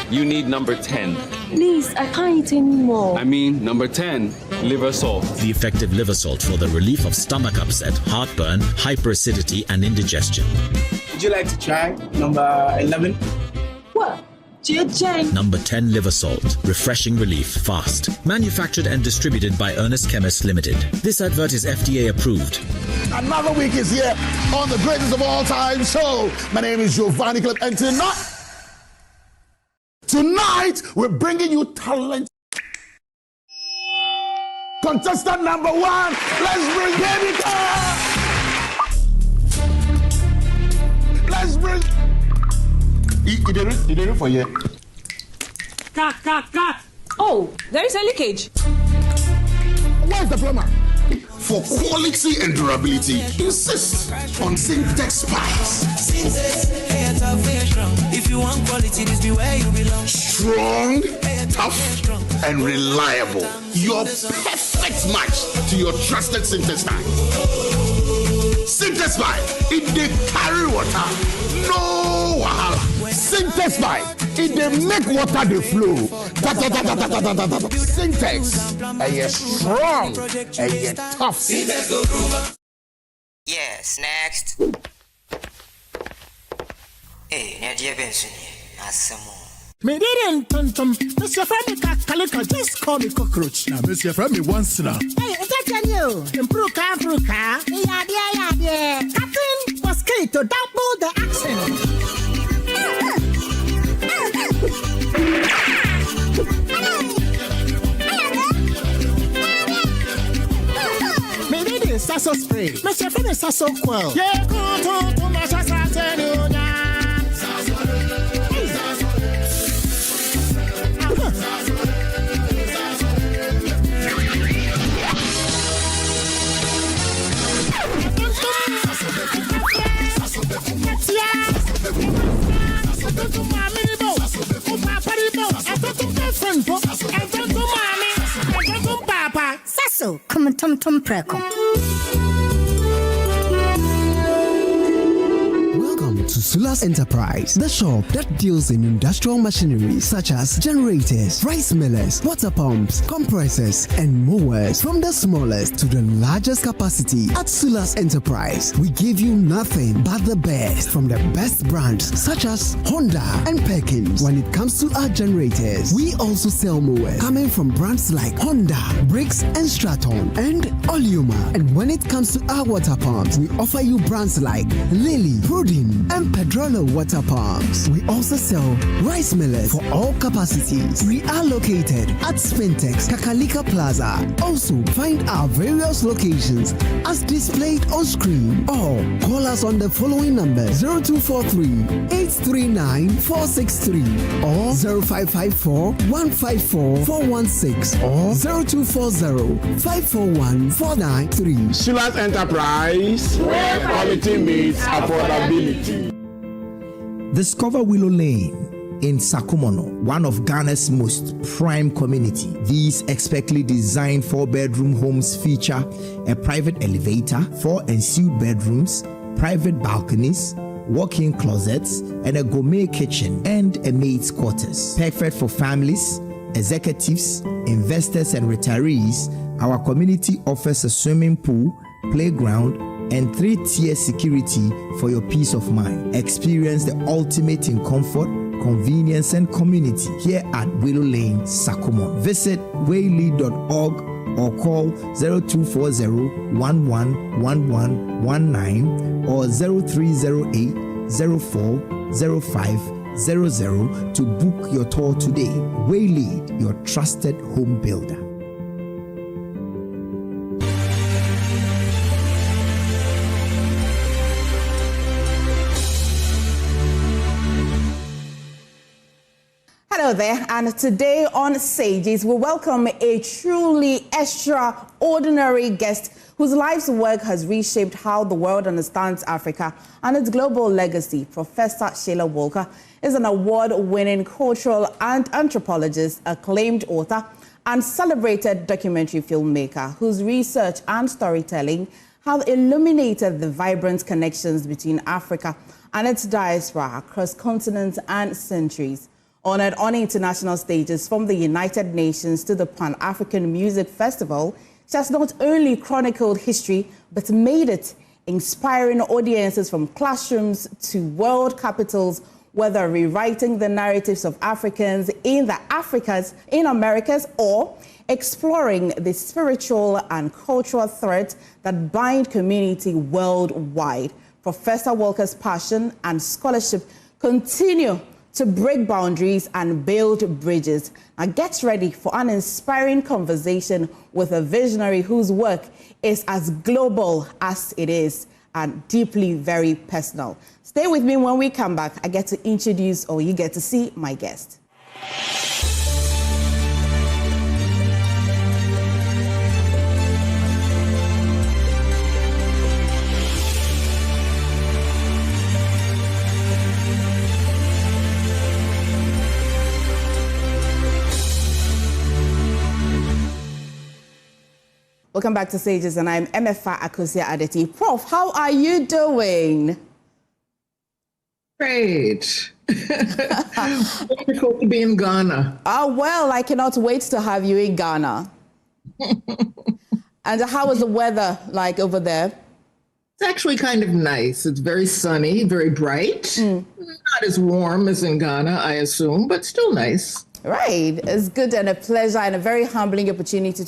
You need number 10. Please, I can't eat anymore. I mean, number 10, liver salt. The effective liver salt for the relief of stomach upset, heartburn, hyperacidity, and indigestion. Would you like to try number 11? What? Number 10 liver salt. Refreshing relief fast. Manufactured and distributed by Ernest Chemists Limited. This advert is FDA approved. Another week is here on the greatest of all time show. My name is Giovanni Clip, and tonight we're bringing you talent. Contestant number 1, let's bring Baby Girl. Let's bring. He did it for you. Cut. Oh, there is a leakage. Where's the plumber? For quality and durability, insist on Syntex pipes. If you want quality, this be where you belong. Strong, tough, and reliable. Your perfect match to your trusted Syntex pipe. Syntex pipe, it they carry water. No wahala. Syntex pipe, it they make water they flow. Syntex, and you're strong, and you're tough. Yes, next. Hey, Nadia Benson, Asamo. Me didn't tum. Mr. Femi Kalika, just call me cockroach. Now, Mr. Femi once now. Hey, is that you? Improve car. Yeah. Captain was key to double the accent. Me did it, Sasso spray. Mr. Femi Sasso quell. Yeah, go to my Sasso. Sasso, come tum preko. Welcome to Sulas Enterprise, the shop that deals in industrial machinery such as generators, rice millers, water pumps, compressors, and mowers. From the smallest to the largest capacity, at Sulas Enterprise, we give you nothing but the best from the best brands such as Honda and Perkins. When it comes to our generators, we also sell mowers coming from brands like Honda, Briggs and Straton, and Oleoma. And when it comes to our water pumps, we offer you brands like Lily, Prudin, and Pedrolo water pumps. We also sell rice millers for all capacities. We are located at Spintex, Kakalika Plaza. Also, find our various locations as displayed on screen, or call us on the following numbers: 0243-839-463 or 0554-154-416 or 0240-541-493. Sulas Enterprise, where quality meets affordability. Discover Willow Lane in Sakumono, one of Ghana's most prime community. These expertly designed 4-bedroom homes feature a private elevator, 4 ensuite bedrooms, private balconies, walk-in closets, and a gourmet kitchen and a maid's quarters. Perfect for families, executives, investors, and retirees. Our community offers a swimming pool, playground, and 3-tier security for your peace of mind. Experience the ultimate in comfort, convenience, and community here at Willow Lane, Sakumo. Visit waylead.org or call 0240-111119 or 0308-040500 to book your tour today. Waylead, your trusted home builder. Hello, Hello there, and today on Sages, we welcome a truly extraordinary guest whose life's work has reshaped how the world understands Africa and its global legacy. Professor Sheila Walker is an award-winning cultural and anthropologist, acclaimed author, and celebrated documentary filmmaker whose research and storytelling have illuminated the vibrant connections between Africa and its diaspora across continents and centuries. Honored on international stages from the United Nations to the Pan-African Music Festival, she has not only chronicled history, but made it inspiring audiences from classrooms to world capitals, whether rewriting the narratives of Africans in the Americas or exploring the spiritual and cultural threads that bind community worldwide. Professor Walker's passion and scholarship continue to break boundaries and build bridges. Now get ready for an inspiring conversation with a visionary whose work is as global as it is and deeply very personal. Stay with me. When we come back, I get to introduce, or you get to see, my guest. Welcome back to Sages, and I'm MFA Akosia Adeti. Prof, how are you doing? Great. Wonderful to be in Ghana. Well, I cannot wait to have you in Ghana. And how is the weather like over there? It's actually kind of nice. It's very sunny, very bright. Not as warm as in Ghana, I assume, but still nice. Right. It's good and a pleasure and a very humbling opportunity to